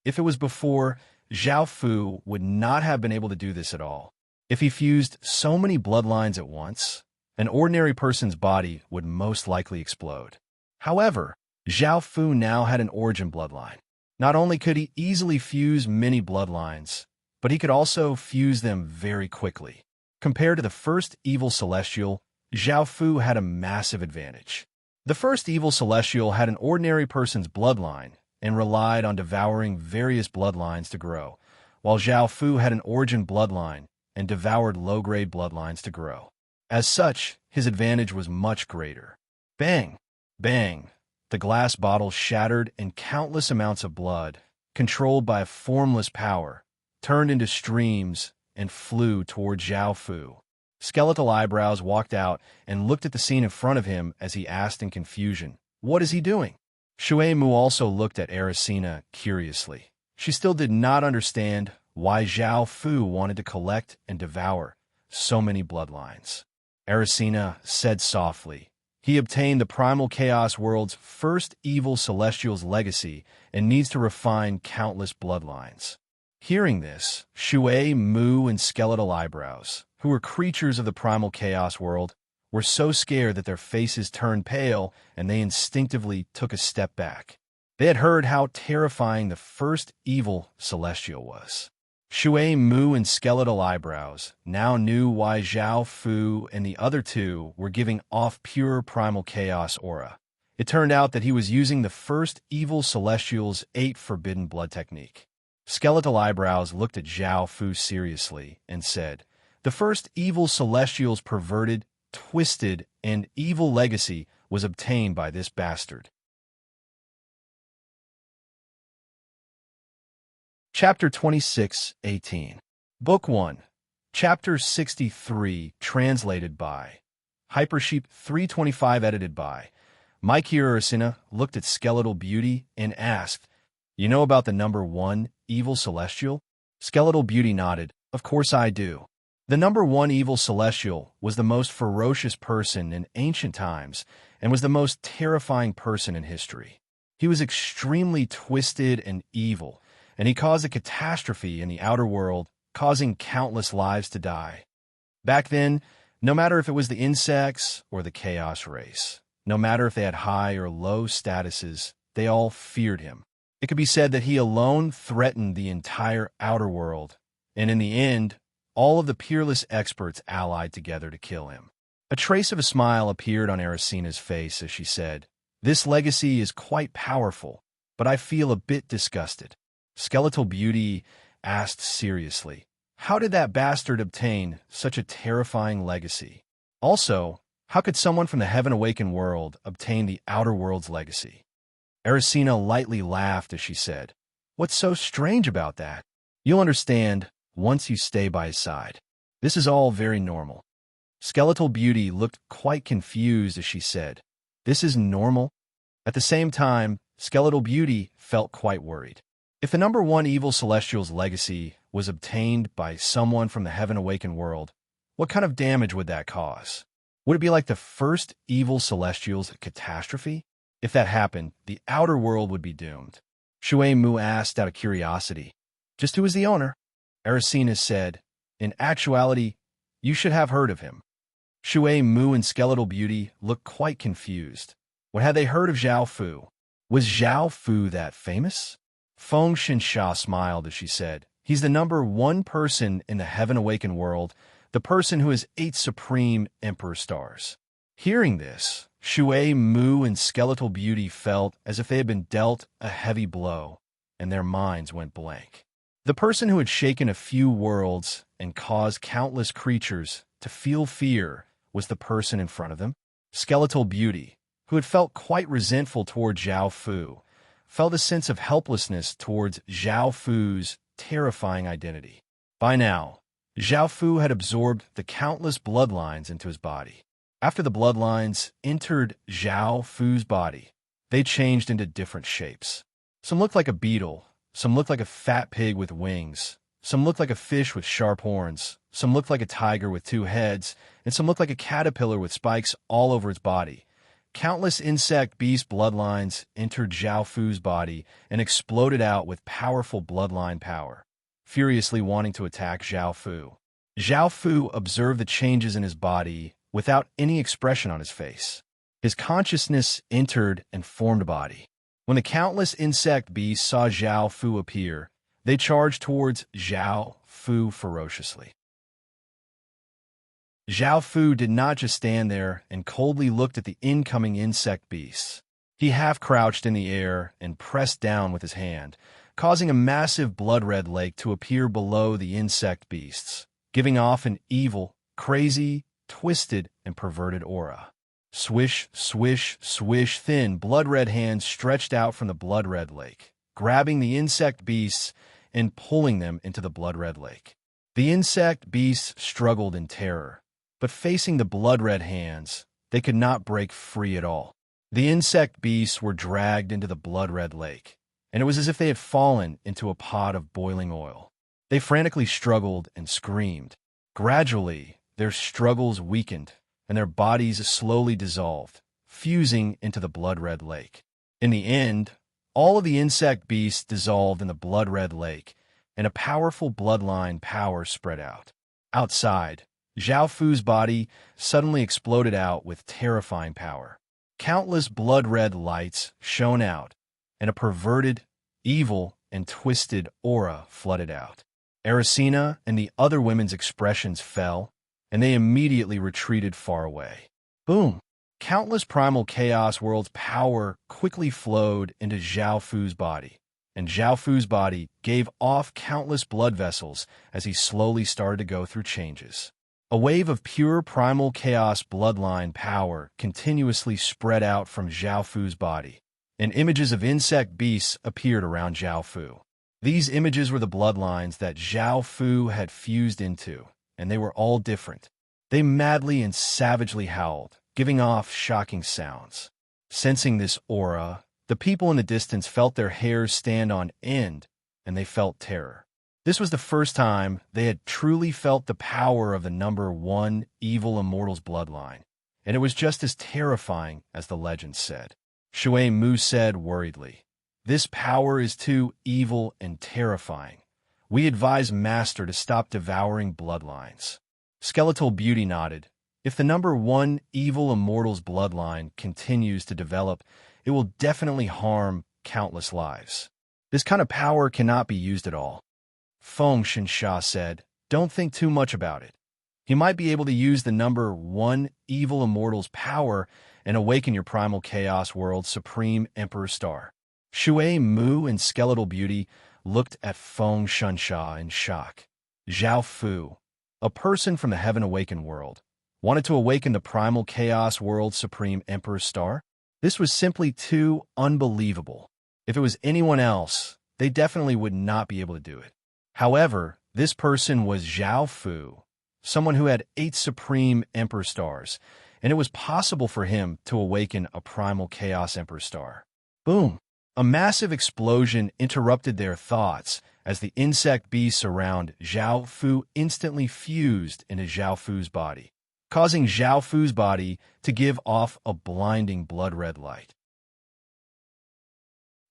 If it was before, Zhao Fu would not have been able to do this at all. If he fused so many bloodlines at once, an ordinary person's body would most likely explode. However, Zhao Fu now had an origin bloodline. Not only could he easily fuse many bloodlines, but he could also fuse them very quickly. Compared to the first evil celestial, Zhao Fu had a massive advantage. The first evil celestial had an ordinary person's bloodline and relied on devouring various bloodlines to grow, while Zhao Fu had an origin bloodline and devoured low-grade bloodlines to grow. As such, his advantage was much greater. Bang! Bang! The glass bottle shattered and countless amounts of blood, controlled by a formless power, turned into streams and flew toward Zhao Fu. Skeletal Eyebrows walked out and looked at the scene in front of him as he asked in confusion, "What is he doing?" Shui Mu also looked at Ericina curiously. She still did not understand why Zhao Fu wanted to collect and devour so many bloodlines. Ericina said softly, "He obtained the primal chaos world's first evil celestial's legacy and needs to refine countless bloodlines." Hearing this, Shui Mu and Skeletal Eyebrows, who were creatures of the primal chaos world, were so scared that their faces turned pale and they instinctively took a step back. They had heard how terrifying the first evil celestial was. Shui Mu and Skeletal Eyebrows now knew why Zhao Fu and the other 2 were giving off pure primal chaos aura. It turned out that he was using the first evil celestial's 8 forbidden blood technique. Skeletal Eyebrows looked at Zhao Fu seriously and said, "The first evil celestial's perverted, twisted, and evil legacy was obtained by this bastard." Chapter 26:18. Book 1. Chapter 63, translated by Hypersheep 325, edited by Mikey Urasina, looked at Skeletal Beauty and asked, "You know about the number 1 evil celestial?" Skeletal Beauty nodded. "Of course I do. The number 1 evil celestial was the most ferocious person in ancient times and was the most terrifying person in history. He was extremely twisted and evil, and he caused a catastrophe in the outer world, causing countless lives to die. Back then, no matter if it was the insects or the chaos race, no matter if they had high or low statuses, they all feared him. It could be said that he alone threatened the entire outer world, and in the end, all of the peerless experts allied together to kill him." A trace of a smile appeared on Ericina's face as she said, "This legacy is quite powerful, but I feel a bit disgusted." Skeletal Beauty asked seriously, "How did that bastard obtain such a terrifying legacy? Also, how could someone from the heaven-awakened world obtain the outer world's legacy?" Ericina lightly laughed as she said, "What's so strange about that? You'll understand once you stay by his side. This is all very normal." Skeletal Beauty looked quite confused as she said, "This is normal?" At the same time, Skeletal Beauty felt quite worried. If the number 1 evil celestial's legacy was obtained by someone from the heaven-awakened world, what kind of damage would that cause? Would it be like the first evil celestial's catastrophe? If that happened, the outer world would be doomed. Shui Mu asked out of curiosity. Just who is the owner? Erisina said. In actuality, you should have heard of him. Shui Mu and Skeletal Beauty looked quite confused. What had they heard of Zhao Fu? Was Zhao Fu that famous? Feng Xinsha smiled as she said, he's the #1 person in the Heaven Awakened world, the person who has 8 supreme Emperor stars. Hearing this, Shui Mu and Skeletal Beauty felt as if they had been dealt a heavy blow, and their minds went blank. The person who had shaken a few worlds and caused countless creatures to feel fear was the person in front of them. Skeletal Beauty, who had felt quite resentful toward Zhao Fu, felt a sense of helplessness towards Zhao Fu's terrifying identity. By now, Zhao Fu had absorbed the countless bloodlines into his body. After the bloodlines entered Zhao Fu's body, they changed into different shapes. Some looked like a beetle, some looked like a fat pig with wings, some looked like a fish with sharp horns, some looked like a tiger with 2 heads, and some looked like a caterpillar with spikes all over its body. Countless insect beast bloodlines entered Zhao Fu's body and exploded out with powerful bloodline power, furiously wanting to attack Zhao Fu. Zhao Fu observed the changes in his body without any expression on his face. His consciousness entered and formed a body. When the countless insect beasts saw Zhao Fu appear, they charged towards Zhao Fu ferociously. Zhao Fu did not just stand there and coldly looked at the incoming insect beasts. He half-crouched in the air and pressed down with his hand, causing a massive blood-red lake to appear below the insect beasts, giving off an evil, crazy, twisted, and perverted aura. Swish, swish, swish, thin, blood-red hands stretched out from the blood-red lake, grabbing the insect beasts and pulling them into the blood-red lake. The insect beasts struggled in terror, but facing the blood-red hands, they could not break free at all. The insect beasts were dragged into the blood-red lake, and it was as if they had fallen into a pot of boiling oil. They frantically struggled and screamed. Gradually, their struggles weakened, and their bodies slowly dissolved, fusing into the blood-red lake. In the end, all of the insect beasts dissolved in the blood-red lake, and a powerful bloodline power spread out. Outside, Zhao Fu's body suddenly exploded out with terrifying power. Countless blood-red lights shone out, and a perverted, evil, and twisted aura flooded out. Erisina and the other women's expressions fell, and they immediately retreated far away. Boom! Countless primal chaos worlds' power quickly flowed into Zhao Fu's body, and Zhao Fu's body gave off countless blood vessels as he slowly started to go through changes. A wave of pure primal chaos bloodline power continuously spread out from Zhao Fu's body, and images of insect beasts appeared around Zhao Fu. These images were the bloodlines that Zhao Fu had fused into, and they were all different. They madly and savagely howled, giving off shocking sounds. Sensing this aura, the people in the distance felt their hairs stand on end, and they felt terror. This was the first time they had truly felt the power of the #1 evil immortal's bloodline, and it was just as terrifying as the legend said. Shui Mu said worriedly, "This power is too evil and terrifying. We advise Master to stop devouring bloodlines." Skeletal Beauty nodded. If the #1 evil immortal's bloodline continues to develop, it will definitely harm countless lives. This kind of power cannot be used at all. Feng Xinsha said, "Don't think too much about it. He might be able to use the #1 evil immortal's power and awaken your primal chaos world's supreme Emperor Star." Shui Mu and Skeletal Beauty looked at Feng Xinsha in shock. Zhao Fu, a person from the Heaven Awakened world, wanted to awaken the primal chaos world's supreme Emperor Star? This was simply too unbelievable. If it was anyone else, they definitely would not be able to do it. However, this person was Zhao Fu, someone who had 8 supreme Emperor Stars, and it was possible for him to awaken a primal chaos Emperor Star. Boom! A massive explosion interrupted their thoughts as the insect beasts around Zhao Fu instantly fused into Zhao Fu's body, causing Zhao Fu's body to give off a blinding blood-red light.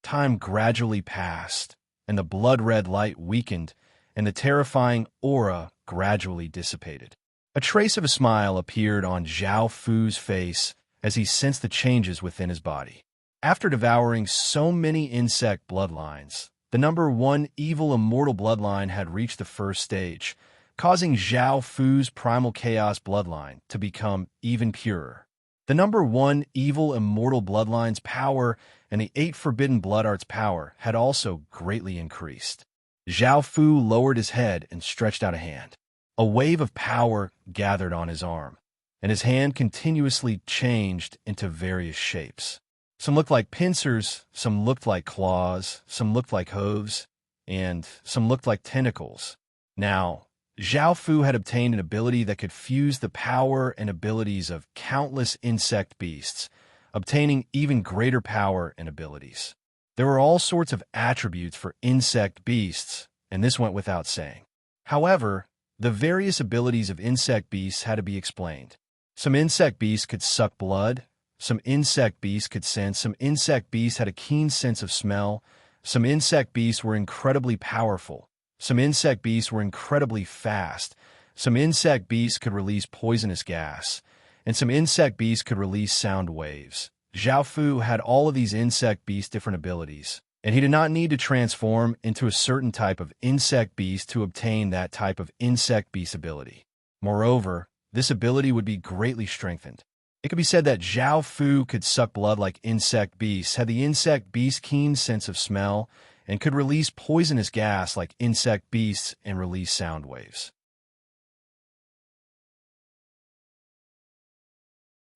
Time gradually passed, and the blood-red light weakened, and the terrifying aura gradually dissipated. A trace of a smile appeared on Zhao Fu's face as he sensed the changes within his body. After devouring so many insect bloodlines, the number 1 evil immortal bloodline had reached the first stage, causing Zhao Fu's primal chaos bloodline to become even purer. The number 1 evil immortal bloodline's power and the 8 forbidden blood arts' power had also greatly increased. Zhao Fu lowered his head and stretched out a hand. A wave of power gathered on his arm, and his hand continuously changed into various shapes. Some looked like pincers, some looked like claws, some looked like hooves, and some looked like tentacles. Now, Zhao Fu had obtained an ability that could fuse the power and abilities of countless insect beasts, obtaining even greater power and abilities. There were all sorts of attributes for insect beasts, and this went without saying. However, the various abilities of insect beasts had to be explained. Some insect beasts could suck blood, some insect beasts could sense, some insect beasts had a keen sense of smell, some insect beasts were incredibly powerful, some insect beasts were incredibly fast, some insect beasts could release poisonous gas, and some insect beasts could release sound waves. Zhao Fu had all of these insect beasts' different abilities, and he did not need to transform into a certain type of insect beast to obtain that type of insect beast ability. Moreover, this ability would be greatly strengthened. It could be said that Zhao Fu could suck blood like insect beasts, had the insect beast's keen sense of smell, and could release poisonous gas like insect beasts and release sound waves.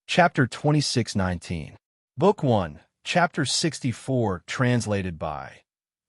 Chapter 2619. Book 1, Chapter 64, translated by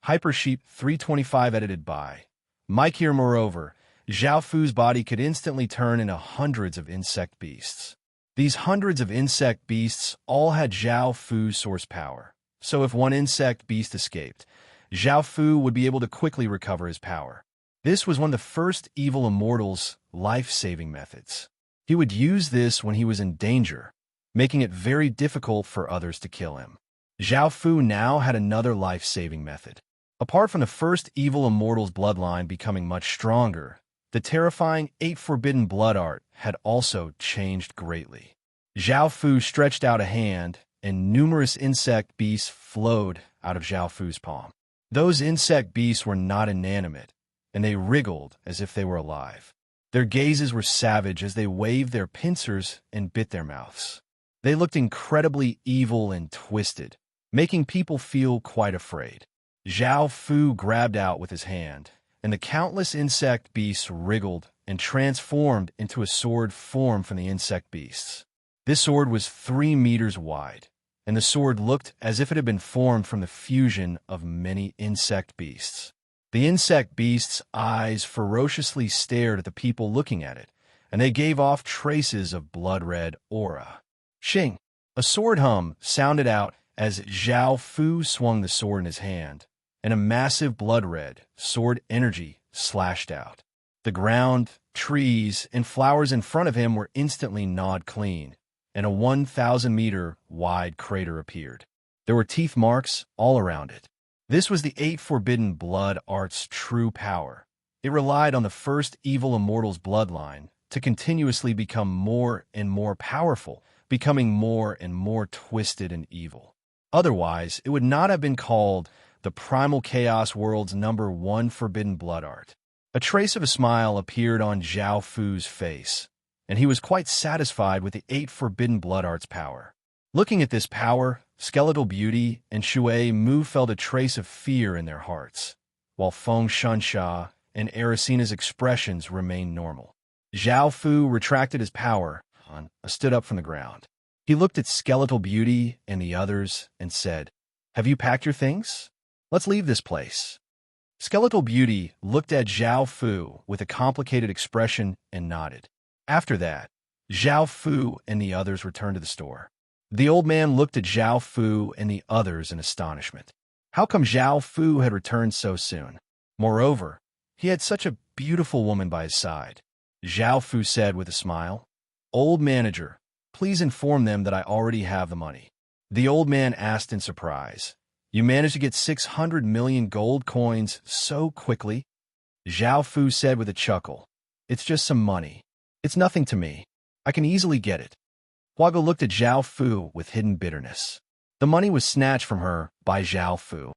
Hypersheep 325, edited by Mike here. Moreover, Zhao Fu's body could instantly turn into hundreds of insect beasts. These hundreds of insect beasts all had Zhao Fu's source power, so if one insect beast escaped, Zhao Fu would be able to quickly recover his power. This was one of the first evil immortal's life-saving methods. He would use this when he was in danger, making it very difficult for others to kill him. Zhao Fu now had another life-saving method. Apart from the first evil immortal's bloodline becoming much stronger, the terrifying 8 forbidden blood art had also changed greatly. Zhao Fu stretched out a hand, and numerous insect beasts flowed out of Zhao Fu's palm. Those insect beasts were not inanimate, and they wriggled as if they were alive. Their gazes were savage as they waved their pincers and bit their mouths. They looked incredibly evil and twisted, making people feel quite afraid. Zhao Fu grabbed out with his hand, and the countless insect beasts wriggled and transformed into a sword formed from the insect beasts. This sword was 3 meters wide, and the sword looked as if it had been formed from the fusion of many insect beasts. The insect beasts' eyes ferociously stared at the people looking at it, and they gave off traces of blood-red aura. Shing! A sword hum sounded out as Zhao Fu swung the sword in his hand, and a massive blood-red sword energy slashed out. The ground, trees, and flowers in front of him were instantly gnawed clean, and a 1,000-meter wide crater appeared. There were teeth marks all around it. This was the 8 forbidden blood art's true power. It relied on the first evil immortal's bloodline to continuously become more and more powerful, becoming more and more twisted and evil. Otherwise, it would not have been called the primal chaos world's number 1 forbidden blood art. A trace of a smile appeared on Zhao Fu's face, and he was quite satisfied with the 8 forbidden blood art's power. Looking at this power, Skeletal Beauty and Shui Mu felt a trace of fear in their hearts, while Feng Shunsha and Ericina's expressions remained normal. Zhao Fu retracted his power and stood up from the ground. He looked at Skeletal Beauty and the others and said, "Have you packed your things? Let's leave this place." Skeletal Beauty looked at Zhao Fu with a complicated expression and nodded. After that, Zhao Fu and the others returned to the store. The old man looked at Zhao Fu and the others in astonishment. How come Zhao Fu had returned so soon? Moreover, he had such a beautiful woman by his side. Zhao Fu said with a smile, "Old manager, please inform them that I already have the money." The old man asked in surprise, You managed to get 600 million gold coins so quickly? Zhao Fu said with a chuckle. It's just some money. It's nothing to me. I can easily get it. Huago looked at Zhao Fu with hidden bitterness. The money was snatched from her by Zhao Fu.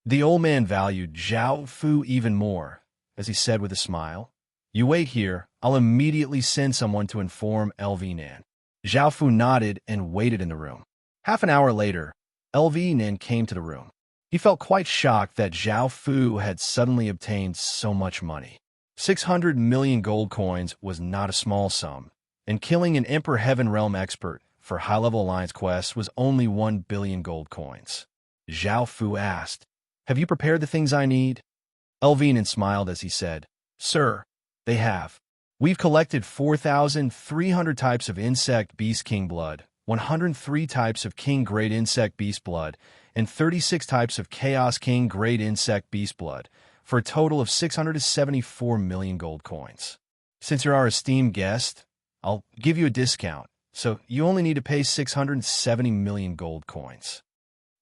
The old man valued Zhao Fu even more, as he said with a smile, You wait here, I'll immediately send someone to inform LV Nan. Zhao Fu nodded and waited in the room. Half an hour later, LV Nan came to the room. He felt quite shocked that Zhao Fu had suddenly obtained so much money. 600 million gold coins was not a small sum, and killing an Emperor Heaven Realm expert for high-level alliance quests was only 1 billion gold coins. Zhao Fu asked, Have you prepared the things I need? Elvinen smiled as he said, Sir, they have. We've collected 4,300 types of insect beast king blood, 103 types of king grade insect beast blood, and 36 types of chaos king grade insect beast blood, for a total of 674 million gold coins. Since you're our esteemed guest, I'll give you a discount, so you only need to pay 670 million gold coins.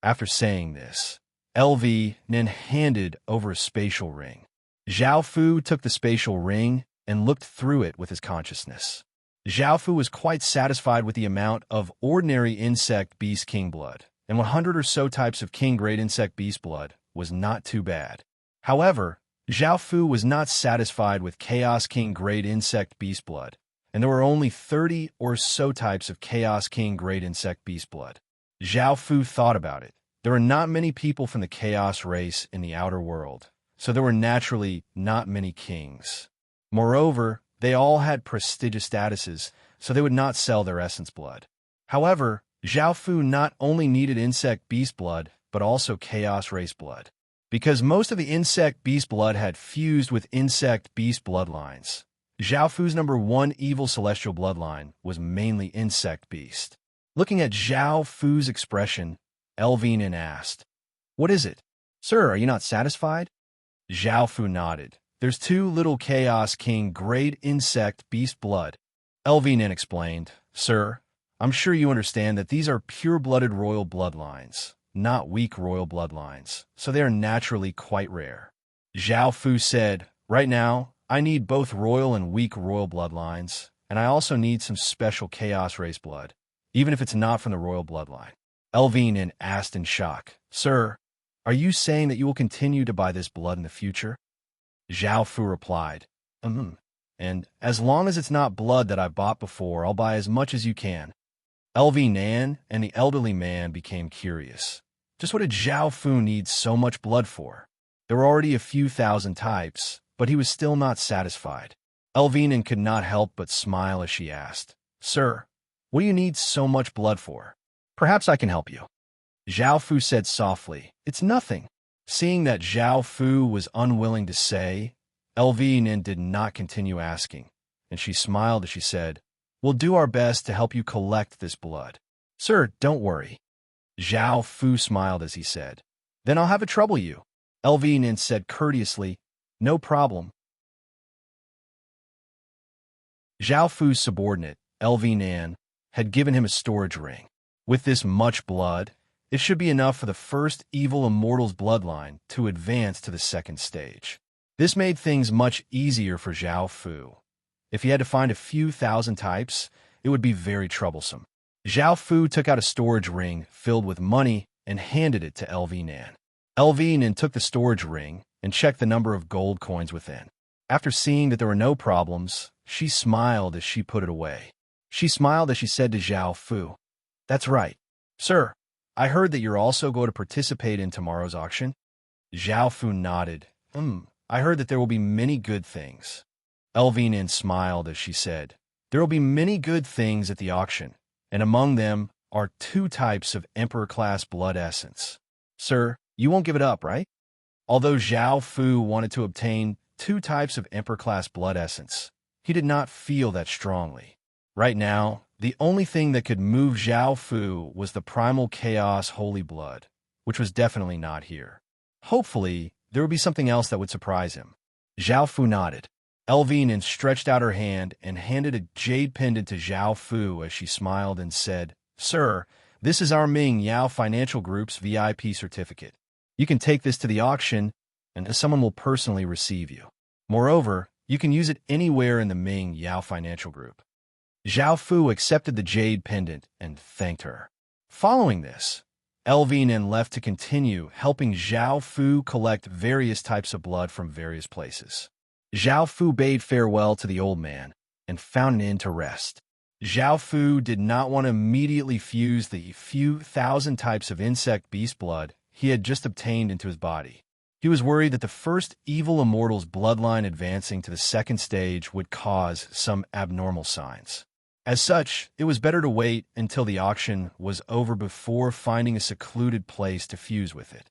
After saying this, LV then handed over a spatial ring. Zhao Fu took the spatial ring and looked through it with his consciousness. Zhao Fu was quite satisfied with the amount of ordinary insect beast king blood, and 100 or so types of king grade insect beast blood was not too bad. However, Zhao Fu was not satisfied with Chaos King grade insect beast blood, and there were only 30 or so types of Chaos King grade insect beast blood. Zhao Fu thought about it. There are not many people from the Chaos race in the outer world, so there were naturally not many kings. Moreover, they all had prestigious statuses, so they would not sell their essence blood. However, Zhao Fu not only needed insect beast blood, but also Chaos race blood. Because most of the insect beast blood had fused with insect beast bloodlines, Zhao Fu's number 1 evil celestial bloodline was mainly insect beast. Looking at Zhao Fu's expression, Elvinen asked, What is it? Sir, are you not satisfied? Zhao Fu nodded. There's 2 little Chaos King grade insect beast blood. Elvinen explained, Sir, I'm sure you understand that these are pure-blooded royal bloodlines, not weak royal bloodlines, so they are naturally quite rare. Zhao Fu said, Right now, I need both royal and weak royal bloodlines, and I also need some special Chaos race blood, even if it's not from the royal bloodline. Elvinen asked in shock, Sir, are you saying that you will continue to buy this blood in the future? Zhao Fu replied, And as long as it's not blood that I've bought before, I'll buy as much as you can. LV Nan and the elderly man became curious. Just what did Zhao Fu need so much blood for? There were already a few thousand types, but he was still not satisfied. Elvinen could not help but smile as she asked, Sir, what do you need so much blood for? Perhaps I can help you. Zhao Fu said softly, It's nothing. Seeing that Zhao Fu was unwilling to say, Elvinen did not continue asking, and she smiled as she said, We'll do our best to help you collect this blood. Sir, don't worry. Zhao Fu smiled as he said, Then I'll have to trouble you. Elvinen said courteously, No problem. Zhao Fu's subordinate, Elvinen, had given him a storage ring. With this much blood, it should be enough for the first evil immortal's bloodline to advance to the second stage. This made things much easier for Zhao Fu. If he had to find a few thousand types, it would be very troublesome. Zhao Fu took out a storage ring filled with money and handed it to Elvinen. Elvinen took the storage ring and checked the number of gold coins within. After seeing that there were no problems, she smiled as she put it away. She smiled as she said to Zhao Fu, That's right. Sir, I heard that you're also going to participate in tomorrow's auction. Zhao Fu nodded. I heard that there will be many good things. Elvinen smiled as she said, There will be many good things at the auction, and among them are 2 types of Emperor-class blood essence. Sir, you won't give it up, right? Although Zhao Fu wanted to obtain 2 types of Emperor-class blood essence, he did not feel that strongly. Right now, the only thing that could move Zhao Fu was the primal chaos holy blood, which was definitely not here. Hopefully, there would be something else that would surprise him. Zhao Fu nodded. Elvinen stretched out her hand and handed a jade pendant to Zhao Fu as she smiled and said, Sir, This is our Ming Yao Financial Group's VIP certificate. You can take this to the auction, and someone will personally receive you. Moreover, you can use it anywhere in the Ming Yao Financial Group. Zhao Fu accepted the jade pendant and thanked her. Following this, Elvin left to continue helping Zhao Fu collect various types of blood from various places. Zhao Fu bade farewell to the old man and found an inn to rest. Zhao Fu did not want to immediately fuse the few thousand types of insect beast blood he had just obtained into his body. He was worried that the first evil immortal's bloodline advancing to the second stage would cause some abnormal signs. As such, it was better to wait until the auction was over before finding a secluded place to fuse with it.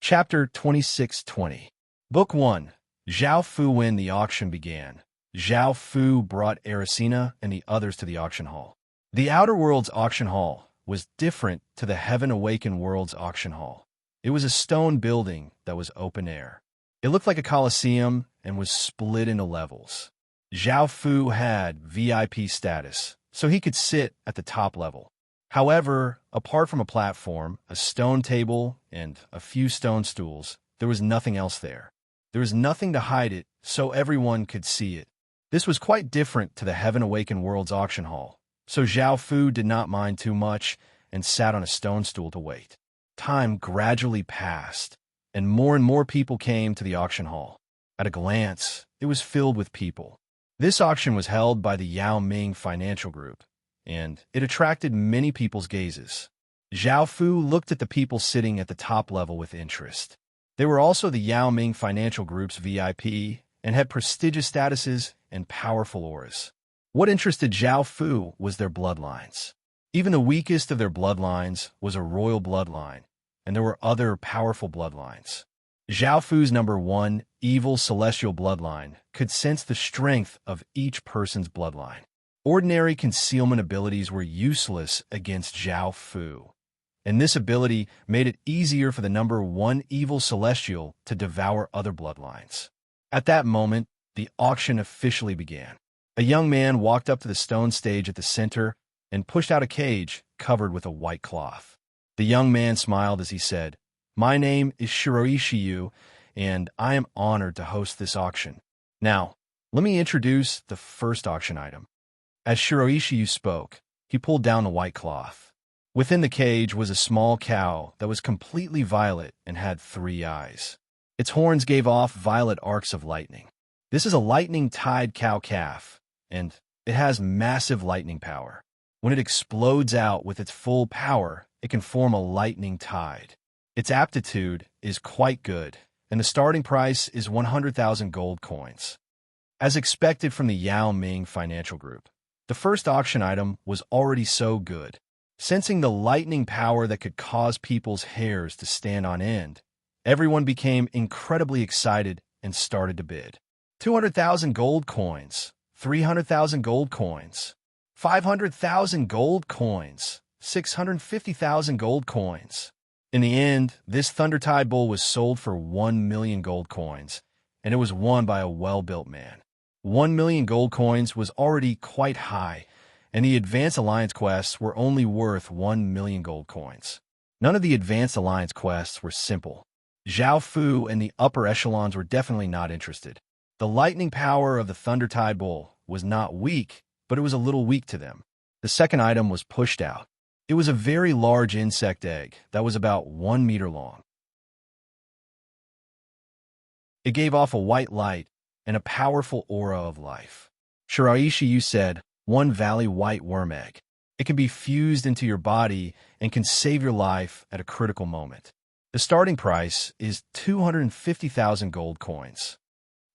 Chapter 2620. Book 1. Zhao Fu. When the auction began, Zhao Fu brought Ericina and the others to the auction hall. The Outer Worlds auction hall was different to the Heaven Awakened Worlds auction hall. It was a stone building that was open air. It looked like a coliseum and was split into levels. Zhao Fu had VIP status, so he could sit at the top level. However, apart from a platform, a stone table, and a few stone stools, there was nothing else there. There was nothing to hide it, so everyone could see it. This was quite different to the Heaven Awakened Worlds auction hall, so Zhao Fu did not mind too much and sat on a stone stool to wait. Time gradually passed, and more people came to the auction hall. At a glance, it was filled with people. This auction was held by the Yao Ming Financial Group, and it attracted many people's gazes. Zhao Fu looked at the people sitting at the top level with interest. They were also the Yao Ming Financial Group's VIP and had prestigious statuses and powerful auras. What interested Zhao Fu was their bloodlines. Even the weakest of their bloodlines was a royal bloodline, and there were other powerful bloodlines. Zhao Fu's number 1, evil celestial bloodline, could sense the strength of each person's bloodline. Ordinary concealment abilities were useless against Zhao Fu, and this ability made it easier for the number 1 evil celestial to devour other bloodlines. At that moment, the auction officially began. A young man walked up to the stone stage at the center and pushed out a cage covered with a white cloth. The young man smiled as he said, "My name is Shiroishiyu, and I am honored to host this auction. Now, let me introduce the first auction item." As Shiroishiyu spoke, he pulled down the white cloth. Within the cage was a small cow that was completely violet and had 3 eyes. Its horns gave off violet arcs of lightning. This is a lightning-tied cow calf, and it has massive lightning power. When it explodes out with its full power, it can form a lightning tide. Its aptitude is quite good, and the starting price is 100,000 gold coins. As expected from the Yao Ming Financial Group, the first auction item was already so good. Sensing the lightning power that could cause people's hairs to stand on end, everyone became incredibly excited and started to bid. 200,000 gold coins, 300,000 gold coins, 500,000 gold coins, 650,000 gold coins. In the end, this Thundertide Bull was sold for 1 million gold coins, and it was won by a well-built man. 1 million gold coins was already quite high, and the Advanced Alliance quests were only worth 1 million gold coins. None of the Advanced Alliance quests were simple. Zhao Fu and the upper echelons were definitely not interested. The lightning power of the Thundertide Bull was not weak, but it was a little weak to them. The second item was pushed out. It was a very large insect egg that was about 1 meter long. It gave off a white light and a powerful aura of life. Shiraishiyu said, "1 valley white worm egg. It can be fused into your body and can save your life at a critical moment. The starting price is 250,000 gold coins."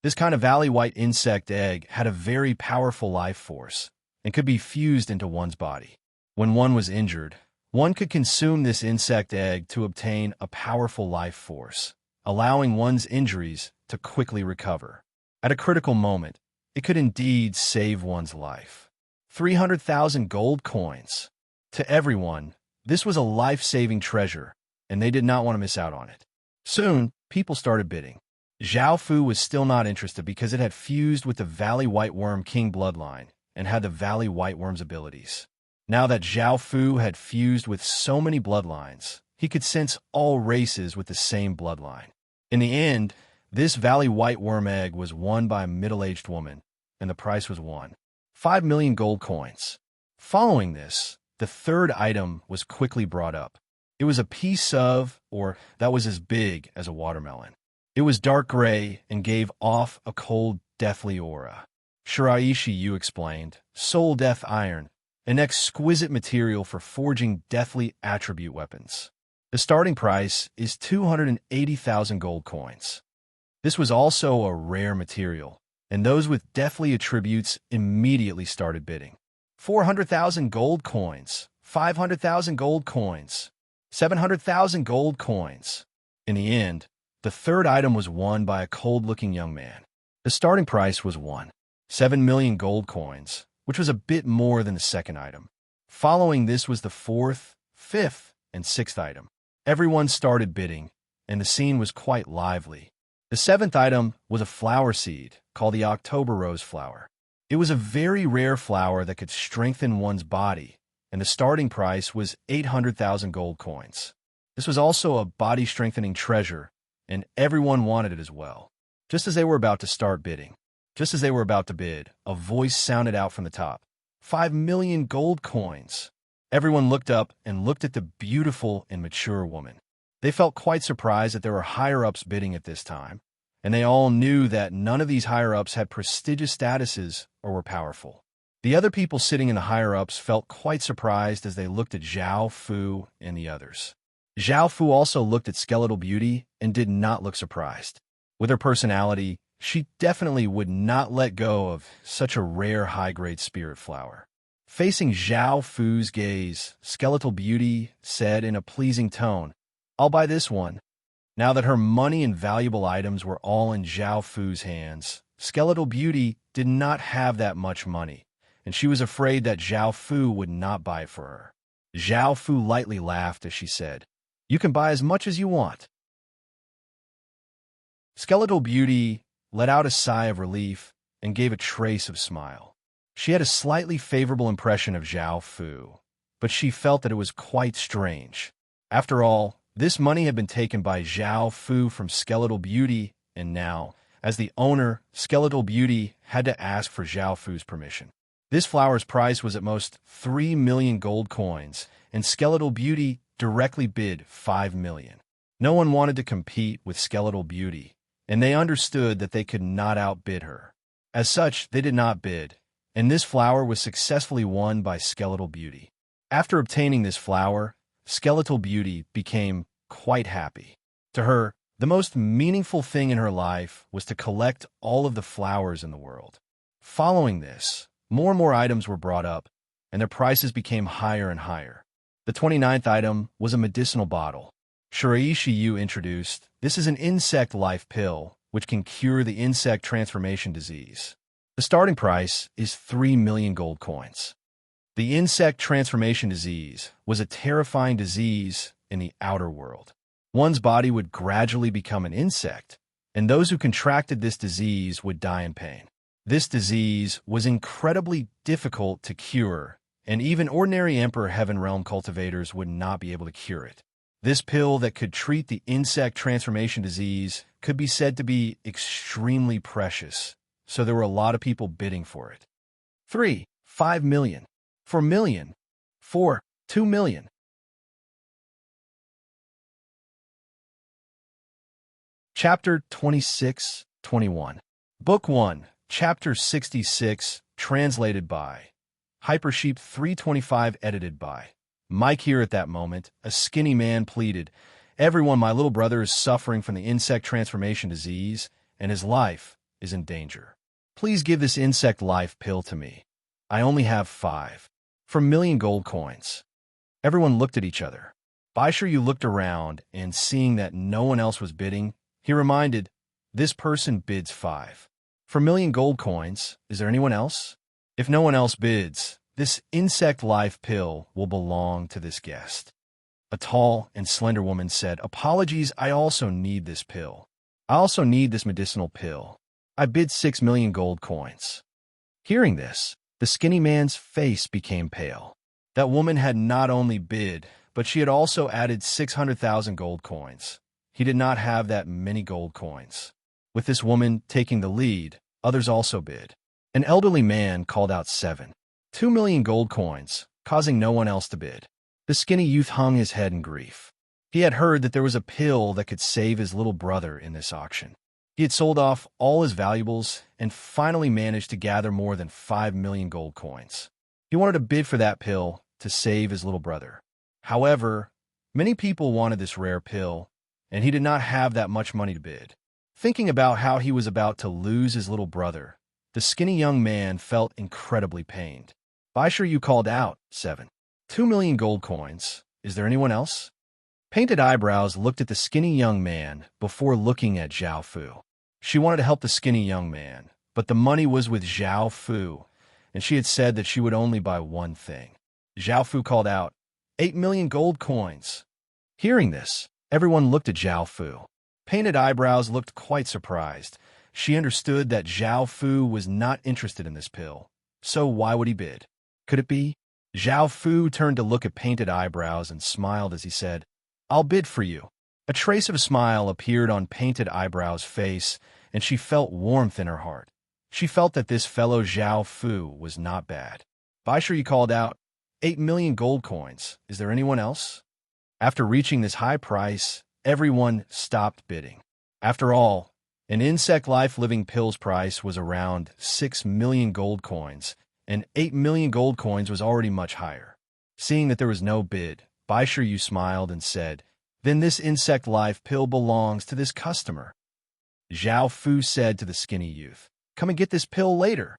This kind of valley white insect egg had a very powerful life force and could be fused into one's body. When one was injured, one could consume this insect egg to obtain a powerful life force, allowing one's injuries to quickly recover. At a critical moment, it could indeed save one's life. 300,000 gold coins. To everyone, this was a life-saving treasure, and they did not want to miss out on it. Soon, people started bidding. Zhao Fu was still not interested because it had fused with the Valley White Worm King bloodline, and had the Valley Whiteworm's abilities. Now that Zhao Fu had fused with so many bloodlines, he could sense all races with the same bloodline. In the end, this Valley Whiteworm egg was won by a middle-aged woman, and the price was 5 million gold coins. Following this, the third item was quickly brought up. It was a piece of, or that was as big as a watermelon. It was dark gray and gave off a cold, deathly aura. Shiraishi Yu explained, Soul Death Iron, an exquisite material for forging deathly attribute weapons. The starting price is 280,000 gold coins. This was also a rare material, and those with deathly attributes immediately started bidding. 400,000 gold coins, 500,000 gold coins, 700,000 gold coins. In the end, the third item was won by a cold-looking young man. The starting price was 7 million gold coins, which was a bit more than the second item. Following this was the fourth, fifth, and sixth item. Everyone started bidding, and the scene was quite lively. The seventh item was a flower seed called the October Rose Flower. It was a very rare flower that could strengthen one's body, and the starting price was 800,000 gold coins. This was also a body-strengthening treasure, and everyone wanted it as well. Just as they were about to bid, a voice sounded out from the top. 5 million gold coins. Everyone looked up and looked at the beautiful and mature woman. They felt quite surprised that there were higher-ups bidding at this time, and they all knew that none of these higher-ups had prestigious statuses or were powerful. The other people sitting in the higher-ups felt quite surprised as they looked at Zhao Fu and the others. Zhao Fu also looked at Skeletal Beauty and did not look surprised. With her personality, she definitely would not let go of such a rare high-grade spirit flower. Facing Zhao Fu's gaze, Skeletal Beauty said in a pleasing tone, I'll buy this one. Now that her money and valuable items were all in Zhao Fu's hands, Skeletal Beauty did not have that much money, and she was afraid that Zhao Fu would not buy for her. Zhao Fu lightly laughed as she said, You can buy as much as you want. Skeletal Beauty let out a sigh of relief and gave a trace of smile. She had a slightly favorable impression of Zhao Fu, but she felt that it was quite strange. After all, this money had been taken by Zhao Fu from Skeletal Beauty, and now, as the owner, Skeletal Beauty had to ask for Zhao Fu's permission. This flower's price was at most 3 million gold coins, and Skeletal Beauty directly bid 5 million. No one wanted to compete with Skeletal Beauty, and they understood that they could not outbid her. As such, they did not bid, and this flower was successfully won by Skeletal Beauty. After obtaining this flower, Skeletal Beauty became quite happy. To her, the most meaningful thing in her life was to collect all of the flowers in the world. Following this, more and more items were brought up, and their prices became higher and higher. The 29th item was a medicinal bottle. Shiraishi Yu introduced, This is an insect life pill, which can cure the insect transformation disease. The starting price is 3 million gold coins. The insect transformation disease was a terrifying disease in the outer world. One's body would gradually become an insect, and those who contracted this disease would die in pain. This disease was incredibly difficult to cure, and even ordinary Emperor Heaven Realm cultivators would not be able to cure it. This pill that could treat the insect transformation disease could be said to be extremely precious, so there were a lot of people bidding for it. 3, 5 million. 4 million. 4, 2 million. Chapter 26-21. Book 1, Chapter 66, translated by Hypersheep 325, edited by Mike. Here at that moment, a skinny man pleaded, Everyone, my little brother is suffering from the insect transformation disease, and his life is in danger. Please give this insect life pill to me. I only have 5. For million gold coins. Everyone looked at each other. Baisher Yu looked around, and seeing that no one else was bidding, he reminded, This person bids 5. For million gold coins, is there anyone else? If no one else bids, this insect life pill will belong to this guest. A tall and slender woman said, Apologies, I also need this pill. I also need this medicinal pill. I bid 6 million gold coins. Hearing this, The skinny man's face became pale. That woman had not only bid, but she had also added 600,000 gold coins. He did not have that many gold coins. With this woman taking the lead, others also bid. An elderly man called out 2 million gold coins, causing no one else to bid. The skinny youth hung his head in grief. He had heard that there was a pill that could save his little brother in this auction. He had sold off all his valuables and finally managed to gather more than 5 million gold coins. He wanted to bid for that pill to save his little brother. However, many people wanted this rare pill, and he did not have that much money to bid. Thinking about how he was about to lose his little brother, the skinny young man felt incredibly pained. "Buy sure you called out, 2 million gold coins. Is there anyone else?" Painted Eyebrows looked at the skinny young man before looking at Zhao Fu. She wanted to help the skinny young man, but the money was with Zhao Fu, and she had said that she would only buy one thing. Zhao Fu called out, 8 million gold coins. Hearing this, everyone looked at Zhao Fu. Painted Eyebrows looked quite surprised. She understood that Zhao Fu was not interested in this pill, so why would he bid? Could it be? Zhao Fu turned to look at Painted Eyebrows and smiled as he said, "I'll bid for you." A trace of a smile appeared on Painted Eyebrows' face, and she felt warmth in her heart. She felt that this fellow Zhao Fu was not bad. "Buy sure you called out, 8 million gold coins. Is there anyone else?" After reaching this high price, everyone stopped bidding. After all, an insect life living pill's price was around 6 million gold coins, and 8 million gold coins was already much higher. Seeing that there was no bid, Buy sure you smiled and said, "Then this insect life pill belongs to this customer." Zhao Fu said to the skinny youth, "Come and get this pill later."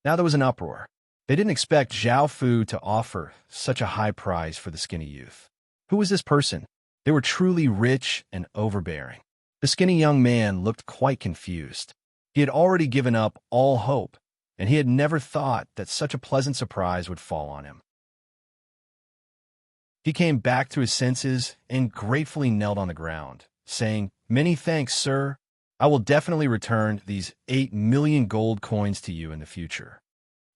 Now there was an uproar. They didn't expect Zhao Fu to offer such a high price for the skinny youth. Who was this person? They were truly rich and overbearing. The skinny young man looked quite confused. He had already given up all hope, and he had never thought that such a pleasant surprise would fall on him. He came back to his senses and gratefully knelt on the ground, saying, "Many thanks, sir. I will definitely return these 8 million gold coins to you in the future."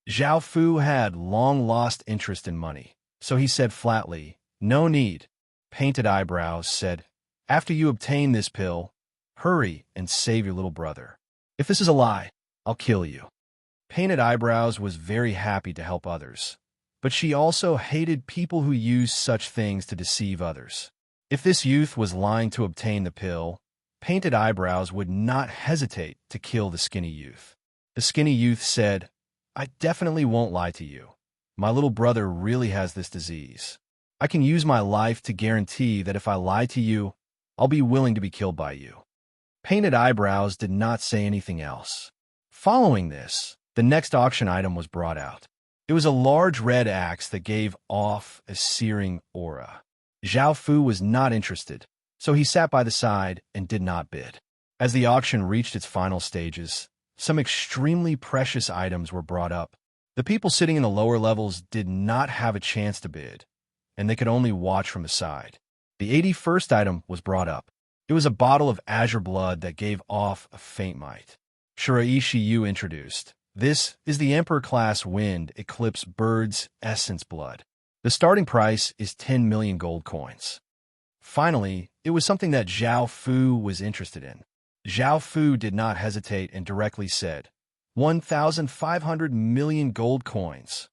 Zhao Fu had long lost interest in money, so he said flatly, "No need." Painted Eyebrows said, "After you obtain this pill, hurry and save your little brother. If this is a lie, I'll kill you." Painted Eyebrows was very happy to help others, but she also hated people who used such things to deceive others. If this youth was lying to obtain the pill, Painted Eyebrows would not hesitate to kill the skinny youth. The skinny youth said, "I definitely won't lie to you. My little brother really has this disease. I can use my life to guarantee that if I lie to you, I'll be willing to be killed by you." Painted Eyebrows did not say anything else. Following this, the next auction item was brought out. It was a large red axe that gave off a searing aura. Zhao Fu was not interested, so he sat by the side and did not bid. As the auction reached its final stages, some extremely precious items were brought up. The people sitting in the lower levels did not have a chance to bid, and they could only watch from the side. The 81st item was brought up. It was a bottle of azure blood that gave off a faint might. Shiraishi Yu introduced, "This is the Emperor-class Wind Eclipse Bird's Essence Blood. The starting price is 10 million gold coins." Finally, it was something that Zhao Fu was interested in. Zhao Fu did not hesitate and directly said, 1,500 million gold coins.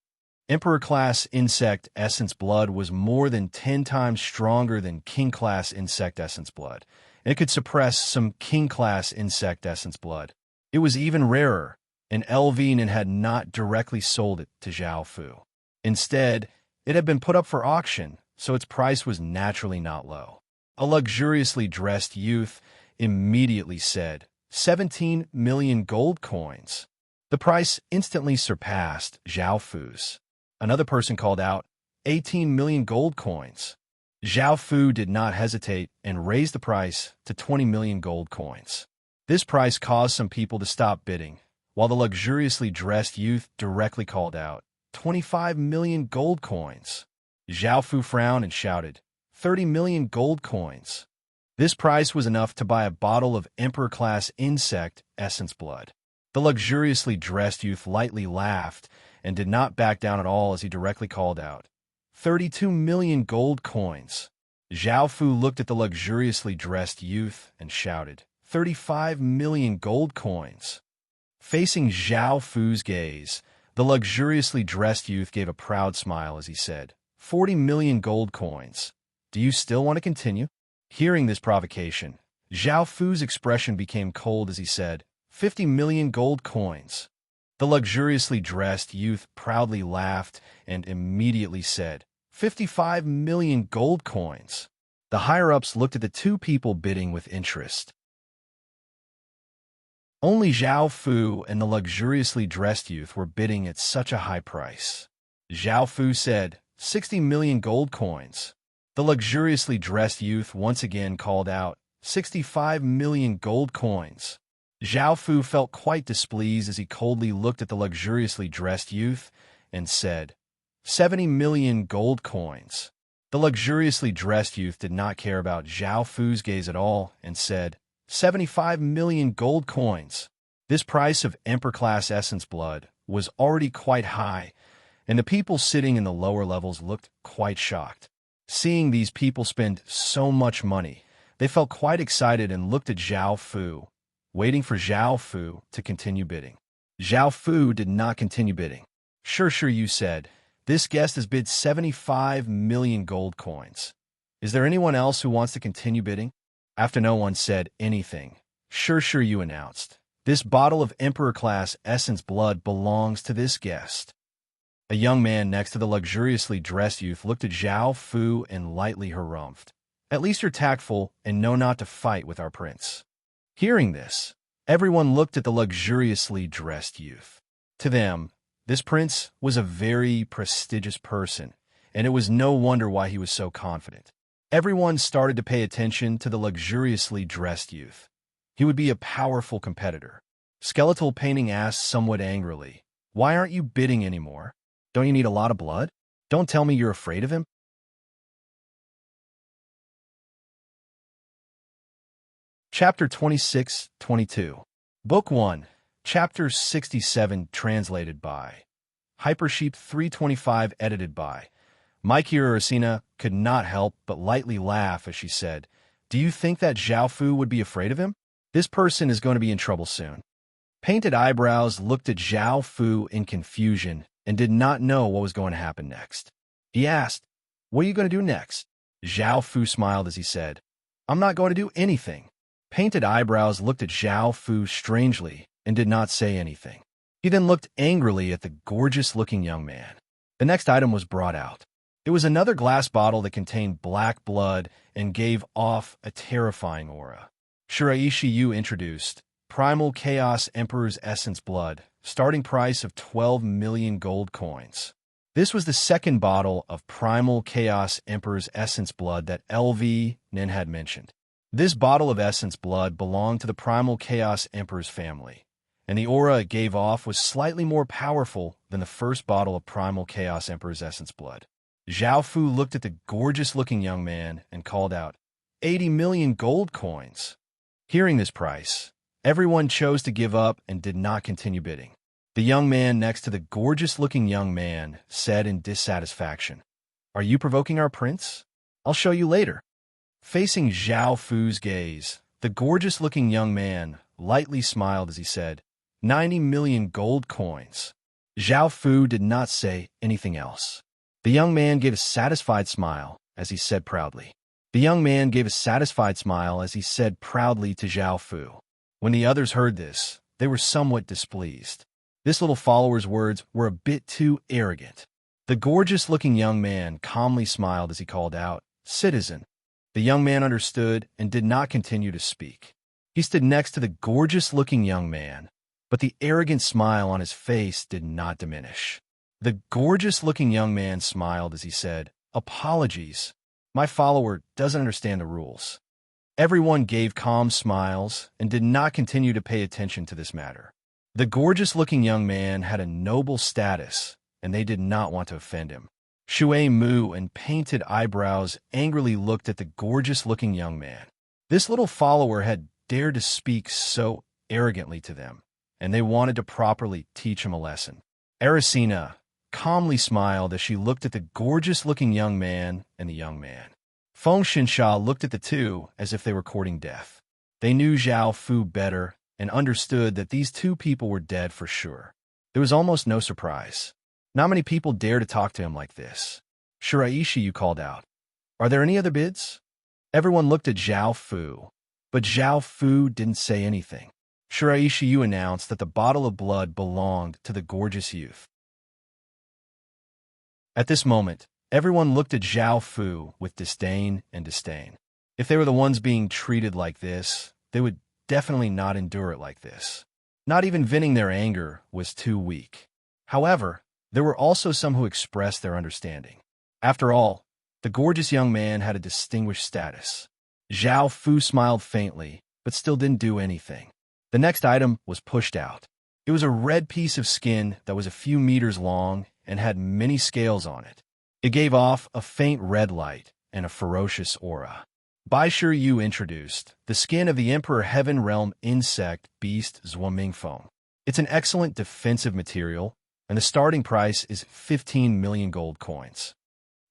Emperor-class Insect Essence Blood was more than 10 times stronger than King-class Insect Essence Blood, and it could suppress some King-class Insect Essence Blood. It was even rarer, and Elvine had not directly sold it to Zhao Fu. Instead, it had been put up for auction, so its price was naturally not low. A luxuriously dressed youth immediately said, 17 million gold coins. The price instantly surpassed Zhao Fu's. Another person called out, 18 million gold coins. Zhao Fu did not hesitate and raised the price to 20 million gold coins. This price caused some people to stop bidding, while the luxuriously dressed youth directly called out, 25 million gold coins. Zhao Fu frowned and shouted, 30 million gold coins. This price was enough to buy a bottle of Emperor-class Insect Essence Blood. The luxuriously dressed youth lightly laughed and did not back down at all as he directly called out, 32 million gold coins. Zhao Fu looked at the luxuriously dressed youth and shouted, 35 million gold coins. Facing Zhao Fu's gaze, the luxuriously dressed youth gave a proud smile as he said, 40 million gold coins. Do you still want to continue? Hearing this provocation, Zhao Fu's expression became cold as he said, 50 million gold coins. The luxuriously dressed youth proudly laughed and immediately said, 55 million gold coins. The higher-ups looked at the two people bidding with interest. Only Zhao Fu and the luxuriously dressed youth were bidding at such a high price. Zhao Fu said, 60 million gold coins. The luxuriously dressed youth once again called out, 65 million gold coins. Zhao Fu felt quite displeased as he coldly looked at the luxuriously dressed youth and said, 70 million gold coins. The luxuriously dressed youth did not care about Zhao Fu's gaze at all and said, 75 million gold coins. This price of Emperor-class essence blood was already quite high, and the people sitting in the lower levels looked quite shocked. Seeing these people spend so much money, they felt quite excited and looked at Zhao Fu, waiting for Zhao Fu to continue bidding. Zhao Fu did not continue bidding. Sure, you said. This guest has bid 75 million gold coins. Is there anyone else who wants to continue bidding? After no one said anything, Sure, you announced. This bottle of Emperor-class essence blood belongs to this guest. A young man next to the luxuriously dressed youth looked at Zhao Fu and lightly harumphed. At least you're tactful and know not to fight with our prince. Hearing this, everyone looked at the luxuriously dressed youth. To them, this prince was a very prestigious person, and it was no wonder why he was so confident. Everyone started to pay attention to the luxuriously dressed youth. He would be a powerful competitor. Skeletal Painting asked somewhat angrily, Why aren't you bidding anymore? Don't you need a lot of blood? Don't tell me you're afraid of him. Chapter 26-22. Book 1, Chapter 67, translated by Hypersheep 325, edited by Mikey. Urasina could not help but lightly laugh as she said, Do you think that Zhao Fu would be afraid of him? This person is going to be in trouble soon. Painted Eyebrows looked at Zhao Fu in confusion and did not know what was going to happen next. He asked, What are you going to do next? Zhao Fu smiled as he said, I'm not going to do anything. Painted Eyebrows looked at Zhao Fu strangely and did not say anything. He then looked angrily at the gorgeous-looking young man. The next item was brought out. It was another glass bottle that contained black blood and gave off a terrifying aura. Shiraishi Yu introduced Primal Chaos Emperor's Essence Blood, starting price of 12 million gold coins. This was the second bottle of Primal Chaos Emperor's Essence Blood that LV Nin had mentioned. This bottle of Essence Blood belonged to the Primal Chaos Emperor's family, and the aura it gave off was slightly more powerful than the first bottle of Primal Chaos Emperor's Essence Blood. Zhao Fu looked at the gorgeous-looking young man and called out, 80 million gold coins. Hearing this price, everyone chose to give up and did not continue bidding. The young man next to the gorgeous-looking young man said in dissatisfaction, Are you provoking our prince? I'll show you later. Facing Zhao Fu's gaze, the gorgeous-looking young man lightly smiled as he said, 90 million gold coins. Zhao Fu did not say anything else. The young man gave a satisfied smile as he said proudly. The young man gave a satisfied smile as he said proudly to Zhao Fu. When the others heard this, they were somewhat displeased. This little follower's words were a bit too arrogant. The gorgeous-looking young man calmly smiled as he called out, Citizen. The young man understood and did not continue to speak. He stood next to the gorgeous-looking young man, but the arrogant smile on his face did not diminish. The gorgeous-looking young man smiled as he said, Apologies. My follower doesn't understand the rules. Everyone gave calm smiles and did not continue to pay attention to this matter. The gorgeous-looking young man had a noble status, and they did not want to offend him. Shui Mu and Painted Eyebrows angrily looked at the gorgeous-looking young man. This little follower had dared to speak so arrogantly to them, and they wanted to properly teach him a lesson. Aracena calmly smiled as she looked at the gorgeous-looking young man and the young man. Feng Xinsha looked at the two as if they were courting death. They knew Zhao Fu better and understood that these two people were dead for sure. There was almost no surprise. Not many people dare to talk to him like this. Shiraishi, you called out. Are there any other bids? Everyone looked at Zhao Fu, but Zhao Fu didn't say anything. Shiraishi, you announced that the bottle of blood belonged to the gorgeous youth. At this moment, everyone looked at Zhao Fu with disdain and disdain. If they were the ones being treated like this, they would definitely not endure it like this. Not even venting their anger was too weak. However, there were also some who expressed their understanding. After all, the gorgeous young man had a distinguished status. Zhao Fu smiled faintly, but still didn't do anything. The next item was pushed out. It was a red piece of skin that was a few meters long and had many scales on it. It gave off a faint red light and a ferocious aura. Bai Yu introduced the skin of the Emperor Heaven Realm insect beast Zhuamingfeng. It's an excellent defensive material, and the starting price is 15 million gold coins.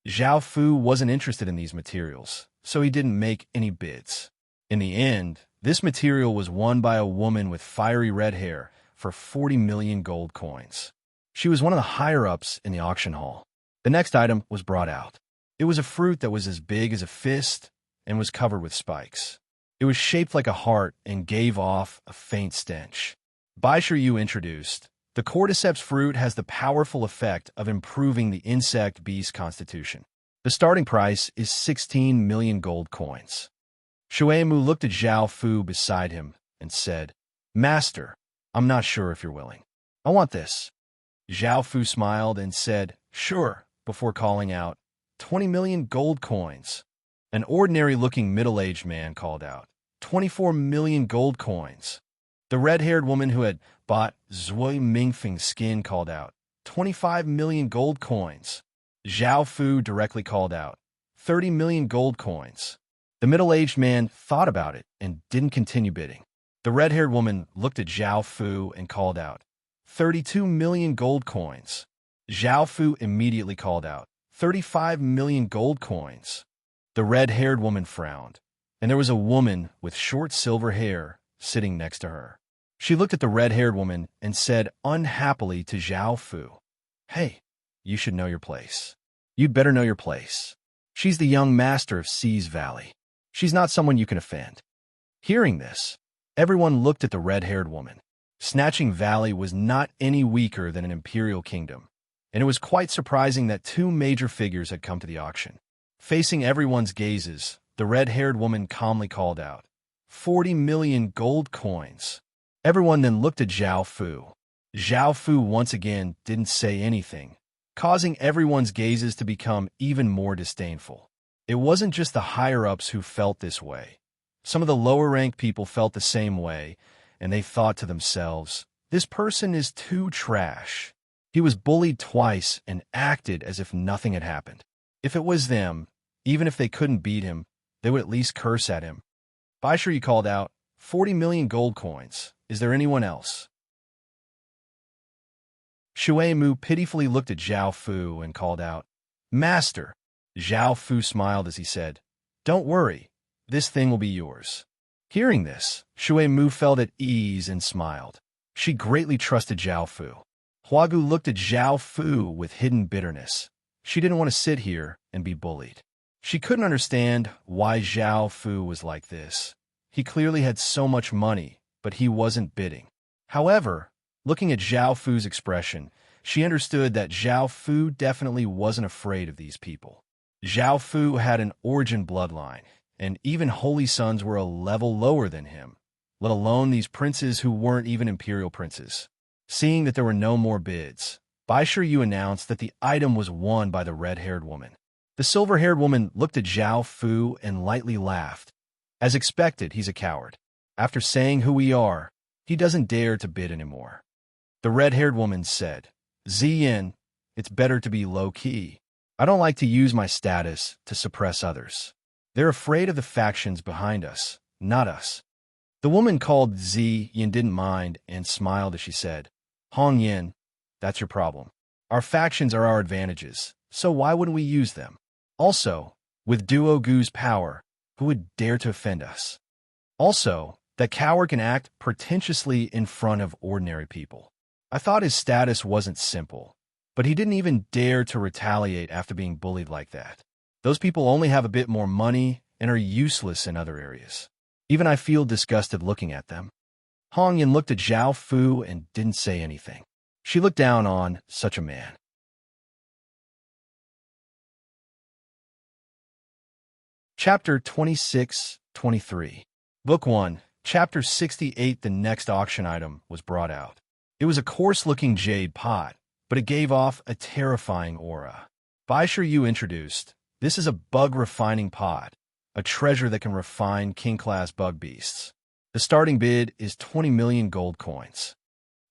Zhao Fu wasn't interested in these materials, so he didn't make any bids. In the end, this material was won by a woman with fiery red hair for 40 million gold coins. She was one of the higher-ups in the auction hall. The next item was brought out. It was a fruit that was as big as a fist and was covered with spikes. It was shaped like a heart and gave off a faint stench. Bai Yu introduced, the cordyceps fruit has the powerful effect of improving the insect beast's constitution. The starting price is 16 million gold coins. Shuemu looked at Zhao Fu beside him and said, Master, I'm not sure if you're willing. I want this. Zhao Fu smiled and said, Sure, before calling out, 20 million gold coins. An ordinary-looking middle-aged man called out, 24 million gold coins. The red-haired woman who had bought Zui Mingfeng's skin called out, 25 million gold coins. Zhao Fu directly called out, 30 million gold coins. The middle-aged man thought about it and didn't continue bidding. The red-haired woman looked at Zhao Fu and called out, 32 million gold coins. Zhao Fu immediately called out, 35 million gold coins. The red-haired woman frowned, and there was a woman with short silver hair sitting next to her. She looked at the red-haired woman and said unhappily to Zhao Fu, Hey, you should know your place. You'd better know your place. She's the young master of Seas Valley. She's not someone you can offend. Hearing this, everyone looked at the red-haired woman. Snatching Valley was not any weaker than an imperial kingdom, and it was quite surprising that two major figures had come to the auction. Facing everyone's gazes, the red-haired woman calmly called out, 40 million gold coins. Everyone then looked at Zhao Fu. Zhao Fu once again didn't say anything, causing everyone's gazes to become even more disdainful. It wasn't just the higher-ups who felt this way. Some of the lower-ranked people felt the same way, and they thought to themselves, this person is too trash. He was bullied twice and acted as if nothing had happened. If it was them, even if they couldn't beat him, they would at least curse at him. Bai Yu called out, 40 million gold coins. Is there anyone else? Shuemu pitifully looked at Zhao Fu and called out, Master. Zhao Fu smiled as he said, Don't worry, this thing will be yours. Hearing this, Shuemu felt at ease and smiled. She greatly trusted Zhao Fu. Huagu looked at Zhao Fu with hidden bitterness. She didn't want to sit here and be bullied. She couldn't understand why Zhao Fu was like this. He clearly had so much money, but he wasn't bidding. However, looking at Zhao Fu's expression, she understood that Zhao Fu definitely wasn't afraid of these people. Zhao Fu had an origin bloodline, and even holy sons were a level lower than him, let alone these princes who weren't even imperial princes. Seeing that there were no more bids, Bai Yu announced that the item was won by the red-haired woman. The silver-haired woman looked at Zhao Fu and lightly laughed. As expected, he's a coward. After saying who we are, he doesn't dare to bid anymore. The red-haired woman said, Ziyin, it's better to be low-key. I don't like to use my status to suppress others. They're afraid of the factions behind us, not us. The woman called Ziyin didn't mind and smiled as she said, Hong Yin, That's your problem. Our factions are our advantages, so why wouldn't we use them? Also, with Duo Gu's power, who would dare to offend us? Also, that coward can act pretentiously in front of ordinary people. I thought his status wasn't simple, but he didn't even dare to retaliate after being bullied like that. Those people only have a bit more money and are useless in other areas. Even I feel disgusted looking at them. Hong Yin looked at Zhao Fu and didn't say anything. She looked down on such a man. Chapter 26-23. Book 1, Chapter 68. The next auction item was brought out. It was a coarse-looking jade pot, but it gave off a terrifying aura. Baisher Yu introduced, this is a bug-refining pot, a treasure that can refine king-class bug beasts. The starting bid is 20 million gold coins.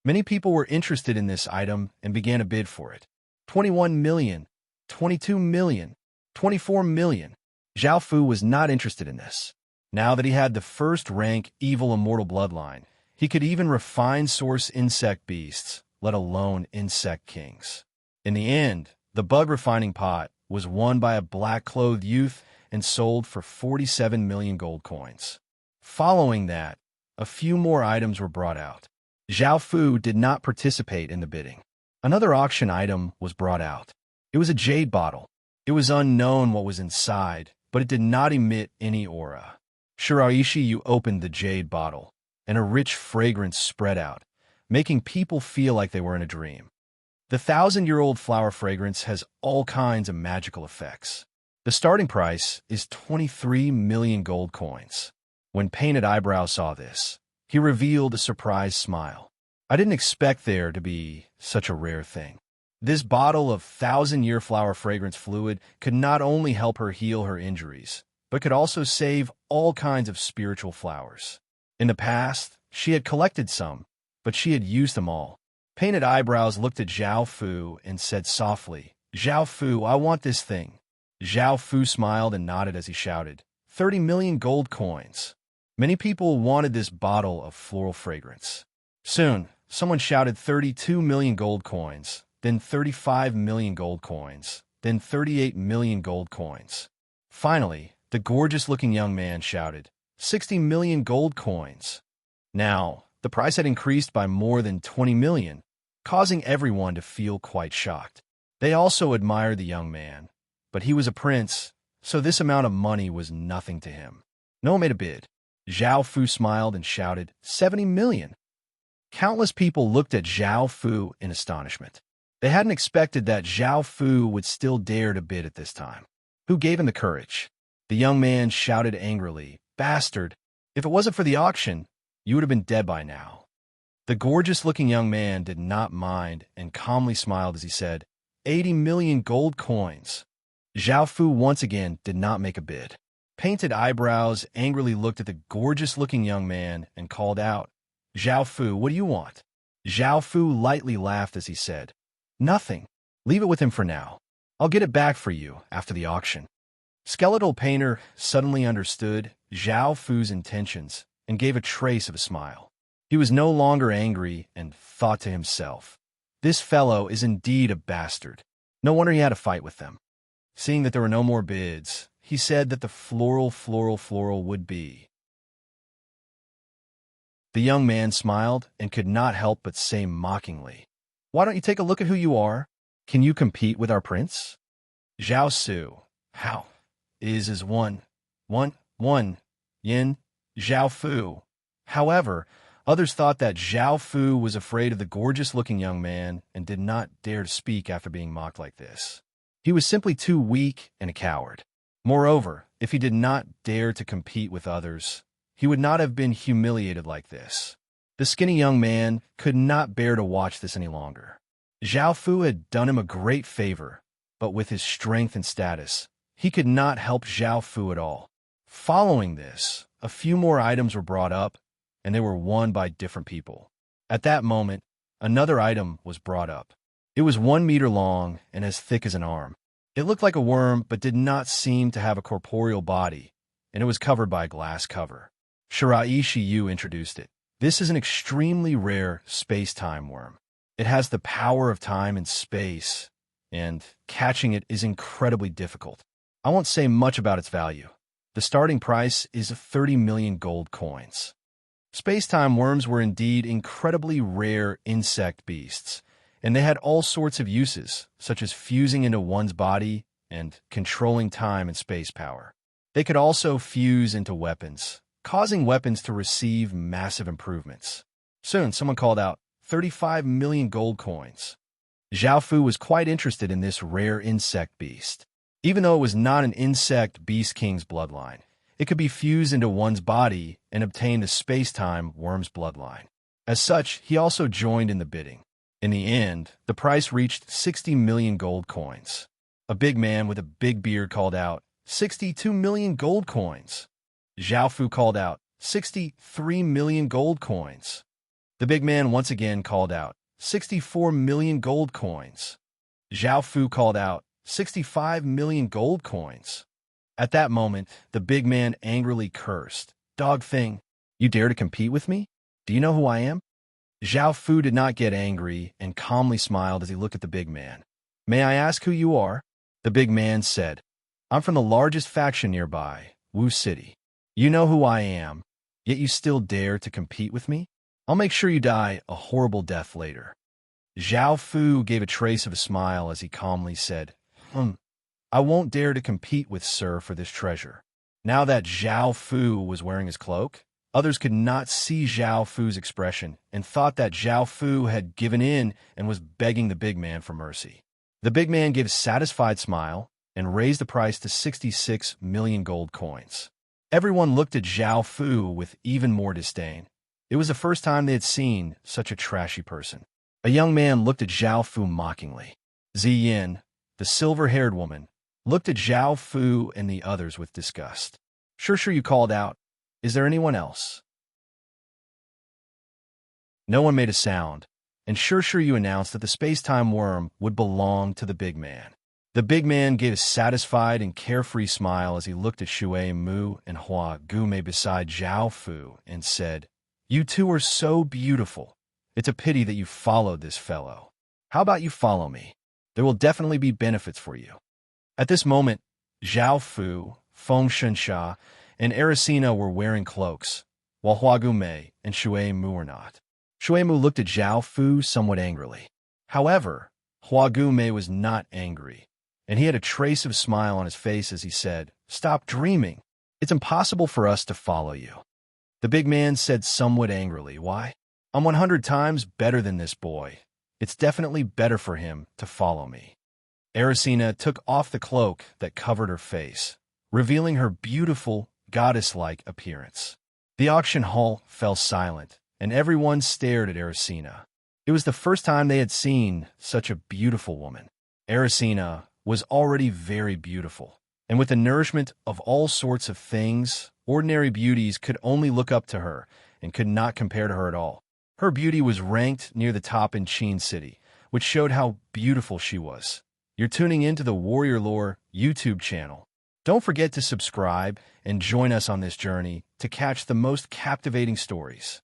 Many people were interested in this item and began a bid for it. 21 million, 22 million, 24 million. Zhao Fu was not interested in this. Now that he had the first-rank evil immortal bloodline, he could even refine source insect beasts, let alone insect kings. In the end, the bug-refining pot was won by a black-clothed youth and sold for 47 million gold coins. Following that, a few more items were brought out. Zhao Fu did not participate in the bidding. Another auction item was brought out. It was a jade bottle. It was unknown what was inside, but it did not emit any aura. Shiraishi Yu opened the jade bottle, and a rich fragrance spread out, making people feel like they were in a dream. The 1,000-year-old flower fragrance has all kinds of magical effects. The starting price is 23 million gold coins. When Painted Eyebrows saw this, he revealed a surprised smile. I didn't expect there to be such a rare thing. This bottle of 1,000-year flower fragrance fluid could not only help her heal her injuries, but could also save all kinds of spiritual flowers. In the past, she had collected some, but she had used them all. Painted Eyebrows looked at Zhao Fu and said softly, Zhao Fu, I want this thing. Zhao Fu smiled and nodded as he shouted, 30 million gold coins. Many people wanted this bottle of floral fragrance. Soon, someone shouted 32 million gold coins, then 35 million gold coins, then 38 million gold coins. Finally, the gorgeous-looking young man shouted, 60 million gold coins. Now, the price had increased by more than 20 million, causing everyone to feel quite shocked. They also admired the young man, but he was a prince, so this amount of money was nothing to him. No one made a bid. Zhao Fu smiled and shouted, 70 million. Countless people looked at Zhao Fu in astonishment. They hadn't expected that Zhao Fu would still dare to bid at this time. Who gave him the courage? The young man shouted angrily, Bastard, if it wasn't for the auction, you would have been dead by now. The gorgeous-looking young man did not mind and calmly smiled as he said, 80 million gold coins. Zhao Fu once again did not make a bid. Painted Eyebrows angrily looked at the gorgeous-looking young man and called out, Zhao Fu, what do you want? Zhao Fu lightly laughed as he said, Nothing. Leave it with him for now. I'll get it back for you after the auction. Skeletal Painter suddenly understood Zhao Fu's intentions and gave a trace of a smile. He was no longer angry and thought to himself, this fellow is indeed a bastard. No wonder he had a fight with them. Seeing that there were no more bids, he said that the floral would be. The young man smiled and could not help but say mockingly, Why don't you take a look at who you are? Can you compete with our prince? Zhao Su, how? Is one yin, Zhao Fu. However, others thought that Zhao Fu was afraid of the gorgeous-looking young man and did not dare to speak after being mocked like this. He was simply too weak and a coward. Moreover, if he did not dare to compete with others, he would not have been humiliated like this. The skinny young man could not bear to watch this any longer. Zhao Fu had done him a great favor, but with his strength and status, he could not help Zhao Fu at all. Following this, a few more items were brought up, and they were won by different people. At that moment, another item was brought up. It was 1 meter long and as thick as an arm. It looked like a worm but did not seem to have a corporeal body, and it was covered by a glass cover. Shiraishi Yu introduced it. This is an extremely rare space-time worm. It has the power of time and space, and catching it is incredibly difficult. I won't say much about its value. The starting price is 30 million gold coins. Space-time worms were indeed incredibly rare insect beasts, and they had all sorts of uses, such as fusing into one's body and controlling time and space power. They could also fuse into weapons, causing weapons to receive massive improvements. Soon, someone called out, 35 million gold coins. Zhao Fu was quite interested in this rare insect beast. Even though it was not an insect beast king's bloodline, it could be fused into one's body and obtain the space-time worm's bloodline. As such, he also joined in the bidding. In the end, the price reached 60 million gold coins. A big man with a big beard called out, 62 million gold coins. Zhao Fu called out, 63 million gold coins. The big man once again called out, 64 million gold coins. Zhao Fu called out, 65 million gold coins. At that moment, the big man angrily cursed, "Dog thing, you dare to compete with me? Do you know who I am?" Zhao Fu did not get angry and calmly smiled as he looked at the big man. "May I ask who you are?" The big man said, "I'm from the largest faction nearby, Wu City. You know who I am, yet you still dare to compete with me? I'll make sure you die a horrible death later." Zhao Fu gave a trace of a smile as he calmly said, I won't dare to compete with Sir for this treasure." Now that Zhao Fu was wearing his cloak, others could not see Zhao Fu's expression and thought that Zhao Fu had given in and was begging the big man for mercy. The big man gave a satisfied smile and raised the price to 66 million gold coins. Everyone looked at Zhao Fu with even more disdain. It was the first time they had seen such a trashy person. A young man looked at Zhao Fu mockingly. Ziyin, the silver-haired woman, looked at Zhao Fu and the others with disgust. Sure, you called out, "Is there anyone else?" No one made a sound, and sure you announced that the space-time worm would belong to the big man. The big man gave a satisfied and carefree smile as he looked at Shui Mu and Hua Gume beside Zhao Fu and said, "You two are so beautiful. It's a pity that you followed this fellow. How about you follow me? There will definitely be benefits for you." At this moment, Zhao Fu, Feng Shensha, and Ericina were wearing cloaks, while Hua Gume and Shui Mu were not. Shui Mu looked at Zhao Fu somewhat angrily. However, Hua Gume was not angry, and he had a trace of a smile on his face as he said, "Stop dreaming. It's impossible for us to follow you." The big man said somewhat angrily, "Why? I'm 100 times better than this boy. It's definitely better for him to follow me." Ericina took off the cloak that covered her face, revealing her beautiful, goddess-like appearance. The auction hall fell silent, and everyone stared at Ericina. It was the first time they had seen such a beautiful woman. Ericina was already very beautiful, and with the nourishment of all sorts of things, ordinary beauties could only look up to her and could not compare to her at all. Her beauty was ranked near the top in Qin City, which showed how beautiful she was. You're tuning into the Warrior Lore YouTube channel. Don't forget to subscribe and join us on this journey to catch the most captivating stories.